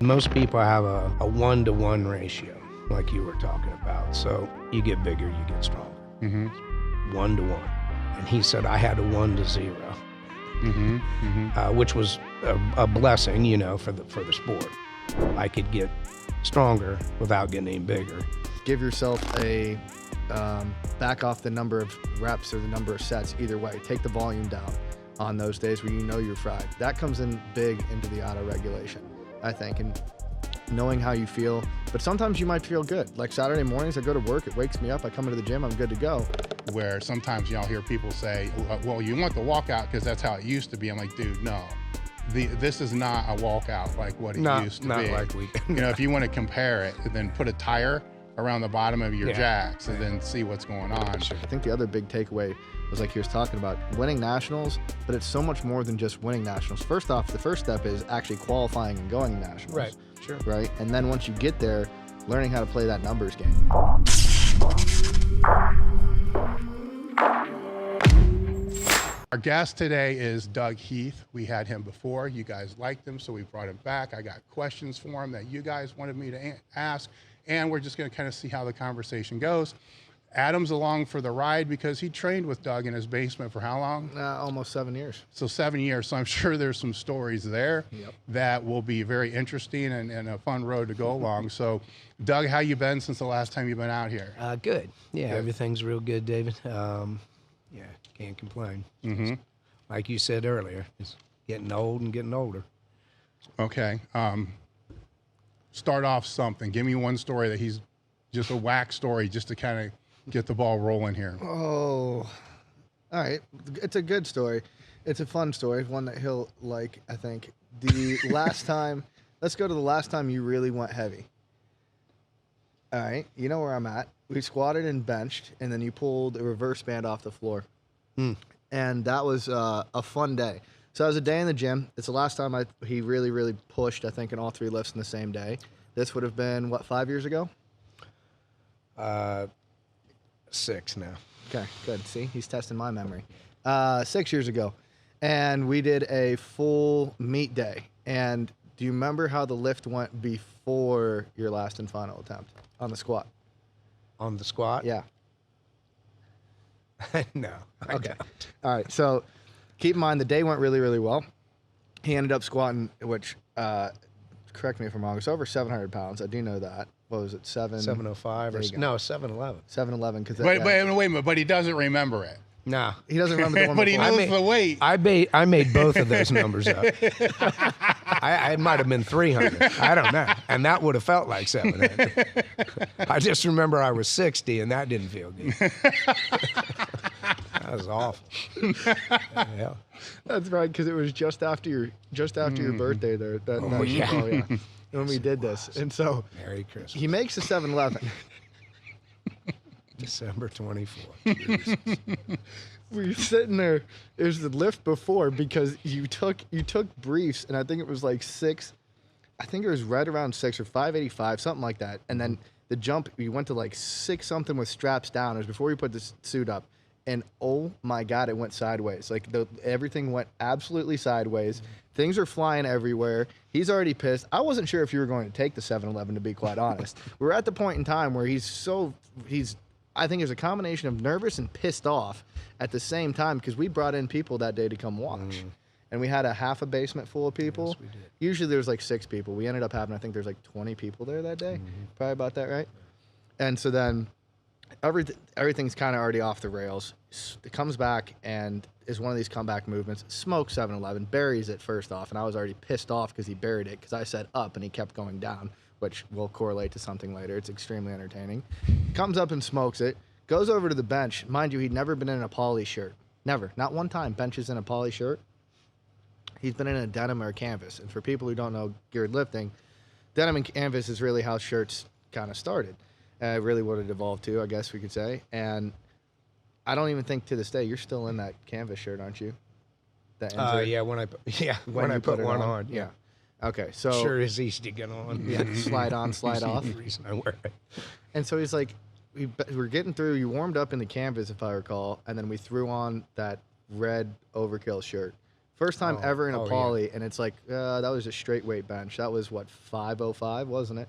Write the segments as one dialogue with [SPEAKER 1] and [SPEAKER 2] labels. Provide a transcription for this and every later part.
[SPEAKER 1] Most people have a 1-to-1 ratio, like you were talking about. So you get bigger, you get stronger. 1-to-1. And he said I had a 1-to-0, which was a blessing, you know, for the sport. I could get stronger without getting any bigger.
[SPEAKER 2] Give yourself a back off the number of reps or the number of sets. Either way, take the volume down on those days where you know you're fried. That comes in big into the auto regulation, I think, and knowing how you feel. But sometimes you might feel good. Like Saturday mornings, I go to work, it wakes me up, I come into the gym, I'm good to go.
[SPEAKER 3] Where sometimes y'all hear people say, well, you want the walkout because that's how it used to be. I'm like, dude, no. This is not a walkout like what it used to be.
[SPEAKER 1] Not like we.
[SPEAKER 3] You know, if you want to compare it, then put a tire around the bottom of your jacks and then see what's going on.
[SPEAKER 2] I think the other big takeaway was like he was talking about winning nationals, but it's so much more than just winning nationals. First off, the first step is actually qualifying and going to nationals.
[SPEAKER 1] Right, sure.
[SPEAKER 2] Right? And then once you get there, learning how to play that numbers game.
[SPEAKER 3] Our guest today is Doug Heath. We had him before. You guys liked him, so we brought him back. I got questions for him that you guys wanted me to ask, and we're just going to kind of see how the conversation goes. Adam's along for the ride because he trained with Doug in his basement for how long?
[SPEAKER 2] Almost 7 years.
[SPEAKER 3] So 7 years. So I'm sure there's some stories there
[SPEAKER 2] Yep.
[SPEAKER 3] that will be very interesting and a fun road to go along. So, Doug, how you been since the last time you've been out here?
[SPEAKER 1] Good. Yeah, everything's real good, David. Yeah, can't complain. Like you said earlier, it's getting old and getting older.
[SPEAKER 3] Okay. Start off something. Give me one story that he's just a whack story just to kind of get the ball rolling here.
[SPEAKER 2] Oh, all right. It's a good story. It's a fun story, one that he'll like, I think. The last time, let's go to the last time you really went heavy. All right. You know where I'm at. We squatted and benched, and then you pulled a reverse band off the floor. And that was a fun day. So it was a day in the gym. It's the last time he really, really pushed, I think, in all 3 lifts in the same day. This would have been, what, 5 years ago?
[SPEAKER 1] 6 now.
[SPEAKER 2] Okay, good. See, he's testing my memory. 6 years ago. And we did a full meet day. And do you remember how the lift went before your last and final attempt on the squat?
[SPEAKER 1] On the squat?
[SPEAKER 2] Yeah.
[SPEAKER 1] No.
[SPEAKER 2] Okay. All right. So keep in mind the day went really, really well. He ended up squatting, which, correct me if I'm wrong, it's over 700 pounds. I do know that. What was it,
[SPEAKER 1] 705 or no, 711.
[SPEAKER 2] 711. Because
[SPEAKER 3] Wait a minute, but he doesn't remember it.
[SPEAKER 1] No.
[SPEAKER 2] He doesn't remember the one
[SPEAKER 3] But he
[SPEAKER 2] before.
[SPEAKER 3] knows the weight.
[SPEAKER 1] I made both of those numbers up. I might have been 300. I don't know. And that would have felt like 700. I just remember I was 60, and that didn't feel good. That was awful. Yeah.
[SPEAKER 2] That's right, because it was just after your birthday there. Yeah. When we did this. And so
[SPEAKER 1] Merry Christmas.
[SPEAKER 2] he makes a 711.
[SPEAKER 1] December 24th.
[SPEAKER 2] We were sitting there. It was the lift before because you took briefs, and I think it was like 6. I think it was right around 6 or 585, something like that. And then the jump, we went to like 6 something with straps down. It was before we put the suit up. And oh my God, it went sideways. Like everything went absolutely sideways. Things are flying everywhere. He's already pissed. I wasn't sure if you were going to take the 711, to be quite honest. We're at the point in time where I think there's a combination of nervous and pissed off at the same time because we brought in people that day to come watch. And we had a half a basement full of people.
[SPEAKER 1] Yes, we did.
[SPEAKER 2] Usually there's like 6 people. We ended up having, I think there's like 20 people there that day. Probably about that, right? And so then everything's kind of already off the rails. It comes back and is one of these comeback movements. Smokes 711, buries it first off. And I was already pissed off because he buried it because I said up and he kept going down, which will correlate to something later. It's extremely entertaining. Comes up and smokes it. Goes over to the bench. Mind you, he'd never been in a poly shirt. Never. Not one time. Benches in a poly shirt. He's been in a denim or a canvas. And for people who don't know geared lifting, denim and canvas is really how shirts kind of started. Really what it evolved to, I guess we could say. And I don't even think to this day, you're still in that canvas shirt, aren't you?
[SPEAKER 1] Yeah, when I put one on. Yeah.
[SPEAKER 2] Okay, so
[SPEAKER 1] Sure is easy to get on.
[SPEAKER 2] yeah, slide on, slide off.
[SPEAKER 1] The reason I wear it.
[SPEAKER 2] And so he's like, we're getting through. You warmed up in the canvas, if I recall, and then we threw on that red overkill shirt First time ever in a
[SPEAKER 1] oh, yeah.
[SPEAKER 2] poly, and it's like, that was a straight weight bench. That was, what, 505, wasn't it?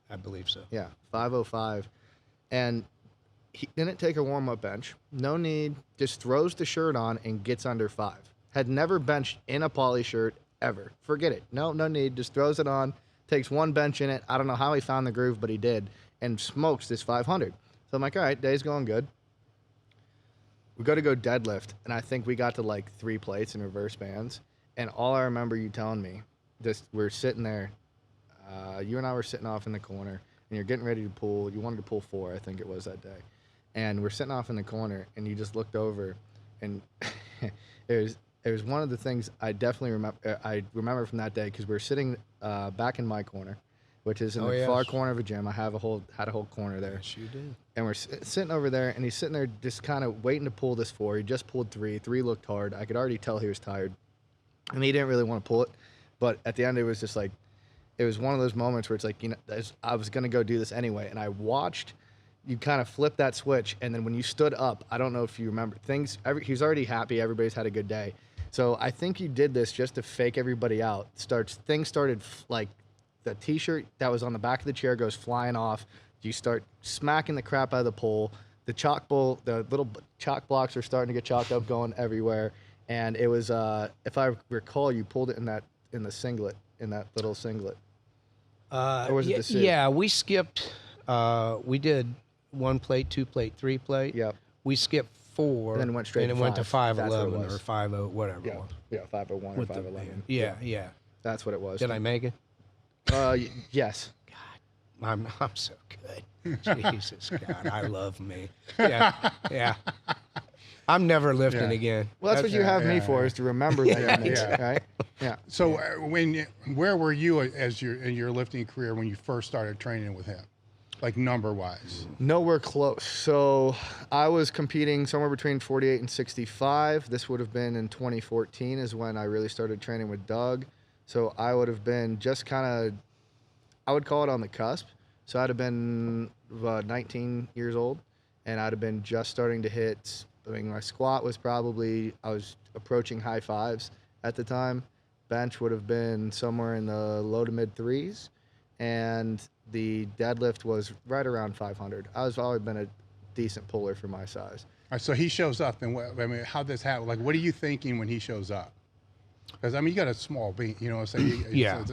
[SPEAKER 1] I believe so.
[SPEAKER 2] Yeah, 505. And he didn't take a warm-up bench. No need. Just throws the shirt on and gets under 5. Had never benched in a poly shirt ever. Forget it. No need. Just throws it on, takes one bench in it. I don't know how he found the groove, but he did, and smokes this 500. So I'm like, all right, day's going good. We got to go deadlift, and I think we got to like 3 plates in reverse bands. And all I remember you telling me, just we're sitting there, you and I were sitting off in the corner, and you're getting ready to pull. You wanted to pull 4, I think it was that day. And we're sitting off in the corner, and you just looked over, and it was one of the things I definitely remember from that day, because we were sitting back in my corner, which is in the far corner of a gym. I had a whole corner there.
[SPEAKER 1] Yes, you did.
[SPEAKER 2] And we're sitting over there, and he's sitting there just kind of waiting to pull this 4. He just pulled 3. 3 looked hard. I could already tell he was tired, and he didn't really want to pull it. But at the end, it was just like, it was one of those moments where it's like, I was going to go do this anyway. And I watched you kind of flip that switch. And then when you stood up, I don't know if you remember he was already happy. Everybody's had a good day. So I think you did this just to fake everybody out. Things started like the t-shirt that was on the back of the chair goes flying off. You start smacking the crap out of the pole. The little chalk blocks are starting to get chalked up going everywhere. And it was, if I recall, you pulled it in that little singlet. Or was it the suit?
[SPEAKER 1] Yeah, we skipped. We did 1 plate, 2 plate, 3 plate.
[SPEAKER 2] Yep.
[SPEAKER 1] We skipped 4.
[SPEAKER 2] And then went straight
[SPEAKER 1] and
[SPEAKER 2] to
[SPEAKER 1] it went to
[SPEAKER 2] 5.
[SPEAKER 1] 511 or 50, whatever.
[SPEAKER 2] Yeah,
[SPEAKER 1] it was.
[SPEAKER 2] yeah, 501 or 511.
[SPEAKER 1] Yeah.
[SPEAKER 2] That's what it was.
[SPEAKER 1] Did I make it?
[SPEAKER 2] Yes.
[SPEAKER 1] I'm so good. Jesus God, I love me. Yeah. I'm never lifting again.
[SPEAKER 2] Well, that's what you have me for, is to remember that image, right? Yeah.
[SPEAKER 3] So where were you in your lifting career when you first started training with him, like number wise?
[SPEAKER 2] Nowhere close. So I was competing somewhere between 48 and 65. This would have been in 2014 is when I really started training with Doug. So I would have been just kind of, I would call it on the cusp. So I'd have been 19 years old, and I'd have been just starting to hit. I mean, my squat was probably, I was approaching high 5s at the time. Bench would have been somewhere in the low to mid 3s. And the deadlift was right around 500. I've always been a decent puller for my size.
[SPEAKER 3] All right, so he shows up, and how this happen? Like, what are you thinking when he shows up? Because, I mean, you got a small beat, you know what I'm saying?
[SPEAKER 1] Yeah.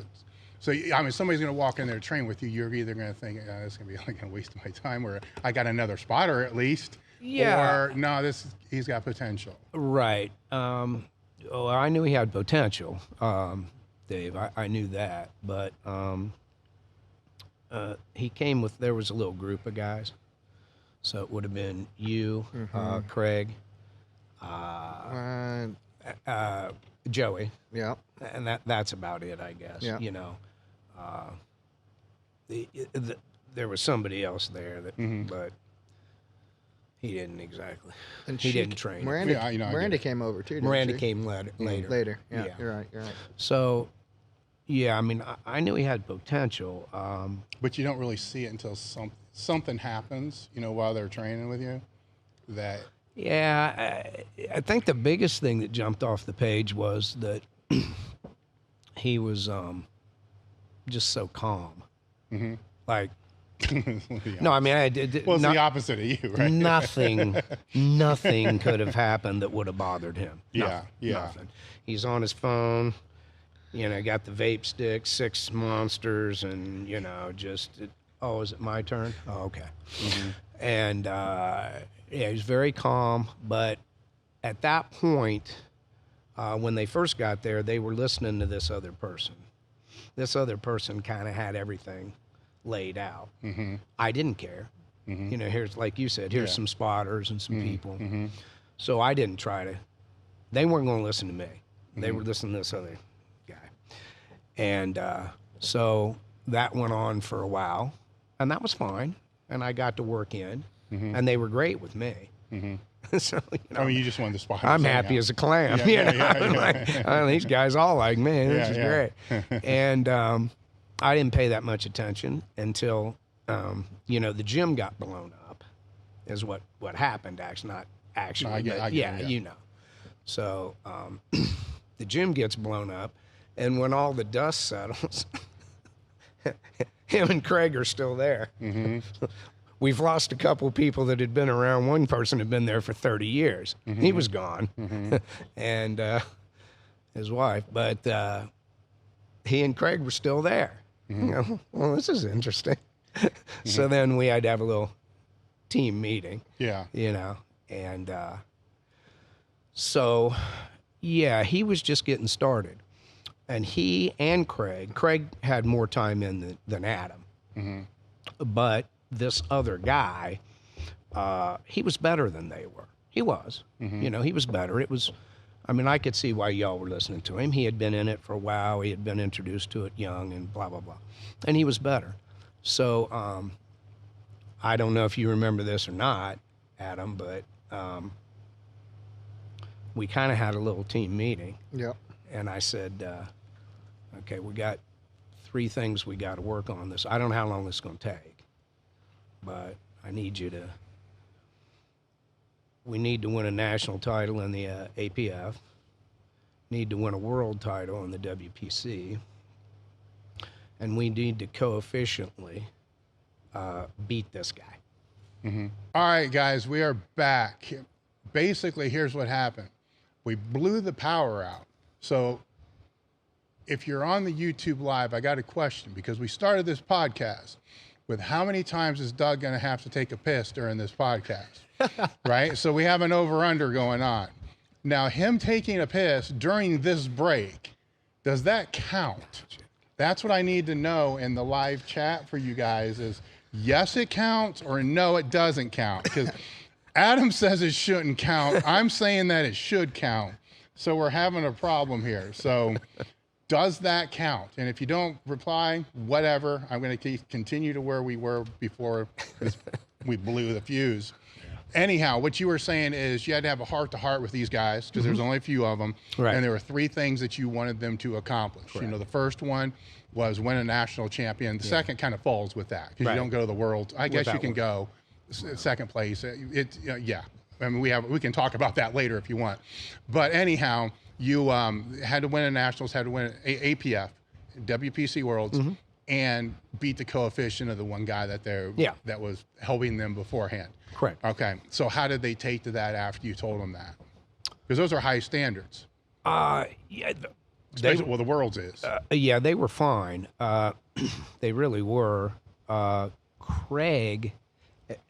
[SPEAKER 3] So, I mean, somebody's going to walk in there to train with you. You're either going to think, this is going to be like a waste of my time, or I got another spotter at least.
[SPEAKER 1] Yeah.
[SPEAKER 3] Or, no, he's got potential.
[SPEAKER 1] Right. I knew he had potential, Dave. I knew that. But he came with, there was a little group of guys. So it would have been you, Craig, Joey.
[SPEAKER 2] Yeah.
[SPEAKER 1] And that's about it, I guess.
[SPEAKER 2] Yeah.
[SPEAKER 1] You know, there was somebody else there that, but he didn't exactly.
[SPEAKER 2] And
[SPEAKER 1] he didn't train.
[SPEAKER 2] Miranda came over too.
[SPEAKER 1] Miranda
[SPEAKER 2] she?
[SPEAKER 1] came later.
[SPEAKER 2] Later. Yeah, you're right.
[SPEAKER 1] So, yeah, I mean, I knew he had potential.
[SPEAKER 3] But you don't really see it until something happens, you know, while they're training with you.
[SPEAKER 1] Yeah, I think the biggest thing that jumped off the page was that he was just so calm. Mm-hmm. Like, no, I mean,
[SPEAKER 3] well, it's the opposite of you, right?
[SPEAKER 1] Nothing could have happened that would have bothered him.
[SPEAKER 3] Nothing.
[SPEAKER 1] He's on his phone, you know, got the vape stick, 6 monsters, and, you know, just, is it my turn? Oh, okay. Mm-hmm. And, yeah, he's very calm, but at that point, when they first got there, they were listening to this other person. This other person kind of had everything laid out. Mm-hmm. I didn't care. Mm-hmm. You know, here's, like you said, here's some spotters and some people. Mm-hmm. So I didn't try to, they weren't going to listen to me. They were listening to this other guy. And so that went on for a while, and that was fine. And I got to work in, and they were great with me. Mm-hmm. So, you know,
[SPEAKER 3] I mean, you just wanted the spot.
[SPEAKER 1] I'm happy as a clam. Like, these guys all like me. This is great. And I didn't pay that much attention until, you know, the gym got blown up, is what happened. Actually, not actually.
[SPEAKER 3] I get it.
[SPEAKER 1] You know. So the gym gets blown up, and when all the dust settles, him and Craig are still there. We've lost a couple people that had been around. One person had been there for 30 years. He was gone, and his wife. But he and Craig were still there. You know, well, this is interesting. So then we had to have a little team meeting.
[SPEAKER 3] Yeah.
[SPEAKER 1] You know, and so, yeah, he was just getting started. And he and Craig had more time in than Adam. But this other guy, he was better than they were. He was. You know, he was better. It was, I mean, I could see why y'all were listening to him. He had been in it for a while. He had been introduced to it young and blah, blah, blah. And he was better. So I don't know if you remember this or not, Adam, but we kind of had a little team meeting.
[SPEAKER 2] Yep.
[SPEAKER 1] And I said, okay, we got 3 things we got to work on this. I don't know how long this is going to take, but I need you to, we need to win a national title in the APF, need to win a world title in the WPC, and we need to coefficiently beat this guy.
[SPEAKER 3] All right, guys, we are back. Basically, here's what happened. We blew the power out. So if you're on the YouTube live, I got a question, because we started this podcast with how many times is Doug going to have to take a piss during this podcast, right? So we have an over-under going on. Now, him taking a piss during this break, does that count? That's what I need to know in the live chat for you guys is, yes, it counts, or no, it doesn't count. Because Adam says it shouldn't count. I'm saying that it should count. So we're having a problem here. So does that count? And if you don't reply, whatever, I'm going to continue to where we were before we blew the fuse. Anyhow, what you were saying is you had to have a heart-to-heart with these guys, because there's only a few of them.
[SPEAKER 1] Right.
[SPEAKER 3] And there were 3 things that you wanted them to accomplish. You know, the first one was win a national champion. The second kind of falls with that, because you don't go to the world. I guess you can go second place. Yeah. I mean, we can talk about that later if you want. But anyhow, you had to win a nationals, had to win APF, WPC Worlds, and beat the coefficient of the one guy that was helping them beforehand.
[SPEAKER 1] Correct.
[SPEAKER 3] Okay. So how did they take to that after you told them that? Because those are high standards.
[SPEAKER 1] Yeah,
[SPEAKER 3] Well, the world's is.
[SPEAKER 1] yeah, they were fine. They really were. Craig,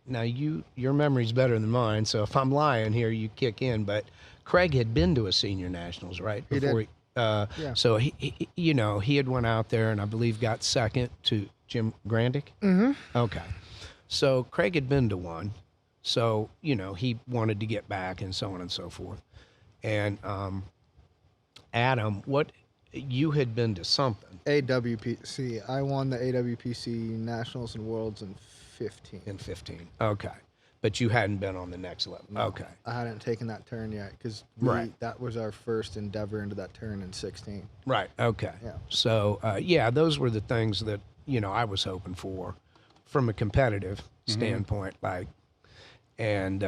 [SPEAKER 1] now your memory's better than mine, so if I'm lying here, you kick in. But Craig had been to a senior nationals, right?
[SPEAKER 2] He did.
[SPEAKER 1] Yeah. So he, you know, he had went out there and I believe got second to Jim Grandick. Okay. So Craig had been to one. So, you know, he wanted to get back and so on and so forth. And Adam, what you had been to something
[SPEAKER 2] AWPC. I won the AWPC Nationals and Worlds in 15.
[SPEAKER 1] in 15. Okay. But you hadn't been on the next level.
[SPEAKER 2] No,
[SPEAKER 1] Okay.
[SPEAKER 2] I hadn't taken that turn yet, because that was our first endeavor into that turn in 16.
[SPEAKER 1] Right. Okay.
[SPEAKER 2] Yeah.
[SPEAKER 1] So, yeah, those were the things that, you know, I was hoping for from a competitive standpoint. Like, and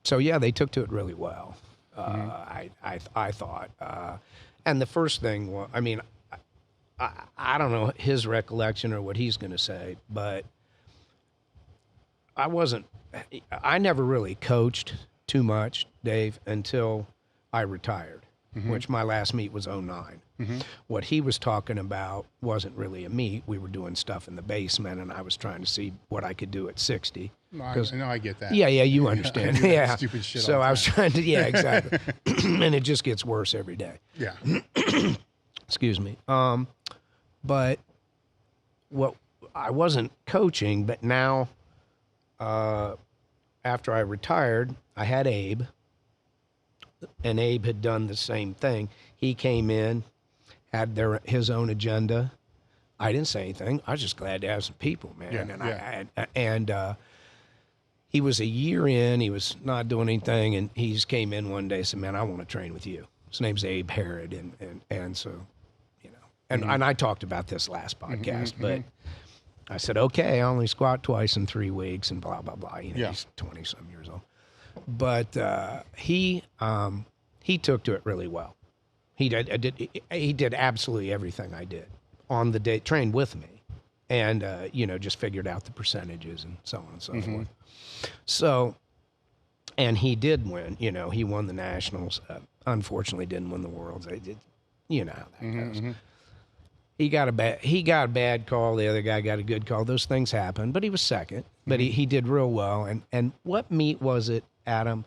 [SPEAKER 1] so, yeah, they took to it really well. I thought. And the first thing was, I mean, I don't know his recollection or what he's going to say, but I never really coached too much, Dave, until I retired, which my last meet was 09. What he was talking about wasn't really a meet. We were doing stuff in the basement, and I was trying to see what I could do at 60.
[SPEAKER 3] No, I get that.
[SPEAKER 1] Yeah, you understand.
[SPEAKER 3] I do that
[SPEAKER 1] Yeah.
[SPEAKER 3] stupid shit
[SPEAKER 1] So
[SPEAKER 3] all the
[SPEAKER 1] I was
[SPEAKER 3] time.
[SPEAKER 1] trying to, yeah, exactly. And it just gets worse every day.
[SPEAKER 3] Yeah.
[SPEAKER 1] Excuse me. But what I wasn't coaching, but now after I retired, I had Abe, and Abe had done the same thing. He came in, had his own agenda. I didn't say anything. I was just glad to have some people, man. And he was a year in. He was not doing anything, and he just came in one day and said, "Man, I want to train with you." His name's Abe Harrod, and so, you know, and I talked about this last podcast, but I said, "Okay, I only squat twice in 3 weeks," and blah blah blah. You know, he's 20-some years old, but he he took to it really well. He did absolutely everything I did on the day, trained with me, and just figured out the percentages and so on and so forth. So, and he did win. He won the nationals. Unfortunately, didn't win the worlds. I did. You know how that goes. He got a bad call. The other guy got a good call. Those things happen. But he was second. But he did real well. And what meet was it, Adam?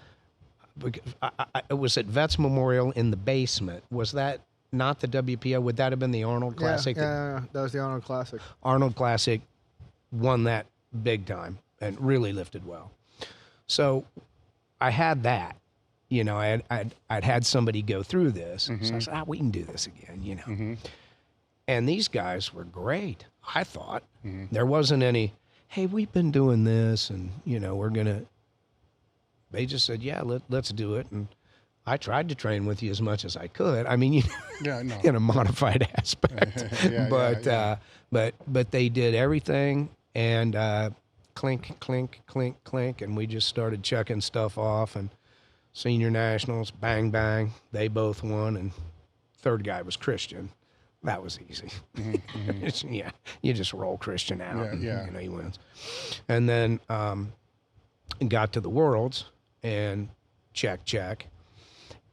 [SPEAKER 1] It was at Vets Memorial in the basement. Was that not the WPO? Would that have been the Arnold Classic?
[SPEAKER 2] Yeah, that was the Arnold Classic.
[SPEAKER 1] Arnold Classic won that big time and really lifted well. So I had that. I'd had somebody go through this. So I said, we can do this again, And these guys were great, I thought. There wasn't any, hey, we've been doing this and, we're going to. They just said, yeah, let's do it. And I tried to train with you as much as I could. I mean, in a modified aspect. But they did everything and clink, clink, clink, clink. And we just started checking stuff off. And senior nationals, bang, bang. They both won. And third guy was Christian. That was easy. You just roll Christian out and he wins. And then got to the Worlds. And check.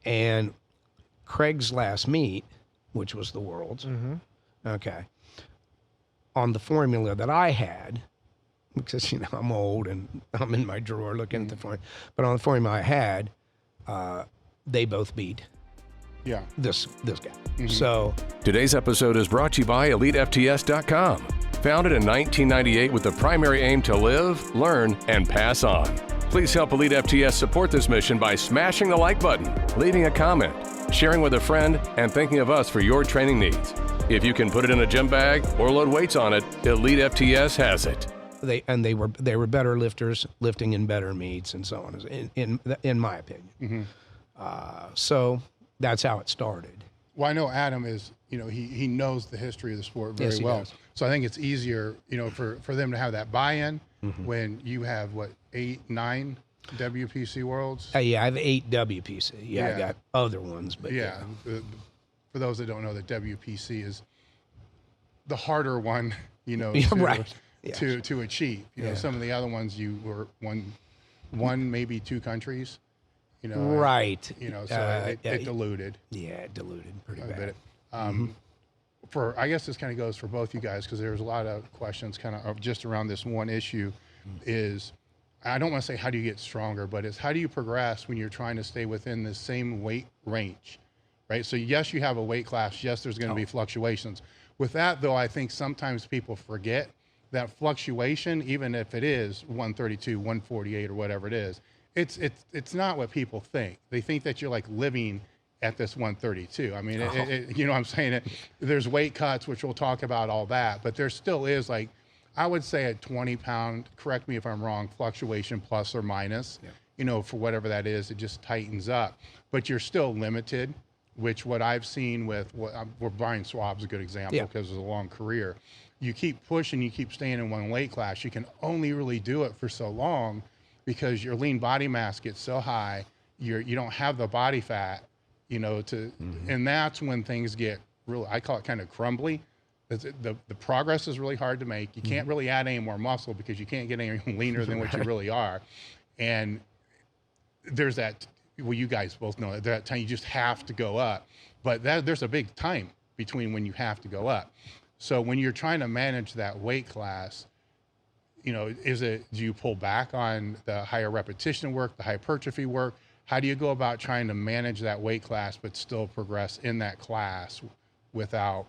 [SPEAKER 1] And Craig's last meet, which was the Worlds, okay, on the formula that I had, because, I'm old and I'm in my drawer looking at the formula, but on the formula I had, they both beat this guy. So
[SPEAKER 4] today's episode is brought to you by EliteFTS.com. Founded in 1998 with the primary aim to live, learn, and pass on. Please help Elite FTS support this mission by smashing the like button, leaving a comment, sharing with a friend, and thinking of us for your training needs. If you can put it in a gym bag or load weights on it, Elite FTS has it.
[SPEAKER 1] They were better lifters, lifting in better meets and so on, in my opinion. So that's how it started.
[SPEAKER 3] Well, I know Adam is, he knows the history of the sport very well.
[SPEAKER 1] Does.
[SPEAKER 3] So I think it's easier, for them to have that buy-in when you have, 8, 9 WPC Worlds?
[SPEAKER 1] I have 8 WPC. I got other ones, but
[SPEAKER 3] For those that don't know, the WPC is the harder one, to achieve. Some of the other ones you were one maybe 2 countries.
[SPEAKER 1] Right.
[SPEAKER 3] So it diluted.
[SPEAKER 1] Yeah, it diluted pretty bad.
[SPEAKER 3] I guess this kind of goes for both you guys because there's a lot of questions kind of just around this one issue is, I don't want to say how do you get stronger, but it's how do you progress when you're trying to stay within the same weight range, right? So yes, you have a weight class. Yes, there's going to be fluctuations. With that though, I think sometimes people forget that fluctuation, even if it is 132, 148 or whatever it is, it's not what people think. They think that you're like living at this 132. I mean, what I'm saying? There's weight cuts, which we'll talk about all that, but there still is I would say a 20-pound, correct me if I'm wrong, fluctuation plus or minus, for whatever that is, it just tightens up. But you're still limited, which what I've seen with, Brian Schwab's a good example because of a long career. You keep pushing, you keep staying in one weight class. You can only really do it for so long because your lean body mass gets so high, you don't have the body fat, and that's when things get really, I call it kind of crumbly. The progress is really hard to make. You can't really add any more muscle because you can't get any leaner than what you really are. And there's that, well, you guys both know that time you just have to go up. But there's a big time between when you have to go up. So when you're trying to manage that weight class, do you pull back on the higher repetition work, the hypertrophy work? How do you go about trying to manage that weight class but still progress in that class without,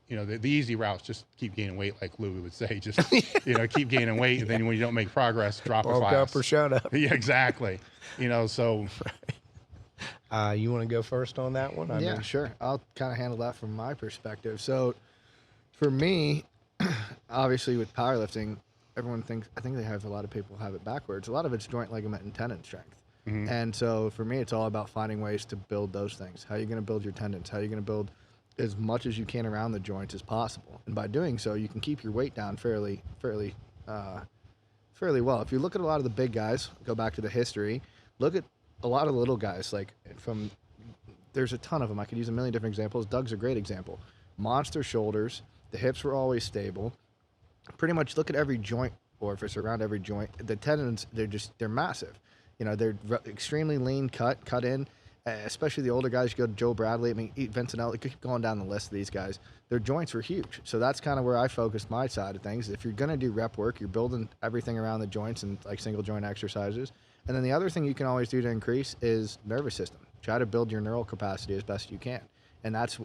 [SPEAKER 3] the easy route is just keep gaining weight, like Louie would say, just, keep gaining weight. And then when you don't make progress, drop a class.
[SPEAKER 1] Bulk up or shut up.
[SPEAKER 3] Yeah, exactly. So.
[SPEAKER 1] You want to go first on that one?
[SPEAKER 2] Yeah, sure. I'll kind of handle that from my perspective. So for me, obviously with powerlifting, I think they have a lot of people have it backwards. A lot of it's joint, ligament, and tendon strength. And so for me, it's all about finding ways to build those things. How are you going to build your tendons? How are you going to build as much as you can around the joints as possible? And by doing so, you can keep your weight down fairly well. If you look at a lot of the big guys, go back to the history, look at a lot of the little guys, like from there's a ton of them. I could use a million different examples. Doug's a great example. Monster shoulders. The hips were always stable. Pretty much look at every joint orifice around every joint. The tendons, they're massive. You know, they're extremely lean, cut in. Especially the older guys. You go to Joe Bradley. I mean, Vincentelli. Keep going down the list of these guys. Their joints were huge. So that's kind of where I focused my side of things. If you're going to do rep work, you're building everything around the joints and like single joint exercises. And then the other thing you can always do to increase is nervous system. Try to build your neural capacity as best you can. And that's,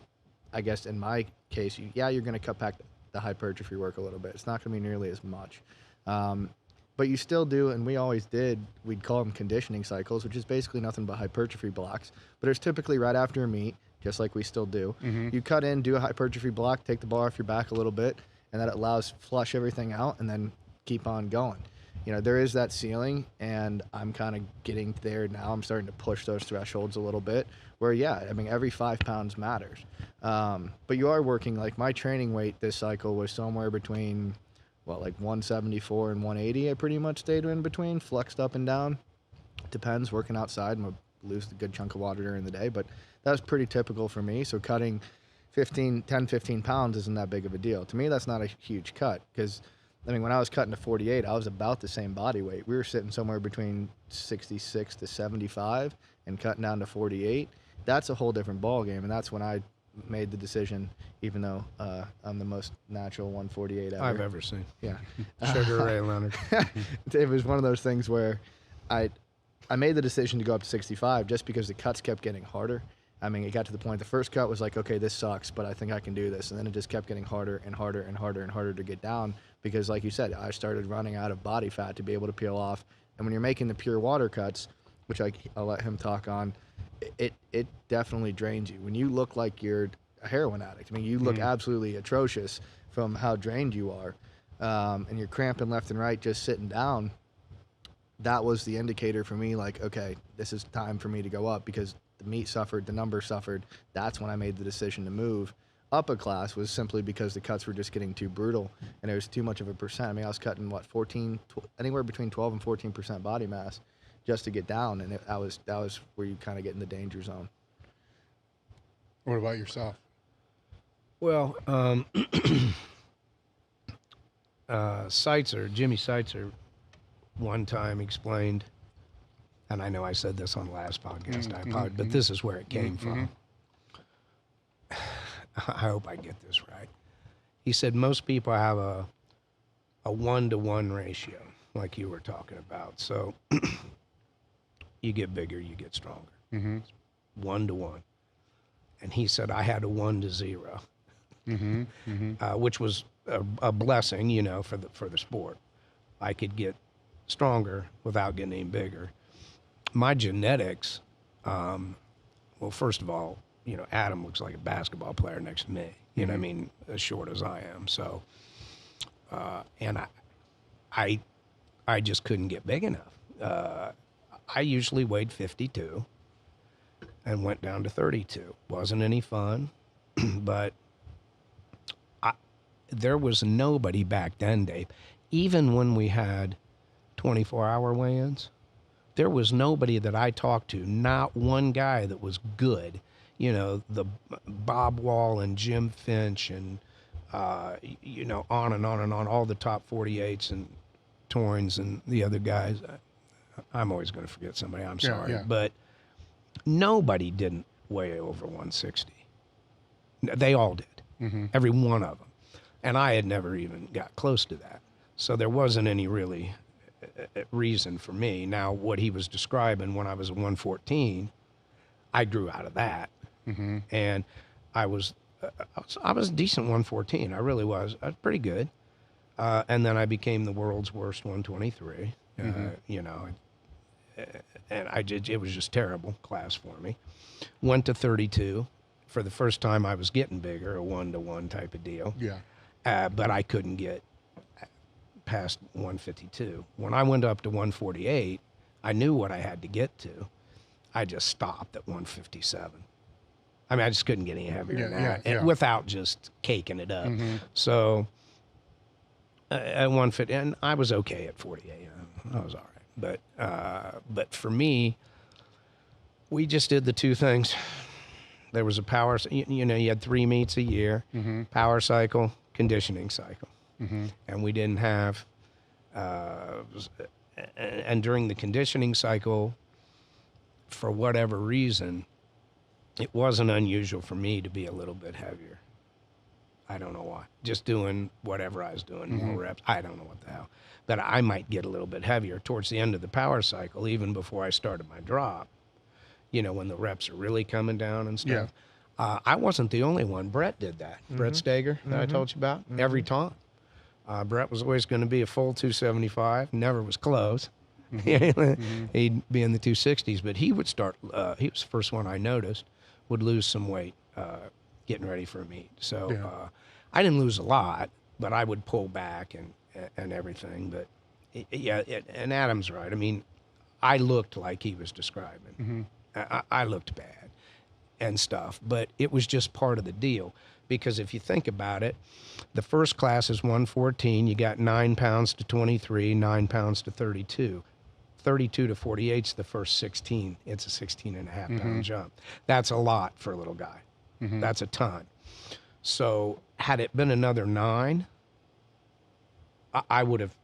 [SPEAKER 2] I guess, in my case, you're going to cut back the hypertrophy work a little bit. It's not going to be nearly as much. But you still do, and we always did, we'd call them conditioning cycles, which is basically nothing but hypertrophy blocks. But it's typically right after a meet, just like we still do. You cut in, do a hypertrophy block, take the bar off your back a little bit, and that allows flush everything out and then keep on going. You know, there is that ceiling, and I'm kind of getting there now. I'm starting to push those thresholds a little bit where, I mean, every 5 pounds matters. But you are working, like my training weight this cycle was somewhere between, like 174 and 180. I pretty much stayed in between, flexed up and down. Depends, working outside, I'm going to lose a good chunk of water during the day, but that was pretty typical for me. So cutting 10, 15 pounds isn't that big of a deal. To me, that's not a huge cut because, I mean, when I was cutting to 48, I was about the same body weight. We were sitting somewhere between 66 to 75 and cutting down to 48. That's a whole different ballgame, and that's when I made the decision, even though I'm the most natural 148 ever.
[SPEAKER 1] I've ever seen.
[SPEAKER 2] Yeah.
[SPEAKER 1] Sugar Ray Leonard.
[SPEAKER 2] It was one of those things where I made the decision to go up to 65 just because the cuts kept getting harder. I mean, it got to the point, the first cut was like, okay, this sucks, but I think I can do this. And then it just kept getting harder and harder and harder and harder to get down because, like you said, I started running out of body fat to be able to peel off. And when you're making the pure water cuts, which I'll let him talk on, it definitely drains you. When you look like you're a heroin addict, I mean, you look absolutely atrocious from how drained you are, and you're cramping left and right just sitting down. That was the indicator for me, like, okay, this is time for me to go up because the meat suffered, the numbers suffered. That's when I made the decision to move up a class, was simply because the cuts were just getting too brutal and it was too much of a percent. I mean, I was cutting, anywhere between 12 and 14% body mass just to get down, and that was where you kind of get in the danger zone.
[SPEAKER 3] What about yourself?
[SPEAKER 1] Well, Jimmy Seitzer one time explained, and I know I said this on the last podcast, I apologize, but this is where it came from. I hope I get this right. He said most people have a 1-to-1 ratio, like you were talking about. So you get bigger, you get stronger. 1-to-1. And he said I had a 1-to-0, which was a blessing, you know, for the sport. I could get stronger without getting any bigger. My genetics, well, first of all, you know, Adam looks like a basketball player next to me. You know what I mean? As short as I am. So, and I just couldn't get big enough. I usually weighed 52 and went down to 32. Wasn't any fun, but there was nobody back then, Dave. Even when we had 24-hour weigh-ins, there was nobody that I talked to, not one guy that was good. You know, the Bob Wall and Jim Finch and, you know, on and on and on, all the top 48s and Torrens and the other guys. I'm always going to forget somebody, I'm sorry.
[SPEAKER 3] Yeah.
[SPEAKER 1] But nobody didn't weigh over 160. They all did, every one of them. And I had never even got close to that. So there wasn't any really reason for me. Now, what he was describing when I was 114, I grew out of that. And I was a decent 114. I really was. I was pretty good. And then I became the world's worst 123. You know, and it was just terrible class for me. Went to 32. For the first time, I was getting bigger, a 1-to-1 type of deal.
[SPEAKER 3] Yeah.
[SPEAKER 1] But I couldn't get past 152. When I went up to 148, I knew what I had to get to. I just stopped at 157. I mean, I just couldn't get any heavier than that without just caking it up. So at 150, and I was okay at 48. I was all right. But for me, we just did the two things. There was a power, you know, you had 3 meets a year, power cycle, conditioning cycle. And we didn't have, and during the conditioning cycle, for whatever reason, it wasn't unusual for me to be a little bit heavier. I don't know why. Just doing whatever I was doing, more reps. I don't know what the hell. But I might get a little bit heavier towards the end of the power cycle, even before I started my drop, you know, when the reps are really coming down and stuff. I wasn't the only one. Brett did that. Brett Stager that I told you about, every time. Brett was always going to be a full 275, never was close. He'd be in the 260s, but he would start, he was the first one I noticed, would lose some weight getting ready for a meet. So I didn't lose a lot, but I would pull back and everything. But and Adam's right. I mean, I looked like he was describing. I looked bad and stuff, but it was just part of the deal. Because if you think about it, the first class is 114. You got 9 pounds to 23, 9 pounds to 32. 32 to 48 is the first 16. It's a 16 and a half pound jump. That's a lot for a little guy. That's a ton. So had it been another 9, I would have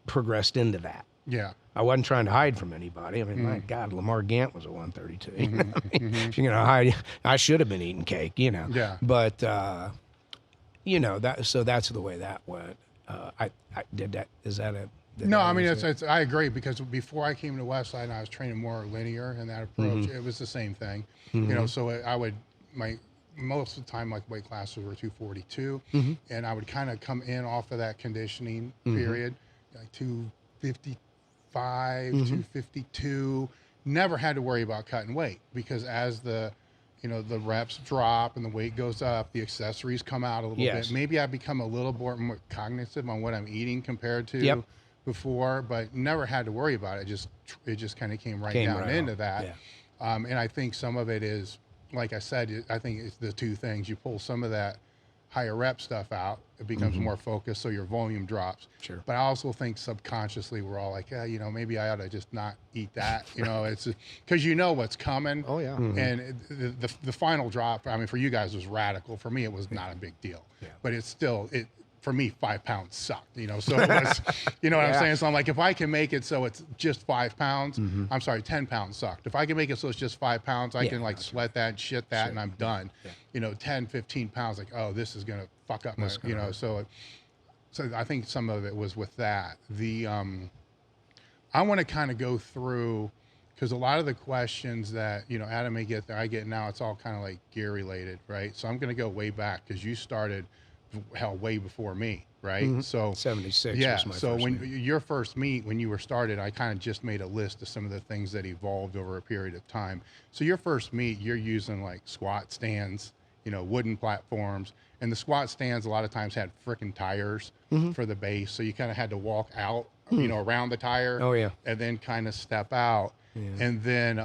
[SPEAKER 1] progressed into that.
[SPEAKER 3] Yeah.
[SPEAKER 1] I wasn't trying to hide from anybody. I mean, my God, Lamar Gant was a 132. You know? I mean, if you're gonna hide, I should have been eating cake, you know.
[SPEAKER 3] Yeah.
[SPEAKER 1] But you know, so that's the way that went. I did that. Is that a?
[SPEAKER 3] No, I mean, it's I agree, because before I came to Westside, I was training more linear in that approach. It was the same thing, you know. So I would most of the time, like, weight classes were 242, and I would kind of come in off of that conditioning period, like 255, 252. Never had to worry about cutting weight, because as the reps drop and the weight goes up, the accessories come out a little bit. Maybe I become a little more cognitive on what I'm eating compared to before, but never had to worry about it. It just kind of came right down into that. And I think some of it is, like I said, I think it's the two things. You pull some of that higher rep stuff out, it becomes more focused, so your volume drops. Sure. But I also think subconsciously we're all like, yeah, you know, maybe I ought to just not eat that. You know, it's because you know what's coming. Oh yeah. And the final drop, I mean, for you guys was radical. For me, it was not a big deal. But it's still for me, 5 pounds sucked, you know, so it was, you know what I'm saying? So I'm like, if I can make it so it's just 5 pounds, I'm sorry, 10 pounds sucked. If I can make it so it's just 5 pounds, I can like sweat that, shit that, and I'm done. You know, 10, 15 pounds, like, oh, this is going to fuck up my, you know, so I think some of it was with that. I want to kind of go through, because a lot of the questions that, you know, Adam may get there, I get now, it's all kind of like gear related, right? So I'm going to go way back, because you started way before me, right? So
[SPEAKER 1] 76
[SPEAKER 3] yeah,
[SPEAKER 1] was my
[SPEAKER 3] so
[SPEAKER 1] first
[SPEAKER 3] when
[SPEAKER 1] meet.
[SPEAKER 3] your first meet, when you were started, I kind of just made a list of some of the things that evolved over a period of time. So your first meet, you're using like squat stands, you know, wooden platforms, and the squat stands a lot of times had frickin' tires for the base, so you kind of had to walk out, you know, around the tire, and then kind of step out. And then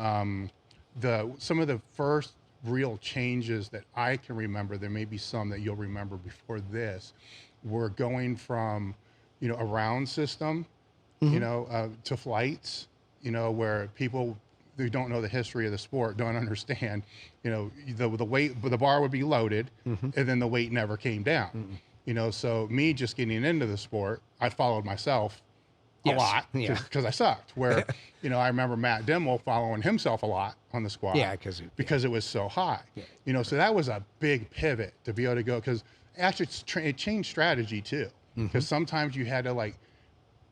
[SPEAKER 3] some of the first real changes that I can remember, there may be some that you'll remember before this, were going from, you know, a round system, you know, to flights, you know, where people who don't know the history of the sport don't understand, you know, the weight, the bar would be loaded, and then the weight never came down. You know, so me just getting into the sport, I followed myself a lot, because I sucked. Where, you know, I remember Matt Dimmel following himself a lot on the squat, because it was so high. You know, so that was a big pivot to be able to go, because actually it changed strategy too, because sometimes you had to like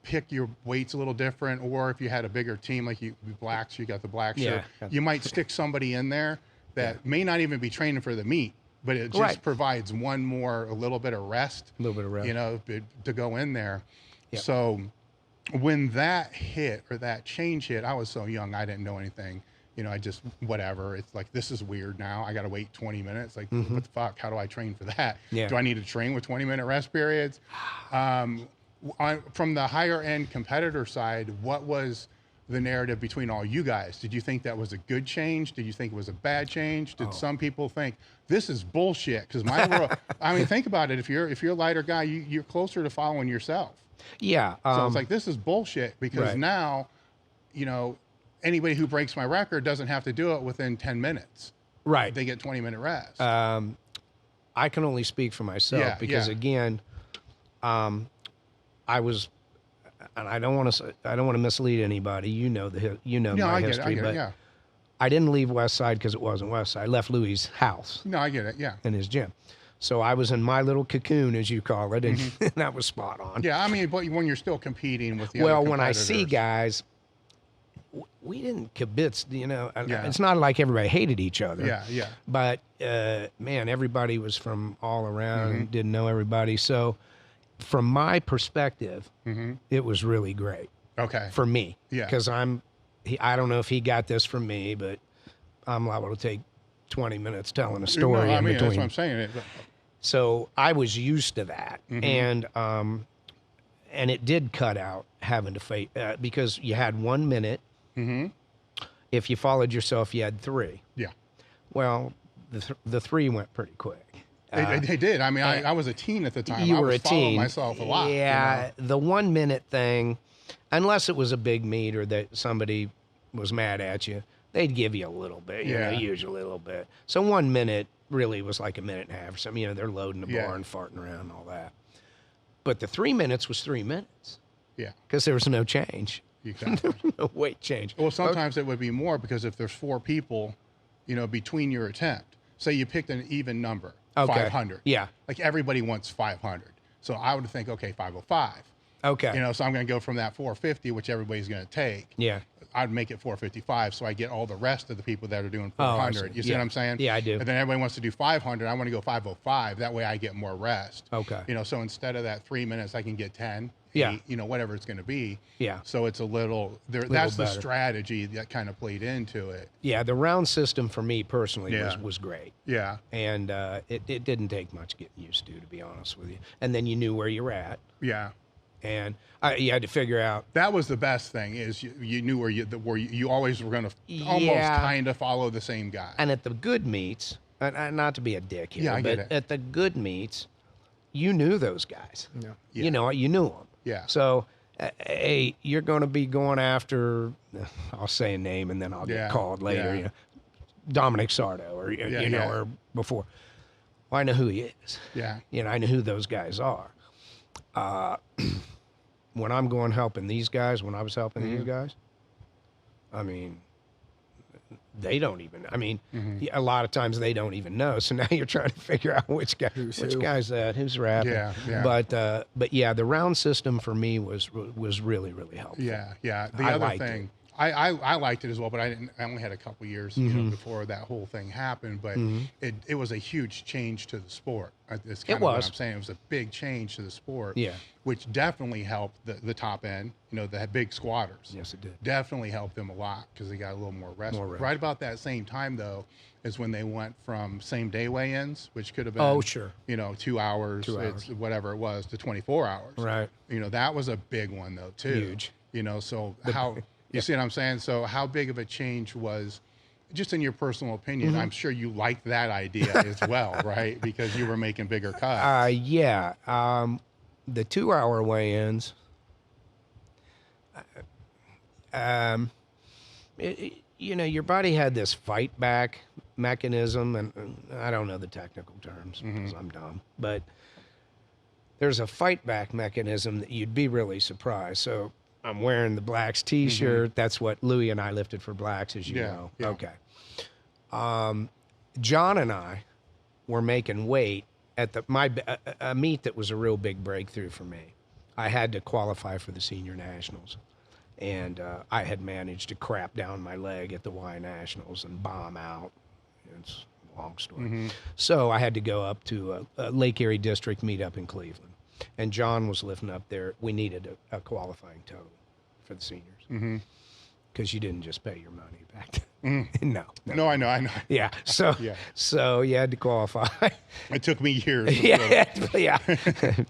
[SPEAKER 3] pick your weights a little different, or if you had a bigger team, like you blacks, you got the black shirt, you might stick somebody in there that may not even be training for the meet, but it just provides a little bit of rest, you know, to go in there. So when that hit, or that change hit, I was so young, I didn't know anything. You know, I just, whatever. It's like, this is weird now. I got to wait 20 minutes. Like, what the fuck? How do I train for that? Do I need to train with 20-minute rest periods? From the higher end competitor side, what was the narrative between all you guys? Did you think that was a good change? Did you think it was a bad change? Did some people think this is bullshit? Because my world, I mean, think about it. If you're a lighter guy, you're closer to following yourself. So it's like, this is bullshit, because now, you know, anybody who breaks my record doesn't have to do it within 10 minutes.
[SPEAKER 1] Right.
[SPEAKER 3] They get 20-minute rest.
[SPEAKER 1] I can only speak for myself because again, I was, and I don't want to mislead anybody. You know my history, but I didn't leave Westside because it wasn't Westside. I left Louie's house.
[SPEAKER 3] No, I get it. Yeah.
[SPEAKER 1] In his gym. So I was in my little cocoon, as you call it, and that was spot on.
[SPEAKER 3] Yeah, I mean, but when you're still competing with the
[SPEAKER 1] well,
[SPEAKER 3] other
[SPEAKER 1] when I see
[SPEAKER 3] competitors.
[SPEAKER 1] guys, we didn't kibitz, It's not like everybody hated each other.
[SPEAKER 3] Yeah, yeah.
[SPEAKER 1] But man, everybody was from all around, didn't know everybody. So from my perspective, it was really great.
[SPEAKER 3] Okay.
[SPEAKER 1] For me.
[SPEAKER 3] Yeah.
[SPEAKER 1] Because I don't know if he got this from me, but I'm liable to take 20 minutes telling a story
[SPEAKER 3] No, I
[SPEAKER 1] in
[SPEAKER 3] mean,
[SPEAKER 1] between.
[SPEAKER 3] that's what I'm saying.
[SPEAKER 1] So I was used to that, and it did cut out having to fight because you had 1 minute. If you followed yourself, you had 3.
[SPEAKER 3] Yeah.
[SPEAKER 1] Well, the 3 went pretty quick.
[SPEAKER 3] They did. I mean, I was a teen at the time.
[SPEAKER 1] You
[SPEAKER 3] I
[SPEAKER 1] were
[SPEAKER 3] was
[SPEAKER 1] a
[SPEAKER 3] following
[SPEAKER 1] teen.
[SPEAKER 3] myself a lot.
[SPEAKER 1] Yeah, the 1 minute thing, unless it was a big meet or that somebody was mad at you, they'd give you a little bit, usually a little bit. So 1 minute really was like a minute and a half or something. They're loading the bar and farting around and all that. But the 3 minutes was 3 minutes.
[SPEAKER 3] Yeah.
[SPEAKER 1] Because there was no change.
[SPEAKER 3] Exactly.
[SPEAKER 1] No weight change.
[SPEAKER 3] Well, sometimes it would be more because if there's 4 people, between your attempt, say you picked an even number, 500.
[SPEAKER 1] Yeah.
[SPEAKER 3] Like everybody wants 500. So I would think, okay, 505.
[SPEAKER 1] Okay.
[SPEAKER 3] So I'm going to go from that 450, which everybody's going to take.
[SPEAKER 1] Yeah.
[SPEAKER 3] I'd make it 455, so I get all the rest of the people that are doing
[SPEAKER 1] Oh, I
[SPEAKER 3] 400.
[SPEAKER 1] see.
[SPEAKER 3] You see what I'm saying?
[SPEAKER 1] Yeah, I do.
[SPEAKER 3] And then everybody wants to do 500. I want to go 505. That way I get more rest.
[SPEAKER 1] Okay.
[SPEAKER 3] So instead of that 3 minutes, I can get 10.
[SPEAKER 1] Yeah.
[SPEAKER 3] 8, whatever it's going to be.
[SPEAKER 1] Yeah.
[SPEAKER 3] So it's a little there. That's the
[SPEAKER 1] better.
[SPEAKER 3] strategy that kind of played into it.
[SPEAKER 1] Yeah, the round system for me personally was great.
[SPEAKER 3] Yeah.
[SPEAKER 1] And it didn't take much getting used to be honest with you. And then you knew where you were at.
[SPEAKER 3] Yeah.
[SPEAKER 1] And you had to figure out.
[SPEAKER 3] That was the best thing is you knew where you always were going to almost kind of follow the same guy.
[SPEAKER 1] And at the good meets, and not to be a dick here,
[SPEAKER 3] Yeah, I
[SPEAKER 1] but
[SPEAKER 3] get it.
[SPEAKER 1] at the good meets, you knew those guys.
[SPEAKER 2] Yeah.
[SPEAKER 1] You knew them.
[SPEAKER 3] Yeah.
[SPEAKER 1] So, hey, you're going to be going after, I'll say a name and then I'll get called later.
[SPEAKER 3] Yeah.
[SPEAKER 1] Dominic Sardo or, or before. Well, I know who he is.
[SPEAKER 3] Yeah.
[SPEAKER 1] I know who those guys are. When I'm going helping these guys, when I was helping these guys, I mean, they don't even, a lot of times they don't even know. So now you're trying to figure out which guy's that, who's rapping.
[SPEAKER 3] Yeah, yeah.
[SPEAKER 1] But yeah, the round system for me was really, really helpful.
[SPEAKER 3] Yeah, yeah. The
[SPEAKER 1] I
[SPEAKER 3] other
[SPEAKER 1] liked
[SPEAKER 3] thing, I liked it as well, but I only had a couple years before that whole thing happened. But it was a huge change to the sport. It's kind of what I'm saying. It was a big change to the sport.
[SPEAKER 1] Yeah.
[SPEAKER 3] Which definitely helped the top end. The big squatters.
[SPEAKER 1] Yes, it did.
[SPEAKER 3] Definitely helped them a lot because they got a little more rest. Right about that same time though is when they went from same day weigh-ins, which could have been 2 hours, it's whatever it was, to 24 hours.
[SPEAKER 1] Right.
[SPEAKER 3] That was a big one though too.
[SPEAKER 1] Huge.
[SPEAKER 3] So how. You see what I'm saying? So how big of a change was, just in your personal opinion, I'm sure you liked that idea as well, right? Because you were making bigger cuts.
[SPEAKER 1] Yeah. The 2 hour weigh-ins, your body had this fight back mechanism, and I don't know the technical terms because I'm dumb, but there's a fight back mechanism that you'd be really surprised. So I'm wearing the Blacks t-shirt. That's what Louie and I lifted for Blacks, as you know.
[SPEAKER 3] Yeah.
[SPEAKER 1] Okay. John and I were making weight at a meet that was a real big breakthrough for me. I had to qualify for the senior nationals, and I had managed to crap down my leg at the Y Nationals and bomb out. It's a long story. So I had to go up to a Lake Erie District meet up in Cleveland. And John was lifting up there. We needed a qualifying total for the seniors because you didn't just pay your money back then. No,
[SPEAKER 3] I know.
[SPEAKER 1] Yeah. So you had to qualify.
[SPEAKER 3] It took me years.
[SPEAKER 1] Yeah.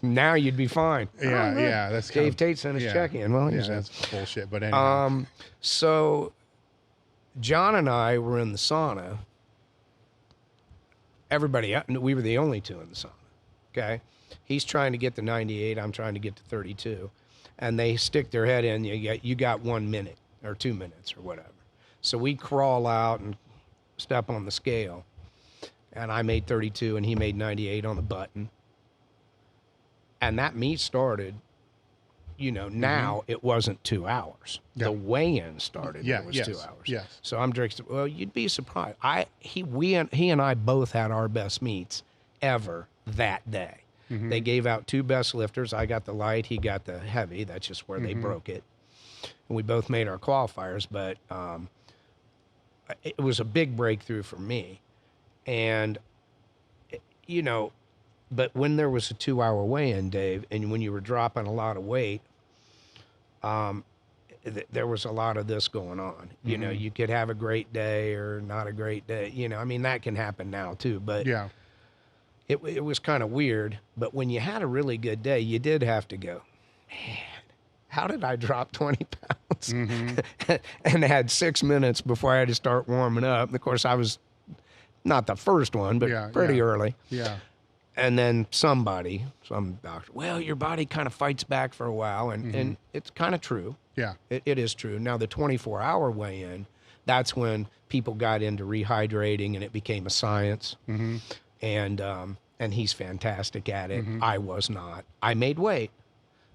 [SPEAKER 1] Now you'd be fine.
[SPEAKER 3] Yeah. That's
[SPEAKER 1] Dave Tate sent his check in. Well,
[SPEAKER 3] that's bullshit. But anyway.
[SPEAKER 1] So John and I were in the sauna. Everybody, we were the only two in the sauna. Okay. He's trying to get to 98. I'm trying to get to 32. And they stick their head in. You got 1 minute or 2 minutes or whatever. So we crawl out and step on the scale, and I made 32 and he made 98 on the button. And that meet started, you know, now it wasn't 2 hours.
[SPEAKER 3] Yeah.
[SPEAKER 1] The weigh-in started,
[SPEAKER 3] Yeah,
[SPEAKER 1] it was
[SPEAKER 3] yes,
[SPEAKER 1] 2 hours.
[SPEAKER 3] yes.
[SPEAKER 1] So I'm drinking, well, you'd be surprised. He and I both had our best meets ever that day. They gave out 2 best lifters. I got the light, he got the heavy. That's just where they broke it. And we both made our qualifiers, but it was a big breakthrough for me. And, you know, but when there was a 2-hour weigh-in, Dave, and when you were dropping a lot of weight, there was a lot of this going on. You know, you could have a great day or not a great day. You know, I mean, that can happen now too. But
[SPEAKER 3] Yeah.
[SPEAKER 1] it was kind of weird. But when you had a really good day, you did have to go, man, how did I drop 20 pounds? And had 6 minutes before I had to start warming up. Of course, I was not the first one, but pretty early.
[SPEAKER 3] Yeah.
[SPEAKER 1] And then some doctor, well, your body kind of fights back for a while. And it's kind of true.
[SPEAKER 3] Yeah.
[SPEAKER 1] It is true. Now, the 24-hour weigh-in, that's when people got into rehydrating and it became a science. And he's fantastic at it. I was not. I made weight,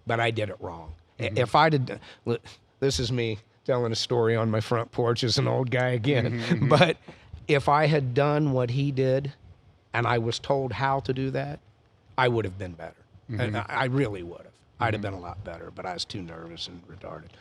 [SPEAKER 1] but I did it wrong. If I did, this is me telling a story on my front porch as an old guy again. But if I had done what he did and I was told how to do that, I would have been better. And I really would have. I'd have been a lot better, but I was too nervous and retarded.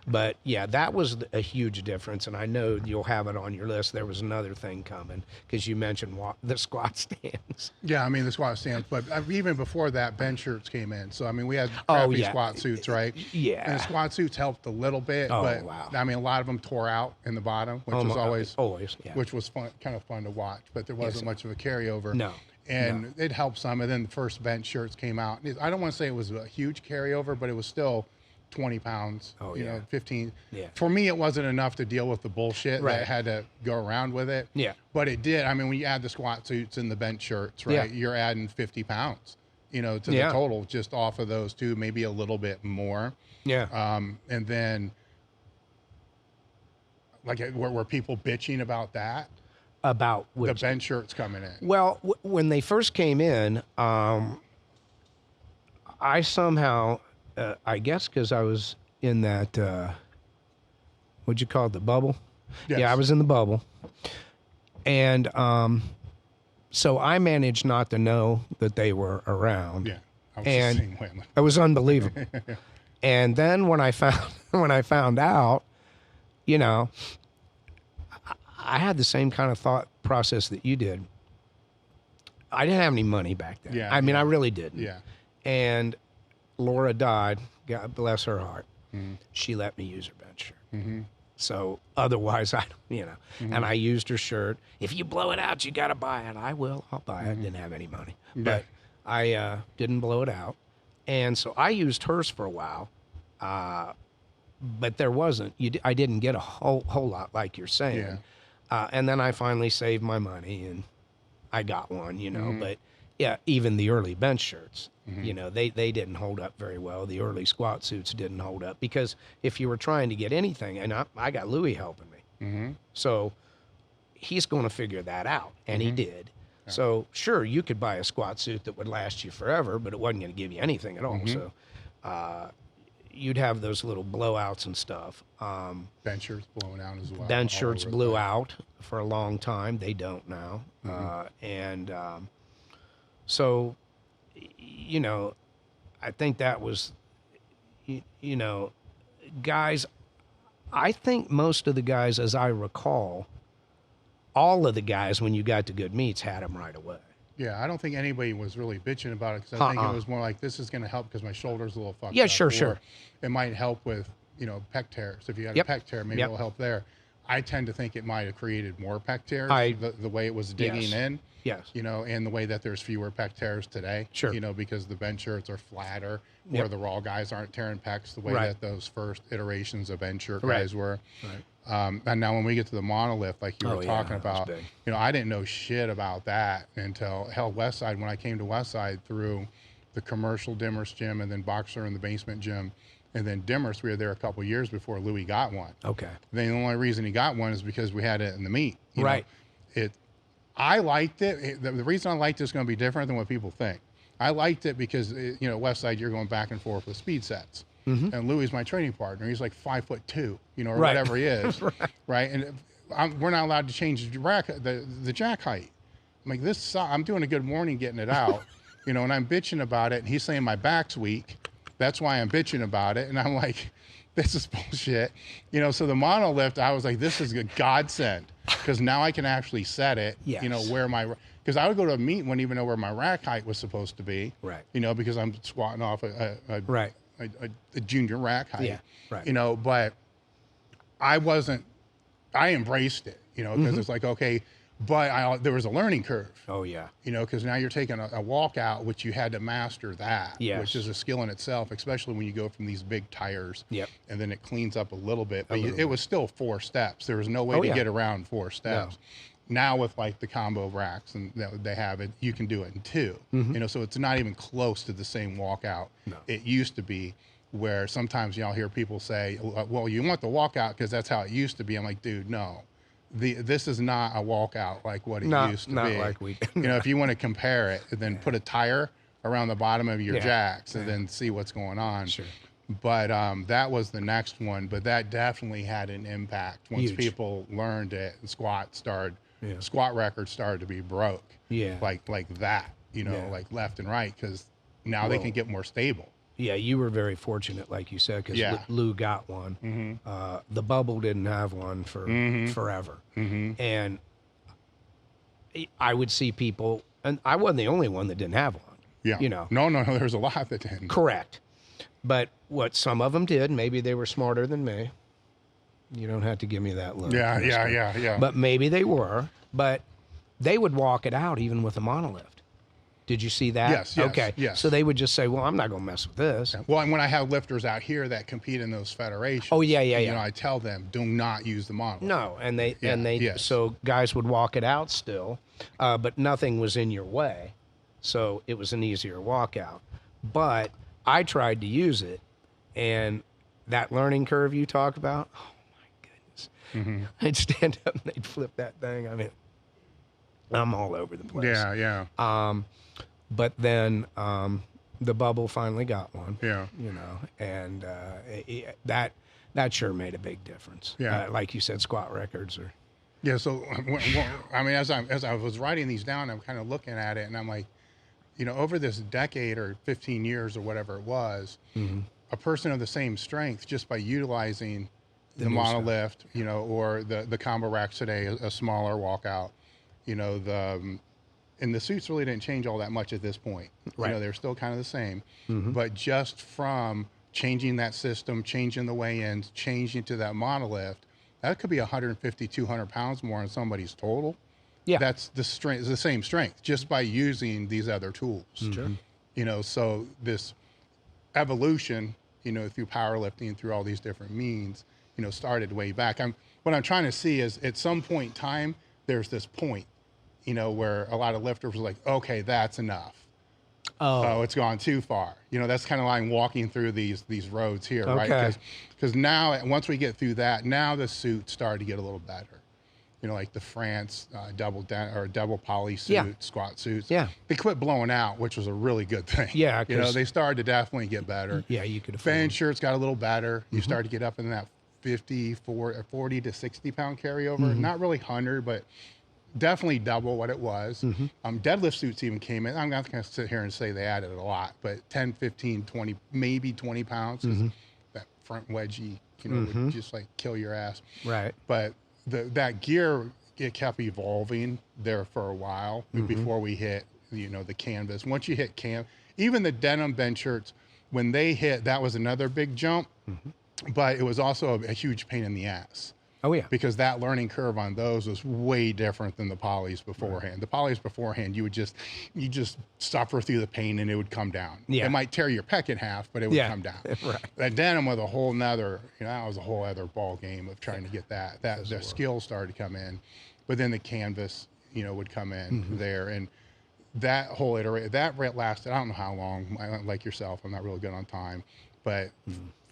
[SPEAKER 1] But yeah, that was a huge difference, and I know you'll have it on your list. There was another thing coming because you mentioned the squat stands.
[SPEAKER 3] Yeah, I mean the squat stands, but even before that, bench shirts came in. So I mean, we had crappy squat suits, right?
[SPEAKER 1] Yeah.
[SPEAKER 3] And the squat suits helped a little bit, but I mean, a lot of them tore out in the bottom, which was always, which was fun, kind of fun to watch. But there wasn't much of a carryover.
[SPEAKER 1] No.
[SPEAKER 3] And it helped some. And then the first bench shirts came out. I don't want to say it was a huge carryover, but it was still 20 pounds, you know, 15.
[SPEAKER 1] Yeah.
[SPEAKER 3] For me, it wasn't enough to deal with the bullshit that had to go around with it.
[SPEAKER 1] Yeah.
[SPEAKER 3] But it did. I mean, when you add the squat suits and the bench shirts, right, you're adding 50 pounds, you know, to the total just off of those two, maybe a little bit more.
[SPEAKER 1] Yeah.
[SPEAKER 3] And then, like, were people bitching about that?
[SPEAKER 1] About
[SPEAKER 3] the bench shirts coming in.
[SPEAKER 1] Well, when they first came in, I somehow, I guess because I was in that, what'd you call it, the bubble?
[SPEAKER 3] Yes.
[SPEAKER 1] Yeah, I was in the bubble. And so I managed not to know that they were around.
[SPEAKER 3] Yeah, I was the same way.
[SPEAKER 1] It was unbelievable. And then when I found out, you know, I had the same kind of thought process that you did. I didn't have any money back then.
[SPEAKER 3] Yeah,
[SPEAKER 1] I mean, I really didn't.
[SPEAKER 3] Yeah.
[SPEAKER 1] And Laura died. God bless her heart. She let me use her bench shirt. So otherwise, and I used her shirt. If you blow it out, you got to buy it. I will. I'll buy it. I didn't have any money. But I didn't blow it out. And so I used hers for a while. But there wasn't. I didn't get a whole lot like you're saying.
[SPEAKER 3] Yeah.
[SPEAKER 1] And then I finally saved my money and I got one, you know. But yeah, even the early bench shirts, you know, they didn't hold up very well. The early squat suits didn't hold up because if you were trying to get anything, and I got Louie helping me, so he's going to figure that out, and he did. Yeah. So sure, you could buy a squat suit that would last you forever, but it wasn't going to give you anything at all. So you'd have those little blowouts and stuff.
[SPEAKER 3] Bench shirts blowing out as well.
[SPEAKER 1] Bench shirts blew out for a long time. They don't now. So, you know, I think that was, you know, guys, I think most of the guys, as I recall, all of the guys, when you got to good meets, had them right away.
[SPEAKER 3] Yeah, I don't think anybody was really bitching about it because I think it was more like, this is going to help because my shoulder's a little fucked up.
[SPEAKER 1] Yeah, sure.
[SPEAKER 3] It might help with, you know, pec tears. If you had a pec tear, maybe it'll help there. I tend to think it might have created more pec tears, the way it was digging in.
[SPEAKER 1] Yes.
[SPEAKER 3] You know, and the way that there's fewer pec tears today.
[SPEAKER 1] Sure.
[SPEAKER 3] You know, because the bench shirts are flatter, where the raw guys aren't tearing pecs the way that those first iterations of bench shirt guys were. Right. And now when we get to the monolift, like you were talking about, you know, I didn't know shit about that until Westside. When I came to Westside through the commercial Dimmers gym and then Boxer in the basement gym, and then Dimmers, we were there a couple years before Louie got one.
[SPEAKER 1] Okay.
[SPEAKER 3] Then the only reason he got one is because we had it in the meet. You know? I liked it. The reason I liked it is going to be different than what people think. I liked it because, you know, Westside, you're going back and forth with speed sets. And Louie's my training partner. He's like 5'2", you know, or whatever he is. Right. And we're not allowed to change the jack height. I'm like, I'm doing a good morning getting it out, you know, and I'm bitching about it. And he's saying my back's weak. That's why I'm bitching about it. And I'm like, this is bullshit. You know, so the monolift, I was like, this is a godsend because now I can actually set it, you know, where because I would go to a meet and wouldn't even know where my rack height was supposed to be. You know, because I'm squatting off a junior rack height. You know, but I embraced it, you know, because it's like, okay, but there was a learning curve. You know, because now you're taking a walkout, which you had to master that, which is a skill in itself, especially when you go from these big tires and then it cleans up a little bit. But it was still 4 steps. There was no way to get around 4 steps. Now with like the combo racks and they have it, you can do it in 2. You know, so it's not even close to the same walkout it used to be. Where sometimes y'all hear people say, well, you want the walkout because that's how it used to be. I'm like, dude, no. This is not a walkout like what it used to be.
[SPEAKER 1] Like we,
[SPEAKER 3] you know, if you want to compare it, then put a tire around the bottom of your jacks and then see what's going on. But that was the next one. But that definitely had an impact once people learned it. The squat records started to be broke. Like that. You know, like left and right because now they can get more stable.
[SPEAKER 1] Yeah, you were very fortunate, like you said, because Lou got one. The Bubble didn't have one for forever. And I would see people, and I wasn't the only one that didn't have one. You know.
[SPEAKER 3] No, there's a lot that didn't.
[SPEAKER 1] Correct. But what some of them did, maybe they were smarter than me. You don't have to give me that look.
[SPEAKER 3] Yeah.
[SPEAKER 1] But maybe they were, but they would walk it out even with a monolift. Did you see that?
[SPEAKER 3] Yes.
[SPEAKER 1] Okay.
[SPEAKER 3] Yes.
[SPEAKER 1] So they would just say, well, I'm not going to mess with this.
[SPEAKER 3] Well, and when I have lifters out here that compete in those federations,
[SPEAKER 1] you
[SPEAKER 3] know, I tell them, do not use the monolift.
[SPEAKER 1] No, so guys would walk it out still, but nothing was in your way. So it was an easier walkout. But I tried to use it, and that learning curve you talk about, oh my goodness. I'd stand up and they'd flip that thing. I mean, I'm all over the place. But then the Bubble finally got one. You know, and that sure made a big difference. Like you said, squat records are.
[SPEAKER 3] Yeah. So I mean, as I was writing these down, I'm kind of looking at it, and I'm like, you know, over this decade or 15 years or whatever it was, a person of the same strength, just by utilizing the monolift, you know, or the combo racks today, a smaller walkout, you know, and the suits really didn't change all that much at this point. You know, they're still kind of the same, but just from changing that system, changing the weigh-ins, changing to that monolift, that could be 150, 200 pounds more on somebody's total. That's the strength, the same strength, just by using these other tools. You know, so this evolution, you know, through powerlifting, through all these different means, you know, started way back. What I'm trying to see is at some point in time, there's this point, you know, where a lot of lifters were like, okay, that's enough. Oh, it's gone too far. You know, that's kind of like walking through these roads here, right? Because now, once we get through that, now the suits started to get a little better. You know, like the France double poly suit, squat suits. They quit blowing out, which was a really good thing. You know, they started to definitely get better.
[SPEAKER 1] You could.
[SPEAKER 3] Fan shirts got a little better. You started to get up in that 40 to 60 pound carryover. Not really 100, but definitely double what it was. Deadlift suits even came in. I'm not going to sit here and say they added a lot, but 10, 15, 20, maybe 20 pounds. That front wedgie, you know, would just like kill your ass. But that gear, it kept evolving there for a while before we hit, you know, the canvas. Once you hit even the denim bench shirts, when they hit, that was another big jump, but it was also a huge pain in the ass. Because that learning curve on those was way different than the polys beforehand. The polys beforehand, you just suffer through the pain and it would come down. It might tear your pec in half, but it would come down. That denim was a whole nother, you know, that was a whole other ball game of trying to get that. The skills started to come in, but then the canvas, you know, would come in there, and that whole iteration, that lasted, I don't know how long. Like yourself, I'm not really good on time, but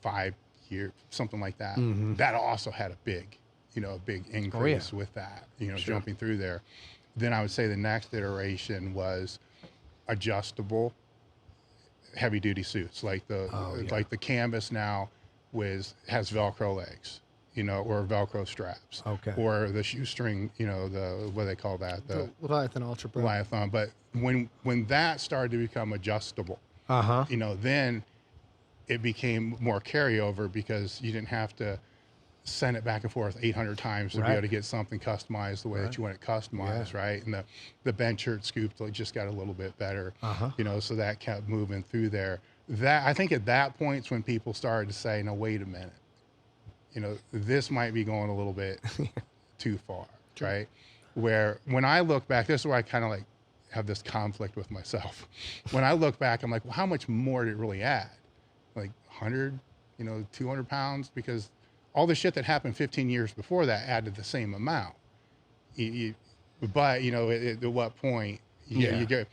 [SPEAKER 3] 5 years, something like that. That also had a big you know, a big increase with that, you know, jumping through there. Then I would say the next iteration was adjustable heavy duty suits, like like the canvas now has Velcro legs, you know, or Velcro straps, or the shoestring, you know, what do they call that? The
[SPEAKER 2] Leviathan Ultra Pro.
[SPEAKER 3] Leviathan. But when that started to become adjustable, you know, then it became more carryover because you didn't have to send it back and forth 800 times to be able to get something customized the way that you want it customized, right? And the bench shirt scoop just got a little bit better, you know, so that kept moving through there. That, I think at that point is when people started to say, no, wait a minute, you know, this might be going a little bit too far, right? Where when I look back, this is where I kind of like have this conflict with myself. When I look back, I'm like, well, how much more did it really add? Like 100, you know, 200 pounds? Because all the shit that happened 15 years before that added the same amount. But, you know, at what point you get,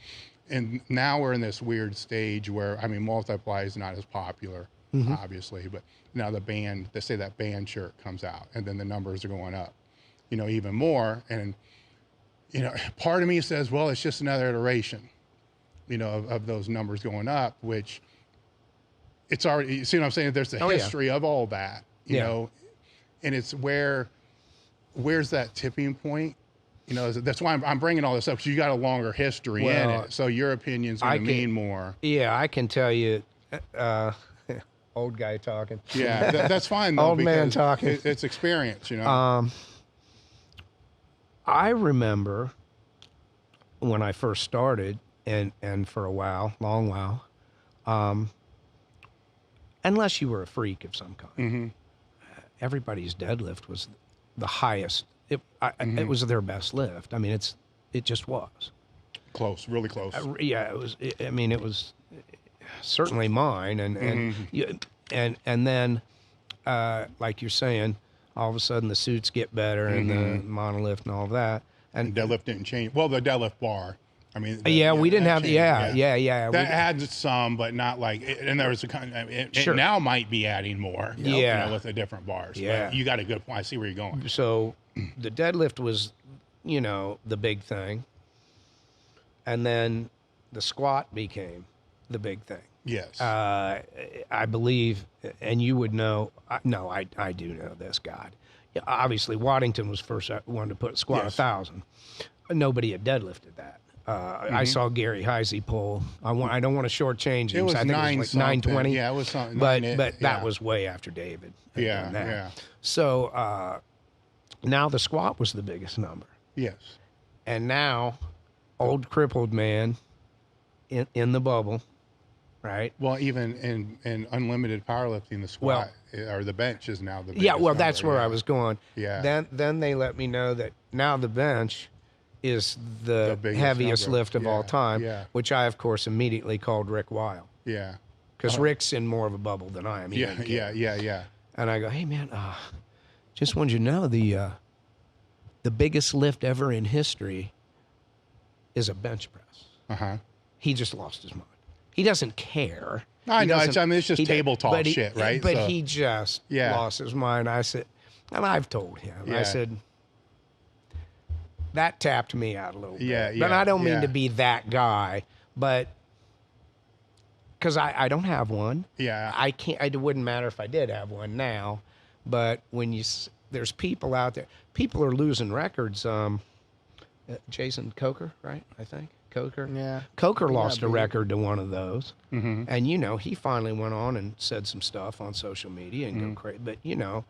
[SPEAKER 3] and now we're in this weird stage where, I mean, multiply is not as popular, obviously, but now they say that band shirt comes out and then the numbers are going up, you know, even more. And, you know, part of me says, well, it's just another iteration, you know, of those numbers going up, which it's already, you see what I'm saying? There's the history of all that. You know, and it's where's that tipping point? You know, that's why I'm bringing all this up, because you got a longer history in it. So your opinion's going to mean more.
[SPEAKER 1] Yeah, I can tell you, old guy talking.
[SPEAKER 3] Yeah, that's fine. Though,
[SPEAKER 1] old man talking.
[SPEAKER 3] It's experience, you know.
[SPEAKER 1] I remember when I first started, and for a while, long while, unless you were a freak of some kind. Everybody's deadlift was the highest. It was their best lift. I mean, it just was
[SPEAKER 3] close, really close.
[SPEAKER 1] It was. I mean, it was certainly mine. And then, like you're saying, all of a sudden the suits get better and the monolift and all of that. And
[SPEAKER 3] deadlift didn't change. Well, the deadlift bar. I mean,
[SPEAKER 1] we didn't have.
[SPEAKER 3] Changed,
[SPEAKER 1] That
[SPEAKER 3] adds some, but not like. And there was a kind. It now might be adding more. You know, with the different bars.
[SPEAKER 1] Yeah,
[SPEAKER 3] but you got a good point. I see where you're going.
[SPEAKER 1] So, the deadlift was, you know, the big thing, and then the squat became the big thing.
[SPEAKER 3] Yes.
[SPEAKER 1] I believe, and you would know. I do know this. God, obviously Waddington was first one to put squat 1,000. Nobody had deadlifted that. I saw Gary Heisey pull. I don't want to shortchange him.
[SPEAKER 3] It was
[SPEAKER 1] I think it was like 920.
[SPEAKER 3] Yeah, it was something.
[SPEAKER 1] But that was way after David.
[SPEAKER 3] Yeah.
[SPEAKER 1] So now the squat was the biggest number.
[SPEAKER 3] Yes.
[SPEAKER 1] And now, old crippled man in the bubble, right?
[SPEAKER 3] Well, even in unlimited powerlifting, the squat or the bench is now the biggest
[SPEAKER 1] well, that's where I was going.
[SPEAKER 3] Yeah.
[SPEAKER 1] Then they let me know that now the bench is the heaviest lift of all time, which I, of course, immediately called Rick Weil.
[SPEAKER 3] Yeah.
[SPEAKER 1] Because Rick's in more of a bubble than I am.
[SPEAKER 3] Yeah.
[SPEAKER 1] And I go, hey, man, just wanted you to know the biggest lift ever in history is a bench press. He just lost his mind. He doesn't care.
[SPEAKER 3] I know. It's just table talk shit, right?
[SPEAKER 1] But he just lost his mind. I said, and I've told him, I said, that tapped me out a little bit. But I don't mean to be that guy, but because I don't have one. I can't. It wouldn't matter if I did have one now, but when there's people out there, people are losing records. Jason Coker, right? I think Coker.
[SPEAKER 2] Yeah.
[SPEAKER 1] Coker lost a record to one of those, and you know he finally went on and said some stuff on social media and go crazy. But you know.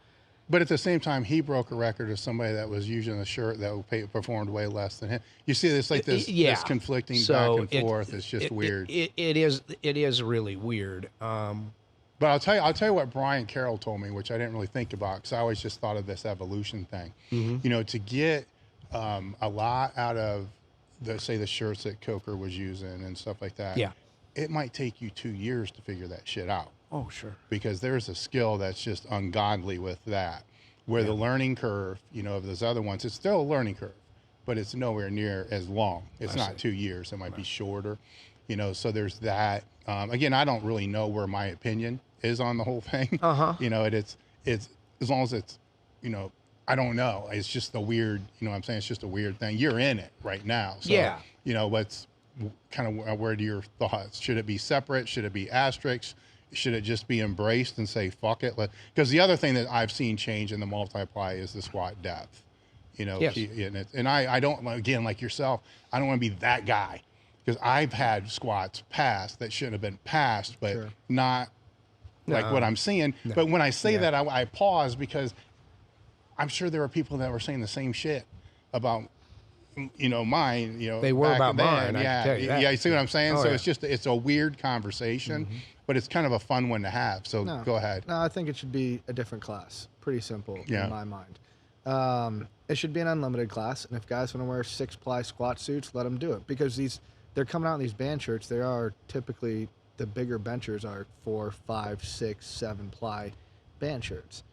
[SPEAKER 3] But at the same time, he broke a record of somebody that was using a shirt that performed way less than him. You see this this conflicting back and forth. It's just weird.
[SPEAKER 1] It is really weird.
[SPEAKER 3] But I'll tell you what Brian Carroll told me, which I didn't really think about because I always just thought of this evolution thing. You know, to get a lot out of the shirts that Coker was using and stuff like that. It might take you 2 years to figure that shit out.
[SPEAKER 1] Oh, sure.
[SPEAKER 3] Because there's a skill that's just ungodly with that, where the learning curve, you know, of those other ones, it's still a learning curve, but it's nowhere near as long. It's not 2 years. It might be shorter, you know, so there's that. Again, I don't really know where my opinion is on the whole thing. You know, it's as long as it's, you know, I don't know. It's just a weird, you know what I'm saying? It's just a weird thing. You're in it right now. So,
[SPEAKER 1] Yeah.
[SPEAKER 3] you know, what's kind of, where do your thoughts? Should it be separate? Should it be asterisks? Should it just be embraced and say, fuck it? Because the other thing that I've seen change in the multiply is the squat depth. You know,
[SPEAKER 1] Yes.
[SPEAKER 3] and I don't, again, like yourself, I don't want to be that guy, because I've had squats passed that shouldn't have been passed, but not like what I'm seeing. No. But when I say that, I pause, because I'm sure there are people that were saying the same shit about, you know, mine, you know,
[SPEAKER 1] they were about mine.
[SPEAKER 3] Yeah. You see what I'm saying?
[SPEAKER 1] Oh,
[SPEAKER 3] so it's a weird conversation, but it's kind of a fun one to have. So go ahead.
[SPEAKER 2] No, I think it should be a different class. Pretty simple in my mind. It should be an unlimited class, and if guys want to wear 6-ply squat suits, let them do it, because they're coming out in these band shirts. They are typically, the bigger benchers are 4, 5, 6, 7-ply band shirts.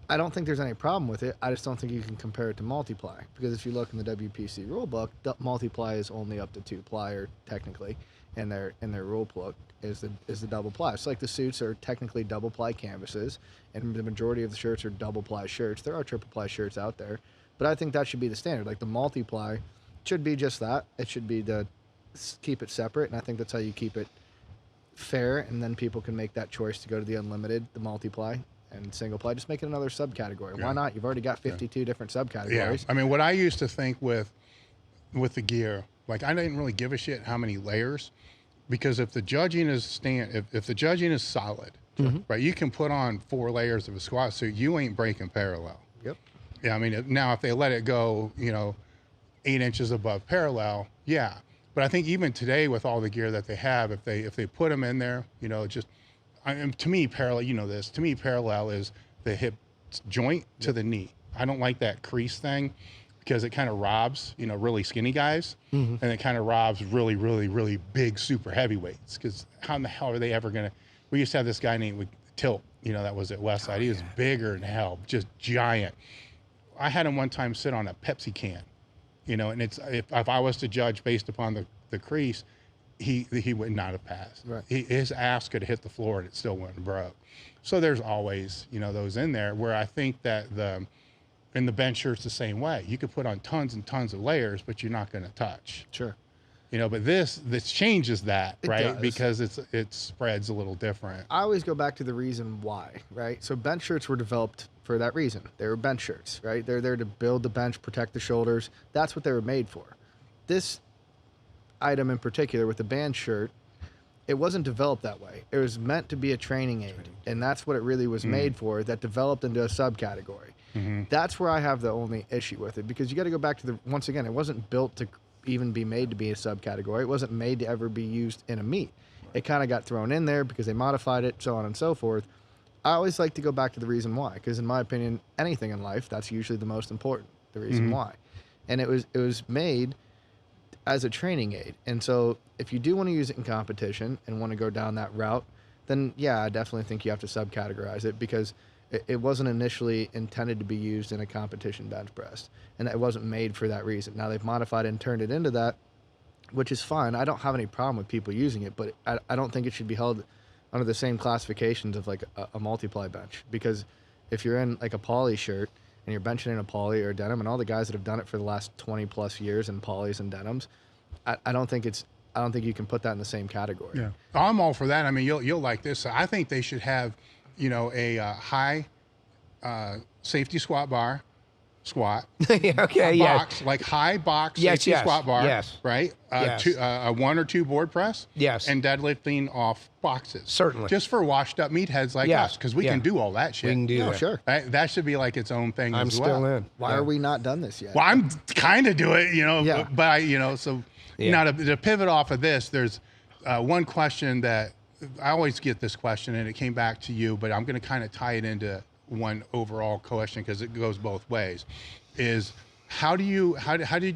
[SPEAKER 2] I don't think there's any problem with it. I just don't think you can compare it to multiply, because if you look in the WPC rule book, the multiply is only up to 2-ply, or technically, and their rule book is the double ply. So like the suits are technically double ply canvases, and the majority of the shirts are double ply shirts. There are triple ply shirts out there, but I think that should be the standard. Like the multiply should be just that. It should be keep it separate, and I think that's how you keep it fair, and then people can make that choice to go to the unlimited, the multiply, and single ply. Just make it another subcategory. Why not? You've already got 52 different subcategories.
[SPEAKER 3] Yeah. I mean, what I used to think with the gear, like I didn't really give a shit how many layers, because if the judging is if the judging is solid, right, you can put on 4 layers of a squat suit, you ain't breaking parallel.
[SPEAKER 2] Yep.
[SPEAKER 3] Yeah, I mean, now if they let it go, you know, 8 inches above parallel, yeah. But I think even today, with all the gear that they have, if they put them in there, you know, just, to me, parallel, you know this, to me, parallel is the hip joint to the knee. I don't like that crease thing, because it kind of robs, you know, really skinny guys, and it kind of robs really, really, really big super heavyweights, because how in the hell are they ever going to, we used to have this guy named Tilt, you know, that was at Westside. He was bigger than hell, just giant. I had him one time sit on a Pepsi can, you know, and it's, if I was to judge based upon the crease, he would not have passed.
[SPEAKER 2] Right.
[SPEAKER 3] His ass could have hit the floor and it still wouldn't have broke. So there's always, you know, those in there, where I think that in the bench shirt's the same way. You could put on tons and tons of layers, but you're not going to touch.
[SPEAKER 2] Sure.
[SPEAKER 3] You know, but this changes that,
[SPEAKER 2] It
[SPEAKER 3] right?
[SPEAKER 2] does.
[SPEAKER 3] Because it spreads a little different.
[SPEAKER 2] I always go back to the reason why, right? So bench shirts were developed for that reason. They were bench shirts, right? They're there to build the bench, protect the shoulders. That's what they were made for. This item in particular, with the band shirt, it wasn't developed that way. It was meant to be a training aid, and that's what it really was made for, that developed into a subcategory. That's where I have the only issue with it, because you got to go back to once again, it wasn't built to even be made to be a subcategory. It wasn't made to ever be used in a meet. It kind of got thrown in there because they modified it, so on and so forth. I always like to go back to the reason why, because in my opinion, anything in life, that's usually the most important, the reason why. And it was made as a training aid. And so if you do want to use it in competition and want to go down that route, then yeah, I definitely think you have to subcategorize it, because it wasn't initially intended to be used in a competition bench press, and it wasn't made for that reason. Now they've modified it and turned it into that, which is fine. I don't have any problem with people using it, but I don't think it should be held under the same classifications of like a multiply bench, because if you're in like a poly shirt and you're benching in a poly or a denim, and all the guys that have done it for the last 20 plus years in polys and denims, I don't think you can put that in the same category.
[SPEAKER 3] Yeah, I'm all for that. I mean, you'll like this. I think they should have, you know, a high safety squat bar, squat.
[SPEAKER 1] Okay,
[SPEAKER 3] box, like high box safety squat bar.
[SPEAKER 1] Yes.
[SPEAKER 3] Right.
[SPEAKER 1] Yes.
[SPEAKER 3] A 1 or 2 board press.
[SPEAKER 1] Yes.
[SPEAKER 3] And deadlifting off boxes.
[SPEAKER 1] Certainly.
[SPEAKER 3] Just for washed up meatheads like us, because we can do all that shit.
[SPEAKER 1] We can do
[SPEAKER 2] No,
[SPEAKER 1] that.
[SPEAKER 2] sure.
[SPEAKER 3] Right? That should be like its own thing
[SPEAKER 1] I'm
[SPEAKER 3] as
[SPEAKER 1] still
[SPEAKER 3] well.
[SPEAKER 1] in.
[SPEAKER 2] Why are we not done this yet?
[SPEAKER 3] Well, I'm kind of doing it, you know,
[SPEAKER 2] Yeah.
[SPEAKER 3] but I, you know, so now to pivot off of this, there's one question that I always get this question, and it came back to you, but I'm going to kind of tie it into one overall question, because it goes both ways, is how did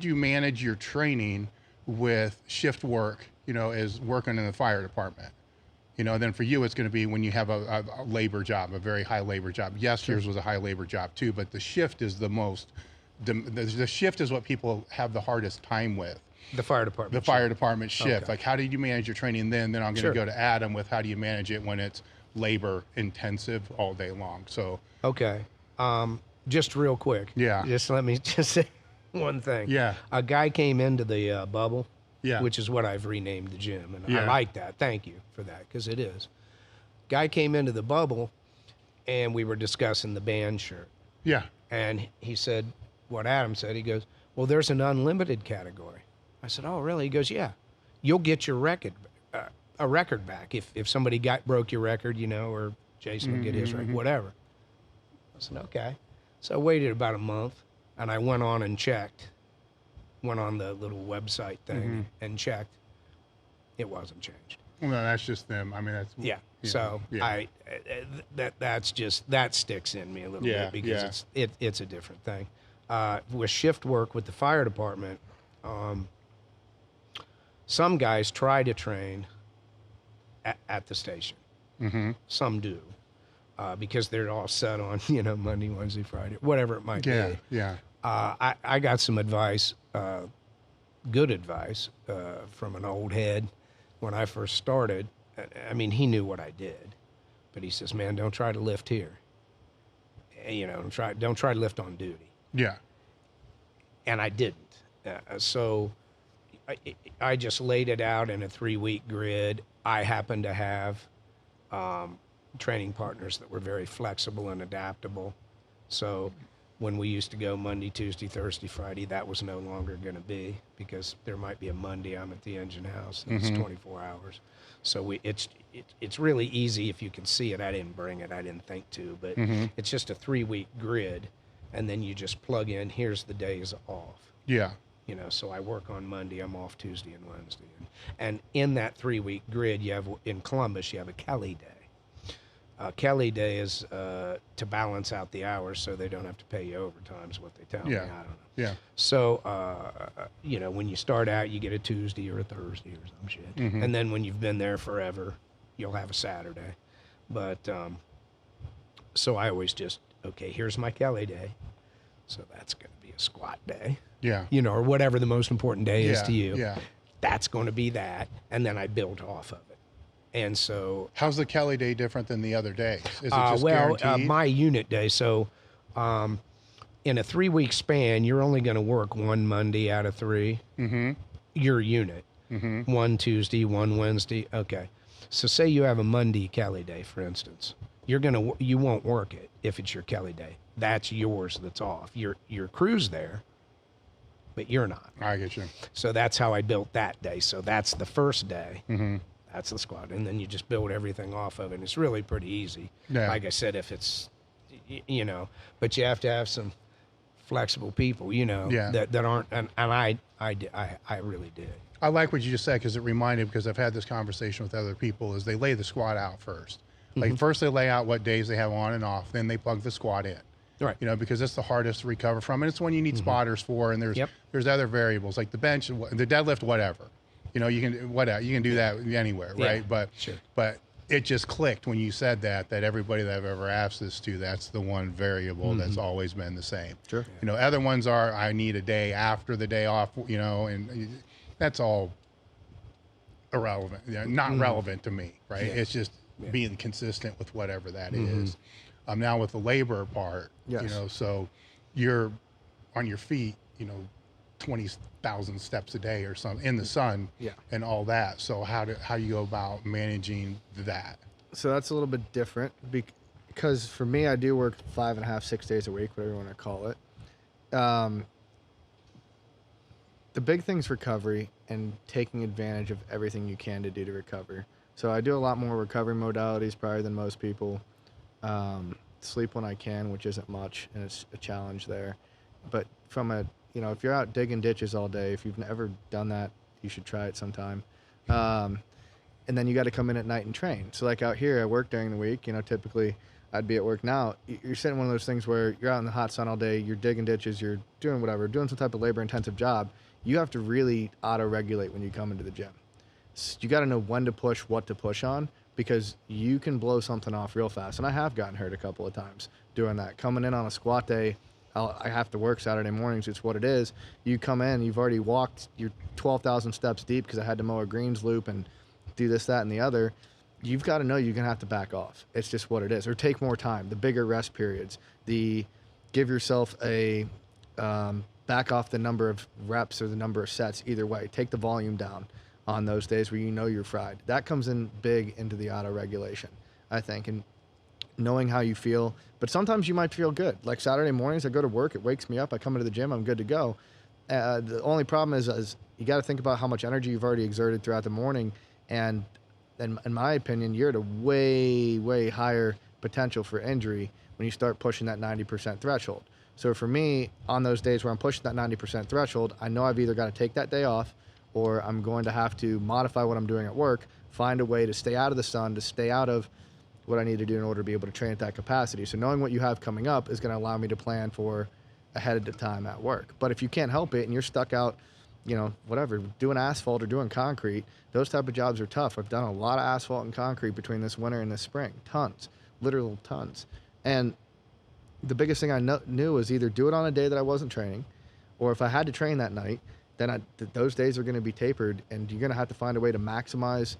[SPEAKER 3] you manage your training with shift work, you know, as working in the fire department? You know, then for you, it's going to be when you have a labor job, a very high labor job. Yes, yours was a high labor job too, but the shift is the shift is what people have the hardest time with.
[SPEAKER 1] The fire department.
[SPEAKER 3] The fire department shift.
[SPEAKER 1] Okay.
[SPEAKER 3] Like, how did you manage your training then? Then I'm going to go to Adam with how do you manage it when it's labor intensive all day long. So
[SPEAKER 1] Okay. just real quick.
[SPEAKER 3] Yeah.
[SPEAKER 1] Just let me just say one thing.
[SPEAKER 3] Yeah.
[SPEAKER 1] A guy came into the bubble,
[SPEAKER 3] Yeah.
[SPEAKER 1] which is what I've renamed the gym. And I
[SPEAKER 3] Yeah.
[SPEAKER 1] like that. Thank you for that, because it is. Guy came into the bubble, and we were discussing the band shirt.
[SPEAKER 3] Yeah.
[SPEAKER 1] And he said, what Adam said, he goes, well, there's an unlimited category. I said, oh, really? He goes, yeah. You'll get your record, a record back. If somebody broke your record, you know, or Jason will get his record, whatever. I said, okay. So I waited about a month, and I went on and checked. Went on the little website thing and checked. It wasn't changed.
[SPEAKER 3] Well, no, that's just them. I mean, that's
[SPEAKER 1] Yeah.
[SPEAKER 3] you
[SPEAKER 1] So
[SPEAKER 3] know, yeah.
[SPEAKER 1] that sticks in me a little
[SPEAKER 3] Yeah,
[SPEAKER 1] bit, because it's a different thing. With shift work with the fire department, some guys try to train at the station. Some do, because they're all set on, you know, Monday, Wednesday, Friday, whatever it might
[SPEAKER 3] Yeah.
[SPEAKER 1] be.
[SPEAKER 3] Yeah.
[SPEAKER 1] I got some advice, good advice, from an old head when I first started. I mean, he knew what I did, but he says, man, don't try to lift here. You know, don't try to lift on duty.
[SPEAKER 3] Yeah.
[SPEAKER 1] And I didn't. So I just laid it out in a 3-week grid. I happened to have training partners that were very flexible and adaptable. So when we used to go Monday, Tuesday, Thursday, Friday, that was no longer going to be, because there might be a Monday I'm at the engine house and it's 24 hours. So it's really easy if you can see it. I didn't bring it. I didn't think to, but it's just a 3-week grid, and then you just plug in, here's the days off.
[SPEAKER 3] Yeah.
[SPEAKER 1] You know, so I work on Monday, I'm off Tuesday and Wednesday. And in that 3-week grid, you have, in Columbus, you have a Kelly Day. Kelly Day is to balance out the hours so they don't have to pay you overtime, is what they tell me. I don't know.
[SPEAKER 3] Yeah.
[SPEAKER 1] So, you know, when you start out, you get a Tuesday or a Thursday or some shit. And then when you've been there forever, you'll have a Saturday. But, so I always just, okay, here's my Kelly Day. So that's going to be a squat day.
[SPEAKER 3] Yeah.
[SPEAKER 1] You know, or whatever the most important day is to you.
[SPEAKER 3] Yeah.
[SPEAKER 1] That's going to be that. And then I build off of it. And so,
[SPEAKER 3] How's the Kelly Day different than the other days? Is it just guaranteed?
[SPEAKER 1] my unit day. So, in a 3-week span, you're only going to work one Monday out of 3. Your unit. 1 Tuesday, 1 Wednesday. Okay. So say you have a Monday Kelly Day, for instance. You won't work it if it's your Kelly Day. That's yours. That's off. Your crew's there, but you're not.
[SPEAKER 3] I get you.
[SPEAKER 1] So that's how I built that day. So that's the first day. That's the squat. And then you just build everything off of it. And it's really pretty easy.
[SPEAKER 3] Yeah.
[SPEAKER 1] Like I said, if it's, you know, but you have to have some flexible people, you know, that aren't, and I really did.
[SPEAKER 3] I like what you just said, because it reminded, because I've had this conversation with other people, is they lay the squat out first. Like first they lay out what days they have on and off, then they plug the squat in.
[SPEAKER 1] Right.
[SPEAKER 3] You know, because it's the hardest to recover from, and it's one you need spotters for, and there's other variables like the bench, the deadlift, whatever. You know, you can do that anywhere, right? But but it just clicked when you said that everybody that I've ever asked this to, that's the one variable that's always been the same.
[SPEAKER 2] Sure.
[SPEAKER 3] You know, other ones are, I need a day after the day off, you know, and that's all irrelevant, you know, not relevant to me, right? It's just being consistent with whatever that is. Now with the labor part, you know, so you're on your feet, you know, 20,000 steps a day or something in the sun and all that. So how you go about managing that?
[SPEAKER 2] So that's a little bit different because for me, I do work 5.5, 6 days a week, whatever you want to call it. The big thing's recovery and taking advantage of everything you can to do to recover. So I do a lot more recovery modalities probably than most people. Sleep when I can, which isn't much, and it's a challenge there. But from a, you know, if you're out digging ditches all day, if you've never done that, you should try it sometime. And then you got to come in at night and train. So like out here, I work during the week. You know, typically I'd be at work now. You're sitting in one of those things where you're out in the hot sun all day, you're digging ditches, you're doing whatever, doing some type of labor-intensive job. You have to really auto-regulate when you come into the gym. So you got to know when to push, what to push on, because you can blow something off real fast. And I have gotten hurt a couple of times doing that. Coming in on a squat day, I have to work Saturday mornings. It's what it is. You come in, you've already walked, you're 12,000 steps deep because I had to mow a greens loop and do this, that, and the other. You've got to know you're going to have to back off. It's just what it is. Or take more time, the bigger rest periods, the give yourself a back off the number of reps or the number of sets either way. Take the volume down on those days where you know you're fried. That comes in big into the auto regulation, I think, and knowing how you feel. But sometimes you might feel good. Like Saturday mornings, I go to work, it wakes me up, I come into the gym, I'm good to go. The only problem is you got to think about how much energy you've already exerted throughout the morning, and in my opinion, you're at a way higher potential for injury when you start pushing that 90% threshold. So for me, on those days where I'm pushing that 90% threshold, I know I've either got to take that day off or I'm going to have to modify what I'm doing at work, find a way to stay out of the sun, to stay out of what I need to do in order to be able to train at that capacity. So knowing what you have coming up is going to allow me to plan for ahead of the time at work. But if you can't help it and you're stuck out, whatever, doing asphalt or doing concrete, those type of jobs are tough. I've done a lot of asphalt and concrete between this winter and this spring, tons, literal tons. And the biggest thing I knew was either do it on a day that I wasn't training, or if I had to train that night, then those days are going to be tapered, and you're going to have to find a way to maximize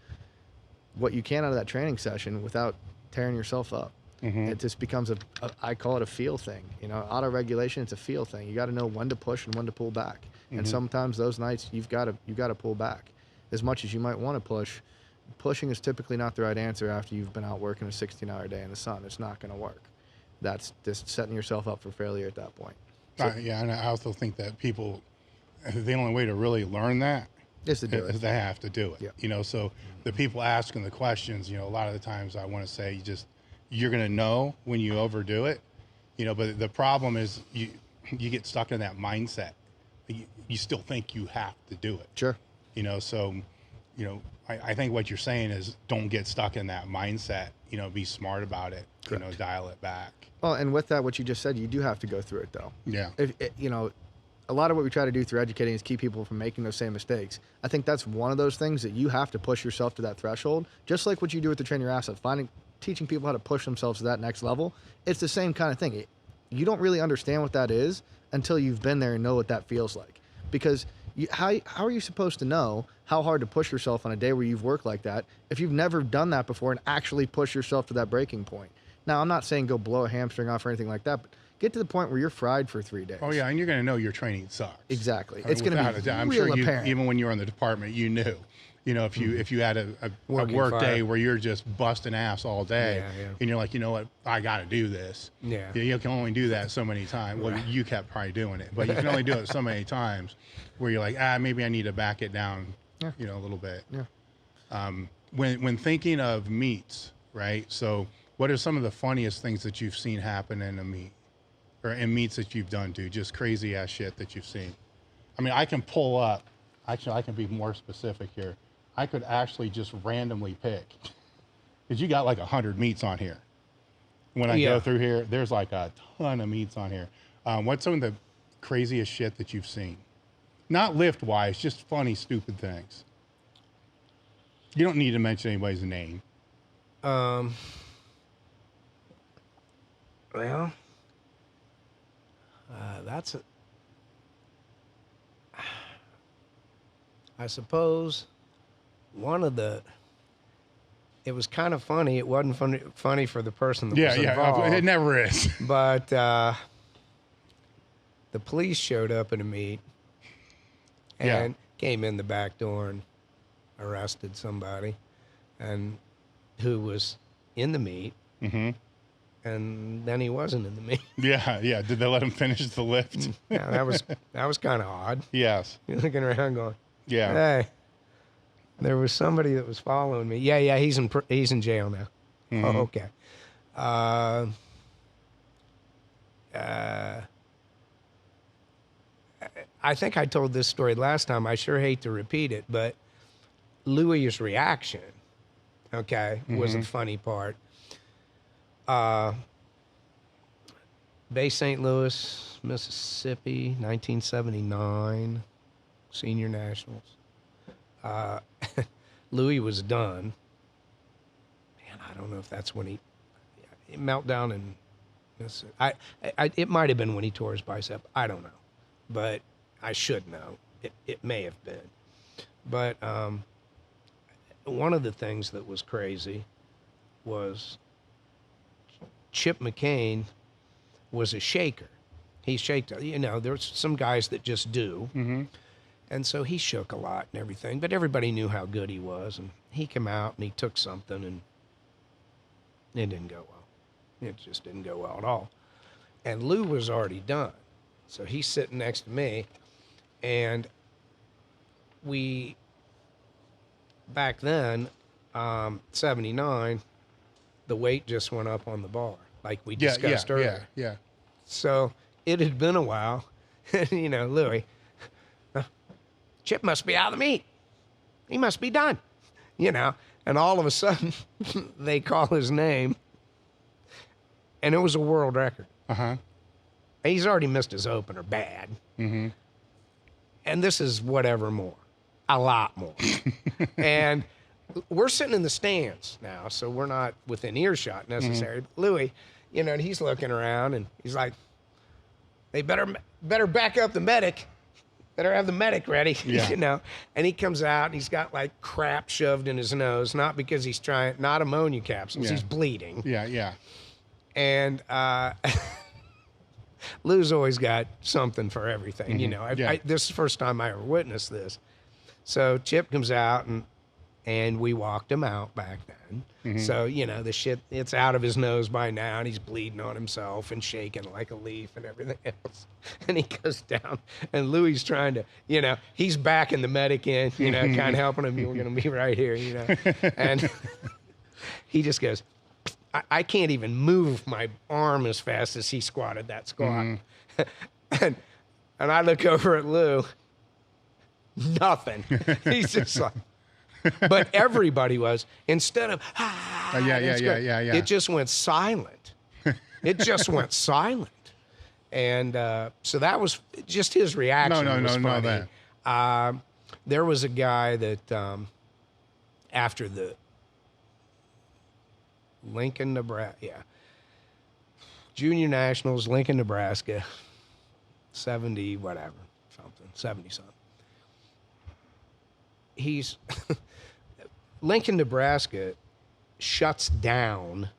[SPEAKER 2] what you can out of that training session without tearing yourself up. Mm-hmm. It just becomes I call it a feel thing. Auto regulation, it's a feel thing. You got to know when to push and when to pull back. Mm-hmm. And sometimes those nights you've got to pull back. As much as you might want to push, pushing is typically not the right answer after you've been out working a 16-hour day in the sun. It's not going to work. That's just setting yourself up for failure at that point. So,
[SPEAKER 3] yeah, and I also think that people, the only way to really learn that
[SPEAKER 2] is to do it.
[SPEAKER 3] Is they have to do it. Yeah. So the people asking the questions, a lot of the times I want to say you're going to know when you overdo it, but the problem is you get stuck in that mindset. You still think you have to do it.
[SPEAKER 2] Sure.
[SPEAKER 3] So, I think what you're saying is don't get stuck in that mindset, be smart about it,
[SPEAKER 2] Correct.
[SPEAKER 3] Dial it back.
[SPEAKER 2] Oh, and with that, what you just said, you do have to go through it though.
[SPEAKER 3] Yeah.
[SPEAKER 2] A lot of what we try to do through educating is keep people from making those same mistakes. I think that's one of those things that you have to push yourself to that threshold, just like what you do with the Train Your Ass Off, teaching people how to push themselves to that next level. It's the same kind of thing. You don't really understand what that is until you've been there and know what that feels like. Because how are you supposed to know how hard to push yourself on a day where you've worked like that if you've never done that before and actually push yourself to that breaking point? Now, I'm not saying go blow a hamstring off or anything like that, but get to the point where you're fried for 3 days.
[SPEAKER 3] Oh, yeah, and you're going to know your training sucks.
[SPEAKER 2] Exactly. It's going to be
[SPEAKER 3] I'm
[SPEAKER 2] real
[SPEAKER 3] sure
[SPEAKER 2] apparent.
[SPEAKER 3] Even when you were in the department, you knew. If you had a work day where you're just busting ass all day, and you're like, you know what, I got to do this.
[SPEAKER 1] Yeah.
[SPEAKER 3] You can only do that so many times. Well, you kept probably doing it, but you can only do it so many times where you're like, maybe I need to back it down, a little bit.
[SPEAKER 2] Yeah.
[SPEAKER 3] When thinking of meets, right? So what are some of the funniest things that you've seen happen in a meet or in meets that you've done, dude? Just crazy ass shit that you've seen. I mean, I can pull up. Actually, I can be more specific here. I could actually just randomly pick, because you got like 100 meets on here. When I go through here, there's like a ton of meets on here. What's some of the craziest shit that you've seen? Not lift wise, just funny, stupid things. You don't need to mention anybody's name.
[SPEAKER 1] Well, that's I suppose one of it was kind of funny. It wasn't funny for the person that was involved.
[SPEAKER 3] It never is.
[SPEAKER 1] But the police showed up at a meet and came in the back door and arrested somebody, and who was in the meet. Mm-hmm. And then he wasn't in the meet.
[SPEAKER 3] Yeah. Did they let him finish the lift?
[SPEAKER 1] Yeah, that was kind of odd.
[SPEAKER 3] Yes.
[SPEAKER 1] You're looking around going,
[SPEAKER 3] yeah.
[SPEAKER 1] Hey, there was somebody that was following me. Yeah, he's in jail now. Mm-hmm. Oh, okay. I think I told this story last time. I sure hate to repeat it, but Louie's reaction, was the funny part. Bay St. Louis, Mississippi, 1979, Senior Nationals. Louie was done. Man, I don't know if that's when he meltdown and it might have been when he tore his bicep. I don't know, but I should know. It may have been, but one of the things that was crazy was Chip McCain was a shaker. He shaked, there's some guys that just do.
[SPEAKER 3] Mm-hmm.
[SPEAKER 1] And so he shook a lot and everything, but everybody knew how good he was. And he came out and he took something and it didn't go well. It just didn't go well at all. And Lou was already done. So he's sitting next to me, and back then, 79, the weight just went up on the bar, like we discussed earlier.
[SPEAKER 3] Yeah.
[SPEAKER 1] So it had been a while, Louie, Chip must be out of the meat. He must be done, and all of a sudden they call his name, and it was a world record.
[SPEAKER 3] Uh-huh.
[SPEAKER 1] He's already missed his opener bad.
[SPEAKER 3] Mm-hmm.
[SPEAKER 1] And this is whatever more, a lot more. And we're sitting in the stands now, so we're not within earshot necessarily. But Louie, and he's looking around and he's like, they better back up the medic. Better have the medic ready,
[SPEAKER 3] Yeah.
[SPEAKER 1] And he comes out and he's got like crap shoved in his nose, not because he's not ammonia capsules,
[SPEAKER 3] Yeah.
[SPEAKER 1] he's bleeding.
[SPEAKER 3] Yeah.
[SPEAKER 1] And Lou's always got something for everything,
[SPEAKER 3] Yeah.
[SPEAKER 1] This is the first time I ever witnessed this. So Chip comes out and we walked him out back then.
[SPEAKER 3] Mm-hmm.
[SPEAKER 1] So, the shit, it's out of his nose by now and he's bleeding on himself and shaking like a leaf and everything else. And he goes down and Louie's trying to, he's backing the medic in, kind of helping him. You're going to be right here, And he just goes, I can't even move my arm as fast as he squatted that squat.
[SPEAKER 3] Mm-hmm.
[SPEAKER 1] and I look over at Lou, nothing. He's just like, but everybody was, instead of,
[SPEAKER 3] Yeah.
[SPEAKER 1] it just went silent. It just went silent. And so that was just his reaction. was funny. There was a guy that after the Lincoln, Nebraska, Junior Nationals, Lincoln, Nebraska, 70 whatever, something, 70 something. Lincoln, Nebraska shuts down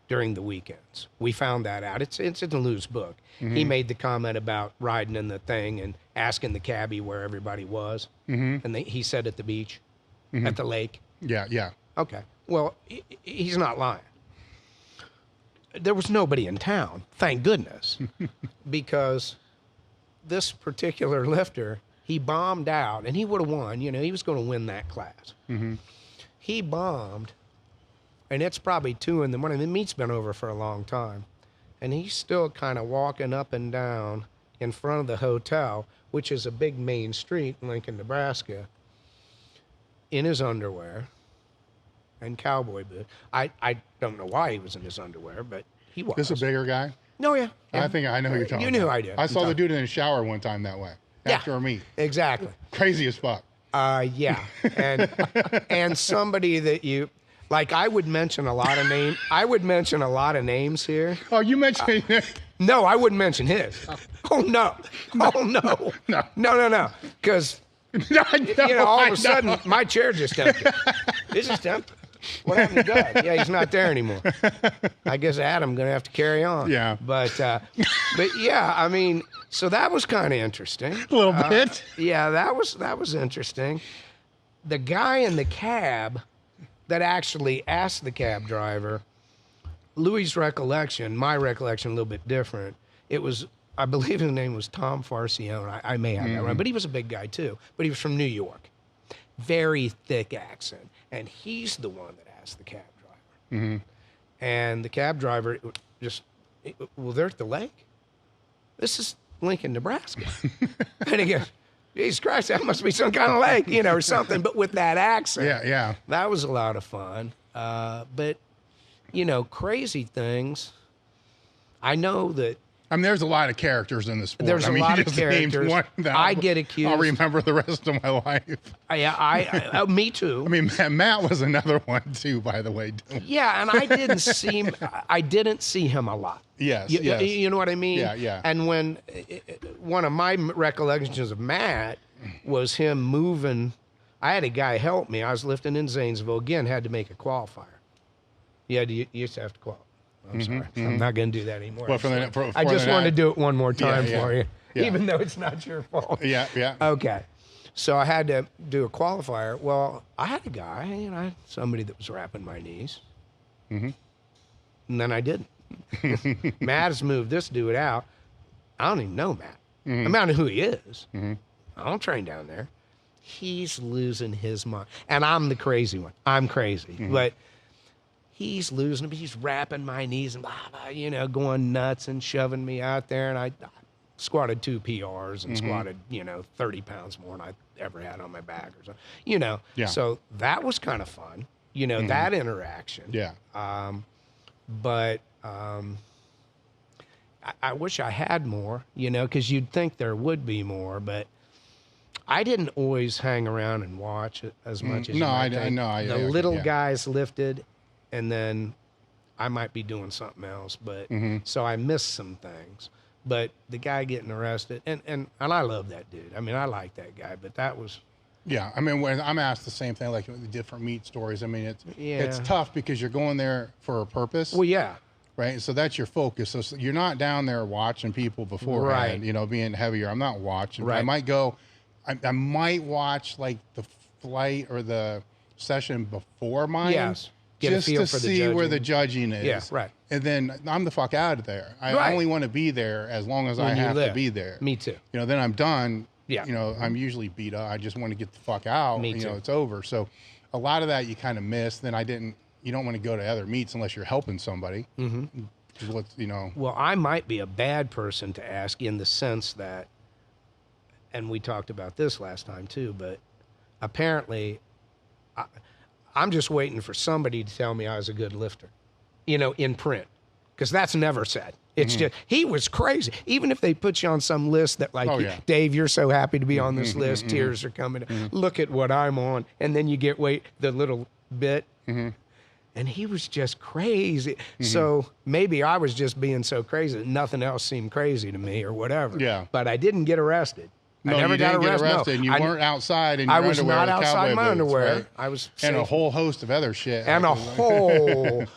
[SPEAKER 1] during the weekends. We found that out. It's in Lou's book. Mm-hmm. He made the comment about riding in the thing and asking the cabbie where everybody was. Mm-hmm. And he said at the beach, at the lake.
[SPEAKER 3] Yeah.
[SPEAKER 1] Okay. Well, he's not lying. There was nobody in town, thank goodness, because this particular lifter, he bombed out, and he would have won. He was going to win that class.
[SPEAKER 3] Mm-hmm.
[SPEAKER 1] He bombed, and it's probably 2 in the morning. The meet's been over for a long time, and he's still kind of walking up and down in front of the hotel, which is a big main street in Lincoln, Nebraska, in his underwear and cowboy boots. I don't know why he was in his underwear, but he was.
[SPEAKER 3] This is a bigger guy?
[SPEAKER 1] No, yeah.
[SPEAKER 3] I think I know who you're talking about.
[SPEAKER 1] You knew I did.
[SPEAKER 3] I saw the dude in the shower one time that way. After a meet.
[SPEAKER 1] Exactly.
[SPEAKER 3] Crazy as fuck.
[SPEAKER 1] Yeah. And somebody that you like, I would mention a lot of names here.
[SPEAKER 3] Oh, you mentioned
[SPEAKER 1] No, I wouldn't mention his. Oh no. No. Because all of a sudden my chair just empty. This is empty. What happened to Doug? Yeah, he's not there anymore. I guess Adam gonna have to carry on.
[SPEAKER 3] Yeah.
[SPEAKER 1] But yeah, I mean, so that was kind of interesting.
[SPEAKER 3] A little bit.
[SPEAKER 1] Yeah, that was interesting. The guy in the cab that actually asked the cab driver, Louie's recollection, my recollection, a little bit different. It was, I believe his name was Tom Farcione. I may have that right, but he was a big guy too. But he was from New York. Very thick accent. And he's the one that asked the cab driver.
[SPEAKER 3] Mm-hmm.
[SPEAKER 1] And the cab driver just, well, they're at the lake. This is Lincoln, Nebraska. And he goes, Jesus Christ, that must be some kind of lake, or something. But with that accent.
[SPEAKER 3] Yeah.
[SPEAKER 1] That was a lot of fun. But, crazy things. I know that.
[SPEAKER 3] I mean, there's a lot of characters in the sport.
[SPEAKER 1] There's a lot of characters. I get accused.
[SPEAKER 3] I'll remember the rest of my life.
[SPEAKER 1] Yeah, me too.
[SPEAKER 3] I mean, Matt was another one too, by the way.
[SPEAKER 1] Yeah, and I didn't see him a lot.
[SPEAKER 3] Yes,
[SPEAKER 1] yes. You know what I mean?
[SPEAKER 3] Yeah.
[SPEAKER 1] And when one of my recollections of Matt was him moving, I had a guy help me. I was lifting in Zanesville. Again, had to make a qualifier. You used to have to qualify. I'm sorry. I'm not going to do that anymore.
[SPEAKER 3] Well,
[SPEAKER 1] I just wanted to do it one more time for you,
[SPEAKER 3] Yeah.
[SPEAKER 1] even though it's not your fault.
[SPEAKER 3] Yeah, yeah.
[SPEAKER 1] Okay. So I had to do a qualifier. Well, I had a guy, I had somebody that was wrapping my knees. And then I didn't. Matt has moved this dude out. I don't even know Matt. I mean, I know who he is. I don't train down there. He's losing his mind. And I'm the crazy one. I'm crazy. But he's losing, he's wrapping my knees and blah, blah, you know, going nuts and shoving me out there. And I squatted 2 PRs and squatted, you know, 30 pounds more than I ever had on my back or something. You know, so that was kind of fun. You know, that interaction.
[SPEAKER 3] Yeah.
[SPEAKER 1] But I wish I had more, you know, because you'd think there would be more, but I didn't always hang around and watch it as much as you might think.
[SPEAKER 3] I know.
[SPEAKER 1] The little guys lifted, and then I might be doing something else, but so I missed some things. But the guy getting arrested, and I love that dude. I mean, I like that guy, but that was...
[SPEAKER 3] Yeah, I mean, when I'm asked the same thing, like the different meat stories, I mean, it's tough because you're going there for a purpose.
[SPEAKER 1] Well, yeah.
[SPEAKER 3] Right, so that's your focus. So you're not down there watching people beforehand, you know, being heavier. I'm not watching.
[SPEAKER 1] Right.
[SPEAKER 3] I might go, I might watch like the flight or the session before mine.
[SPEAKER 1] Yes. Get
[SPEAKER 3] just
[SPEAKER 1] a feel
[SPEAKER 3] to
[SPEAKER 1] for the
[SPEAKER 3] see where
[SPEAKER 1] judging.
[SPEAKER 3] the judging is.
[SPEAKER 1] Yeah, right.
[SPEAKER 3] And then I'm the fuck out of there. I only want to be there as long as I
[SPEAKER 1] When you
[SPEAKER 3] have
[SPEAKER 1] live.
[SPEAKER 3] to be there.
[SPEAKER 1] Me too.
[SPEAKER 3] You know, then I'm done.
[SPEAKER 1] Yeah.
[SPEAKER 3] You know, I'm usually beat up. I just want to get the fuck out.
[SPEAKER 1] Me
[SPEAKER 3] You
[SPEAKER 1] too.
[SPEAKER 3] know, it's over. So a lot of that you kind of miss. Then you don't want to go to other meets unless you're helping somebody. What's, you know.
[SPEAKER 1] Well, I might be a bad person to ask in the sense that, and we talked about this last time too, but apparently I'm just waiting for somebody to tell me I was a good lifter, you know, in print, because that's never said. It's just, he was crazy. Even if they put you on some list that like, Dave, you're so happy to be on this list, tears are coming. Look at what I'm on. And then you get, the little bit. And he was just crazy. So maybe I was just being so crazy that nothing else seemed crazy to me or whatever.
[SPEAKER 3] Yeah.
[SPEAKER 1] But I didn't get arrested.
[SPEAKER 3] No,
[SPEAKER 1] I never
[SPEAKER 3] you didn't
[SPEAKER 1] got
[SPEAKER 3] get arrested.
[SPEAKER 1] No.
[SPEAKER 3] And you weren't outside in your
[SPEAKER 1] I was
[SPEAKER 3] underwear
[SPEAKER 1] not
[SPEAKER 3] with
[SPEAKER 1] outside
[SPEAKER 3] cowboy
[SPEAKER 1] my
[SPEAKER 3] boots,
[SPEAKER 1] underwear.
[SPEAKER 3] right?
[SPEAKER 1] I was
[SPEAKER 3] And a
[SPEAKER 1] safe.
[SPEAKER 3] whole host of other shit.
[SPEAKER 1] And a whole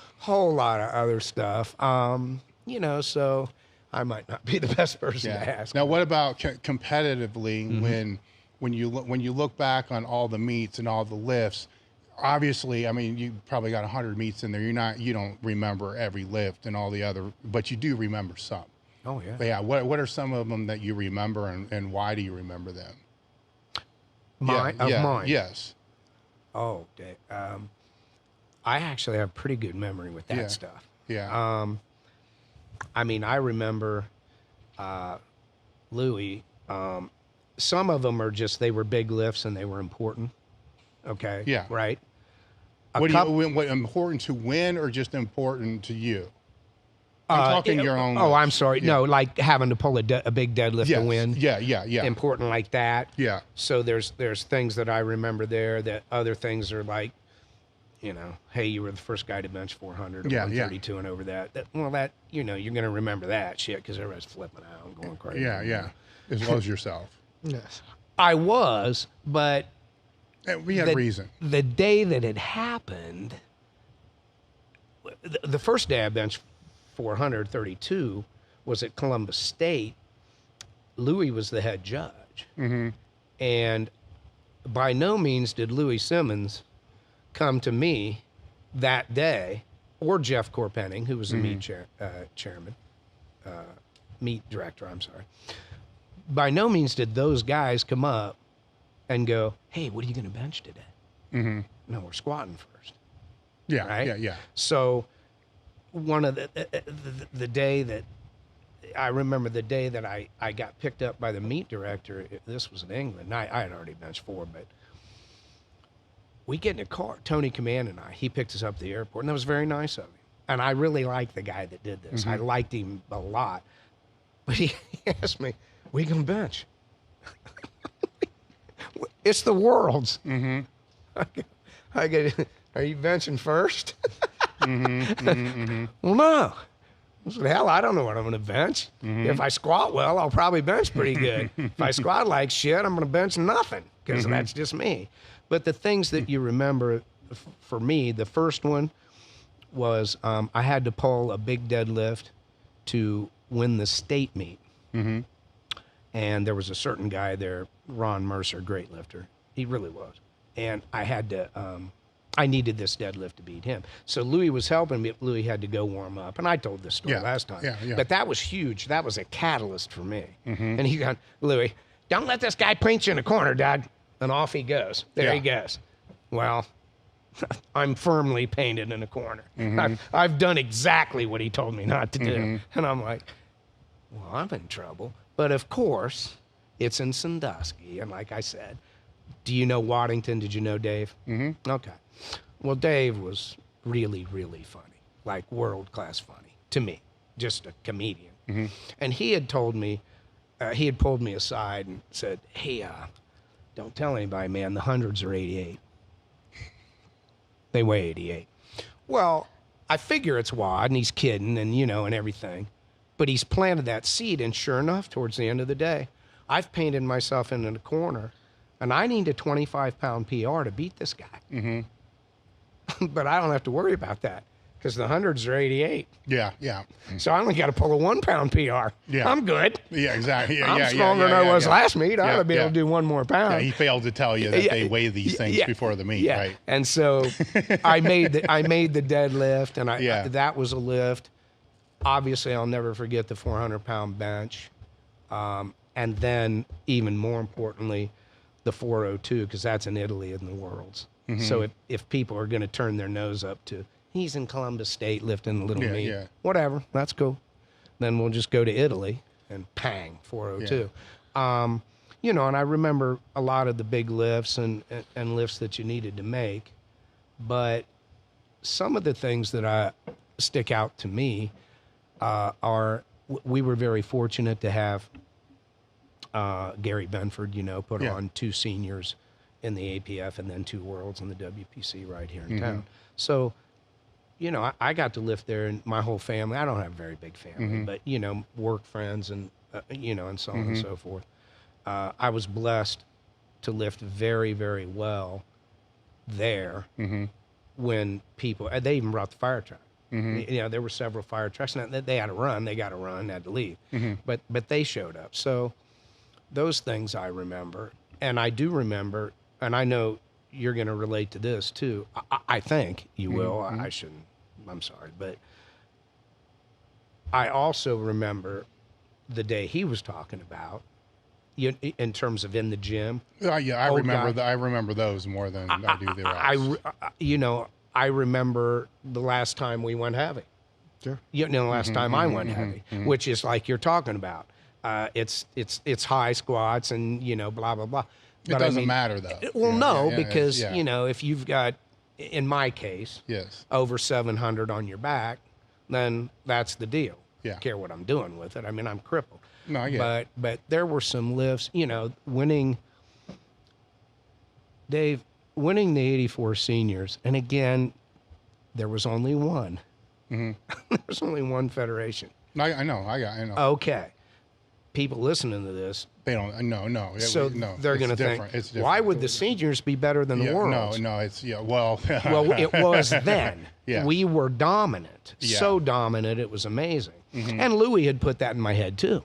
[SPEAKER 1] lot of other stuff. You know, so I might not be the best person to ask.
[SPEAKER 3] Now, what about competitively when you look back on all the meets and all the lifts? Obviously, I mean, you probably got 100 meets in there. You don't remember every lift and all the other, but you do remember some.
[SPEAKER 1] Oh yeah.
[SPEAKER 3] But yeah. What are some of them that you remember, and why do you remember them?
[SPEAKER 1] Mine.
[SPEAKER 3] Yes.
[SPEAKER 1] Oh, Dave. I actually have pretty good memory with that stuff.
[SPEAKER 3] Yeah.
[SPEAKER 1] I mean, I remember Louie. Some of them are just, they were big lifts and they were important. Okay.
[SPEAKER 3] Yeah.
[SPEAKER 1] Right.
[SPEAKER 3] What important to win or just important to you? I'm talking your own.
[SPEAKER 1] Oh,
[SPEAKER 3] lifts.
[SPEAKER 1] I'm sorry.
[SPEAKER 3] Yeah.
[SPEAKER 1] No, like having to pull a big deadlift to win.
[SPEAKER 3] Yeah.
[SPEAKER 1] Important like that.
[SPEAKER 3] Yeah.
[SPEAKER 1] So there's things that I remember there, that other things are like, you know, hey, you were the first guy to bench 400 or 132 and over that. That, you know, you're going to remember that shit because everybody's flipping out and going crazy.
[SPEAKER 3] Yeah. As well as yourself.
[SPEAKER 2] Yes.
[SPEAKER 1] I was, but
[SPEAKER 3] We had reason.
[SPEAKER 1] the day that it happened, the first day I benched 432 was at Columbus State. Louie was the head judge. And by no means did Louie Simmons come to me that day, or Jeff Corpenning, who was the meet chairman, meet director, I'm sorry. By no means did those guys come up and go, hey, what are you going to bench today? No, we're squatting first.
[SPEAKER 3] Yeah,
[SPEAKER 1] right?
[SPEAKER 3] yeah.
[SPEAKER 1] So one of the day that, I remember the day that I got picked up by the meet director, this was in England. I had already benched 4, but we get in a car, Tony Command and he picked us up at the airport, and that was very nice of him. And I really liked the guy that did this. I liked him a lot. But he asked me, what are you going to bench? It's the Worlds. I go, are you benching first? Well, no. I said, hell, I don't know what I'm going to bench. If I squat well, I'll probably bench pretty good. If I squat like shit, I'm going to bench nothing because that's just me. But the things that you remember, for me, the first one was I had to pull a big deadlift to win the state meet.
[SPEAKER 3] Mm-hmm.
[SPEAKER 1] And there was a certain guy there, Ron Mercer, great lifter. He really was. And I had to, I needed this deadlift to beat him. So Louie was helping me. Louie had to go warm up. And I told this story last time.
[SPEAKER 3] Yeah.
[SPEAKER 1] But that was huge. That was a catalyst for me.
[SPEAKER 3] Mm-hmm.
[SPEAKER 1] And he got, Louie, don't let this guy paint you in the corner, Dad. And off he goes. There he goes. Well, I'm firmly painted in a corner.
[SPEAKER 3] Mm-hmm.
[SPEAKER 1] I've done exactly what he told me not to do.
[SPEAKER 3] Mm-hmm.
[SPEAKER 1] And I'm like, well, I'm in trouble. But of course, it's in Sandusky. And like I said, do you know Waddington? Did you know Dave?
[SPEAKER 3] Mm-hmm.
[SPEAKER 1] Okay. Well, Dave was really, really funny, like world-class funny to me, just a comedian.
[SPEAKER 3] Mm-hmm.
[SPEAKER 1] And he had told me, he had pulled me aside and said, hey, don't tell anybody, man, the hundreds are 88. They weigh 88. Well, I figure it's Wad, and he's kidding, and, you know, and everything. But he's planted that seed, and sure enough, towards the end of the day, I've painted myself into the corner, and I need a 25-pound PR to beat this guy.
[SPEAKER 3] Mm-hmm.
[SPEAKER 1] But I don't have to worry about that because the hundreds are 88.
[SPEAKER 3] Yeah.
[SPEAKER 1] So I only got to pull a 1-pound PR.
[SPEAKER 3] Yeah.
[SPEAKER 1] I'm good.
[SPEAKER 3] Yeah, exactly. Yeah,
[SPEAKER 1] I'm stronger than I was last meet. I ought to be able to do 1 more pound.
[SPEAKER 3] Yeah, he failed to tell you that they weigh these things before the meet, right?
[SPEAKER 1] And so I made the deadlift, and that was a lift. Obviously, I'll never forget the 400-pound bench. And then, even more importantly, the 402, because that's in Italy in the Worlds. Mm-hmm. So if people are going to turn their nose up to, he's in Columbus State lifting a little meat, whatever, that's cool. Then we'll just go to Italy and pang, 402. Yeah. You know, and I remember a lot of the big lifts and lifts that you needed to make, but some of the things that stick out to me are we were very fortunate to have Gary Benford, you know, put on 2 seniors in the APF and then 2 worlds in the WPC right here in town. So, you know, I got to lift there, and my whole family, I don't have a very big family, but, you know, work friends and, you know, and so on and so forth. I was blessed to lift very, very well there when people, they even brought the fire truck. You know, there were several fire trucks, and they had to run, they got to run, had to leave. But they showed up. So those things I remember, and I do remember, and I know you're going to relate to this too. I think you will. I shouldn't. I'm sorry, but I also remember the day he was talking about, in terms of in the gym.
[SPEAKER 3] I remember those more than I do the rest.
[SPEAKER 1] You know, I remember the last time we went heavy.
[SPEAKER 2] Sure.
[SPEAKER 1] You know, the last time I went heavy, which is like you're talking about. It's high squats and, you know, blah, blah, blah.
[SPEAKER 3] It doesn't matter, though.
[SPEAKER 1] Well, because, you know, if you've got, in my case, over 700 on your back, then that's the deal. I don't care what I'm doing with it. I mean, I'm crippled.
[SPEAKER 3] No, I get it.
[SPEAKER 1] But there were some lifts, you know, winning the 84 seniors. And again, there was only one. There was only one federation.
[SPEAKER 3] I know.
[SPEAKER 1] Okay. People listening to this,
[SPEAKER 3] they don't. No.
[SPEAKER 1] So they're going to think,
[SPEAKER 3] it's different.
[SPEAKER 1] Why would the seniors be better than the worlds?
[SPEAKER 3] No. It's well.
[SPEAKER 1] Well, it was then. We were dominant. So dominant, it was amazing. And Louie had put that in my head too.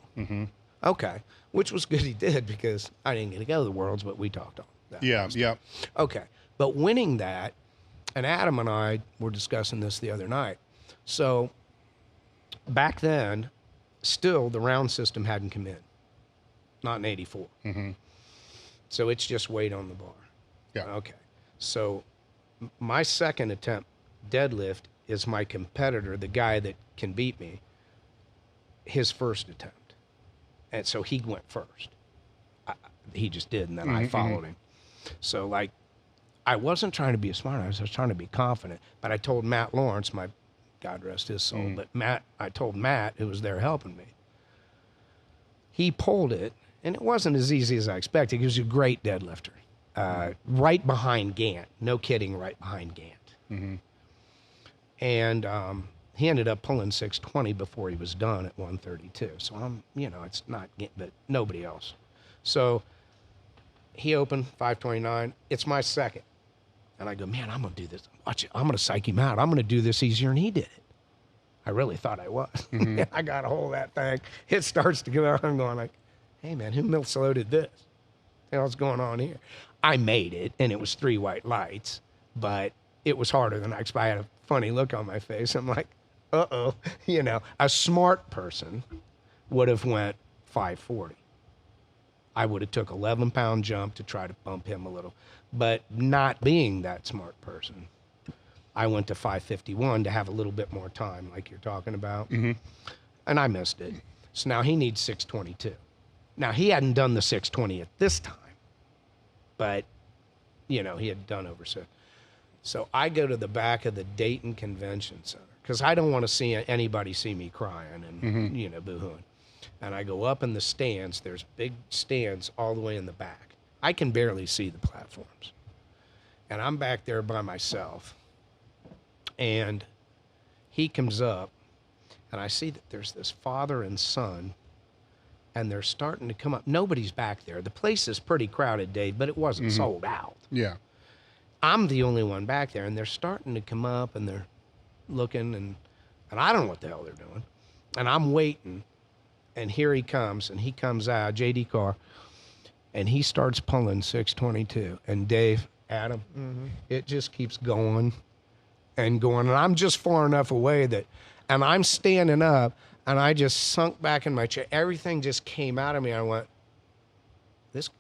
[SPEAKER 1] Okay, which was good he did, because I didn't get to go to the worlds, but we talked on that. Okay, but winning that, and Adam and I were discussing this the other night. So back then, still the round system hadn't come in, not in 84. So it's just weight on the bar. Okay. So my second attempt deadlift is my competitor, the guy that can beat me, his first attempt. And so he went first. He just did, and then I followed him. So, like, I wasn't trying to be a smart ass. I was trying to be confident. But I told Matt Lawrence, my God rest his soul, but I told Matt, who was there helping me. He pulled it, and it wasn't as easy as I expected. He was a great deadlifter, right behind Gant. No kidding, right behind Gant. And he ended up pulling 620 before he was done at 132. So it's not, but nobody else. So he opened 529. It's my second. And I go, man, I'm going to do this. Watch it. I'm going to psych him out. I'm going to do this easier than he did it. I really thought I was. I got a hold of that thing. It starts to go out. I'm going like, hey, man, who milk-loaded this? What the hell's going on here? I made it, and it was 3 white lights, but it was harder than I expected. I had a funny look on my face. I'm like, uh-oh. You know, a smart person would have went 540. I would have took 11-pound jump to try to bump him a little. But not being that smart person, I went to 551 to have a little bit more time, like you're talking about. And I missed it. So now he needs 622. Now, he hadn't done the 620 at this time, but, you know, he had done over 6. So I go to the back of the Dayton Convention Center because I don't want to see anybody see me crying and, you know, boo-hooing. And I go up in the stands. There's big stands all the way in the back. I can barely see the platforms. And I'm back there by myself. And he comes up, and I see that there's this father and son, and they're starting to come up. Nobody's back there. The place is pretty crowded, Dave, but it wasn't sold out.
[SPEAKER 3] Yeah.
[SPEAKER 1] I'm the only one back there, and they're starting to come up, and they're looking, and I don't know what the hell they're doing. And I'm waiting, and here he comes, and he comes out, J.D. Carr, and he starts pulling 622. And Dave, Adam, it just keeps going and going. And I'm just far enough away that, and I'm standing up, and I just sunk back in my chair. Everything just came out of me. I went,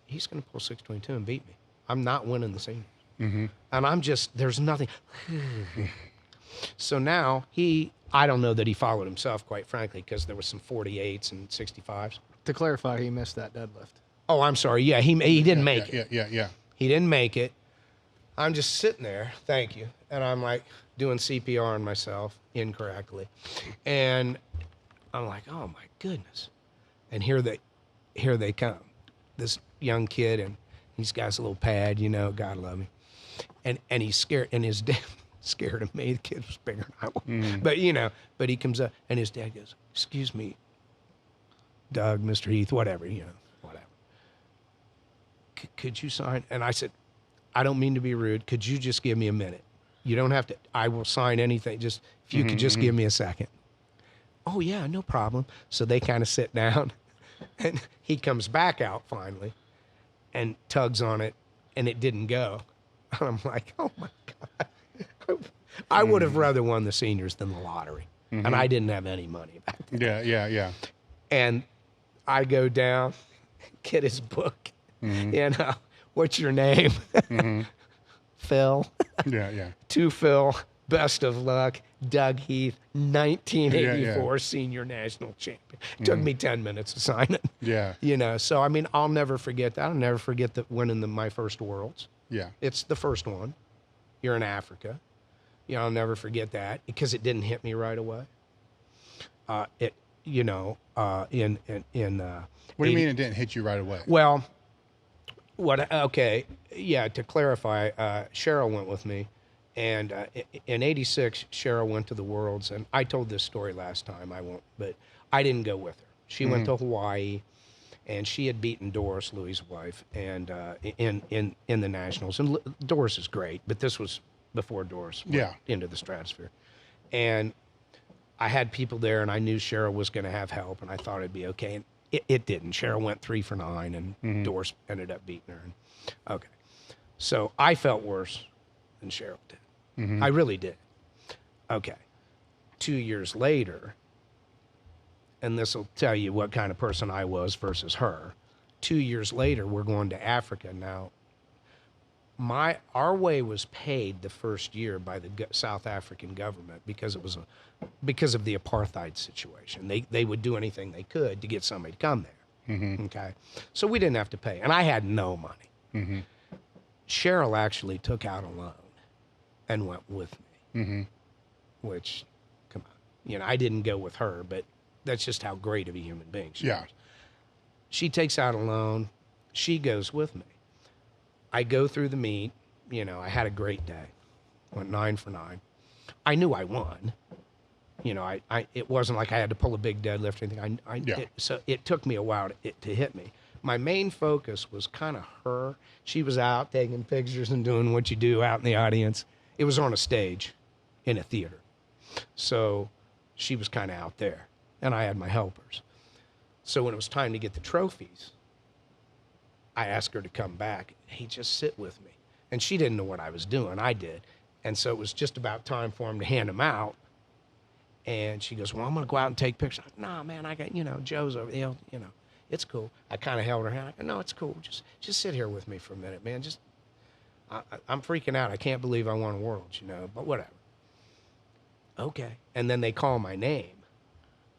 [SPEAKER 1] he's going to pull 622 and beat me. I'm not winning the seniors. And I'm just, there's nothing. So now I don't know that he followed himself, quite frankly, because there was some 48s and 65s.
[SPEAKER 2] To clarify, he missed that deadlift.
[SPEAKER 1] Oh, I'm sorry. Yeah, he didn't make it.
[SPEAKER 3] Yeah.
[SPEAKER 1] He didn't make it. I'm just sitting there, thank you, and I'm like doing CPR on myself incorrectly. And I'm like, oh my goodness. And here they come. This young kid, and he's got his little pad, you know, God love me. And he's scared, and his dad scared of me. The kid was bigger than I was. But, you know, he comes up, and his dad goes, excuse me, Doug, Mr. Heath, whatever, you know, whatever. Could you sign? And I said, I don't mean to be rude. Could you just give me a minute? You don't have to. I will sign anything. Just if you could just give me a second. Oh, yeah, no problem. So they kind of sit down, and he comes back out finally and tugs on it, and it didn't go. And I'm like, oh, my God. I would have rather won the seniors than the lottery, and I didn't have any money back then.
[SPEAKER 3] Yeah.
[SPEAKER 1] And I go down, get his book, you know, what's your name? Phil.
[SPEAKER 3] Yeah.
[SPEAKER 1] To Phil, best of luck. Doug Heath, 1984 senior national champion. It took me 10 minutes to sign it.
[SPEAKER 3] Yeah.
[SPEAKER 1] You know, so, I mean, I'll never forget that. I'll never forget winning my first Worlds.
[SPEAKER 3] Yeah.
[SPEAKER 1] It's the first one. You're in Africa. You know, I'll never forget that because it didn't hit me right away. What do you mean
[SPEAKER 3] it didn't hit you right away?
[SPEAKER 1] Well, to clarify, Cheryl went with me, and in '86, Cheryl went to the Worlds, and I told this story last time, I won't, but I didn't go with her. She went to Hawaii, and she had beaten Doris, Louie's wife, and in the Nationals, and Doris is great, but this was before Doris went into the stratosphere. And I had people there, and I knew Cheryl was going to have help, and I thought it'd be okay. And it didn't. Cheryl went 3 for 9, and Doris ended up beating her. And, okay. So I felt worse than Cheryl did. I really did. Okay. 2 years later, and this will tell you what kind of person I was versus her. 2 years later, we're going to Africa. Now, our way was paid the first year by the South African government because because of the apartheid situation. They would do anything they could to get somebody to come there. Okay, so we didn't have to pay, and I had no money. Cheryl actually took out a loan and went with me. Which, come on, you know, I didn't go with her, but that's just how great of a human being she was. She takes out a loan. She goes with me. I go through the meet, you know, I had a great day. Went 9 for 9. I knew I won. You know, it wasn't like I had to pull a big deadlift or anything. So it took me a while to hit me. my main focus was kind of her. She was out taking pictures and doing what you do out in the audience. It was on a stage in a theater. So she was kind of out there, and I had my helpers. So when it was time to get the trophies, I asked her to come back. Hey, just sit with me. And she didn't know what I was doing. I did. And so it was just about time for him to hand them out. And she goes, well, I'm going to go out and take pictures. I'm like, nah, man, I got, Joe's over there, it's cool. I kind of held her hand. I go, no, it's cool. Just sit here with me for a minute, man. I'm freaking out. I can't believe I won Worlds, but whatever. Okay. And then they call my name,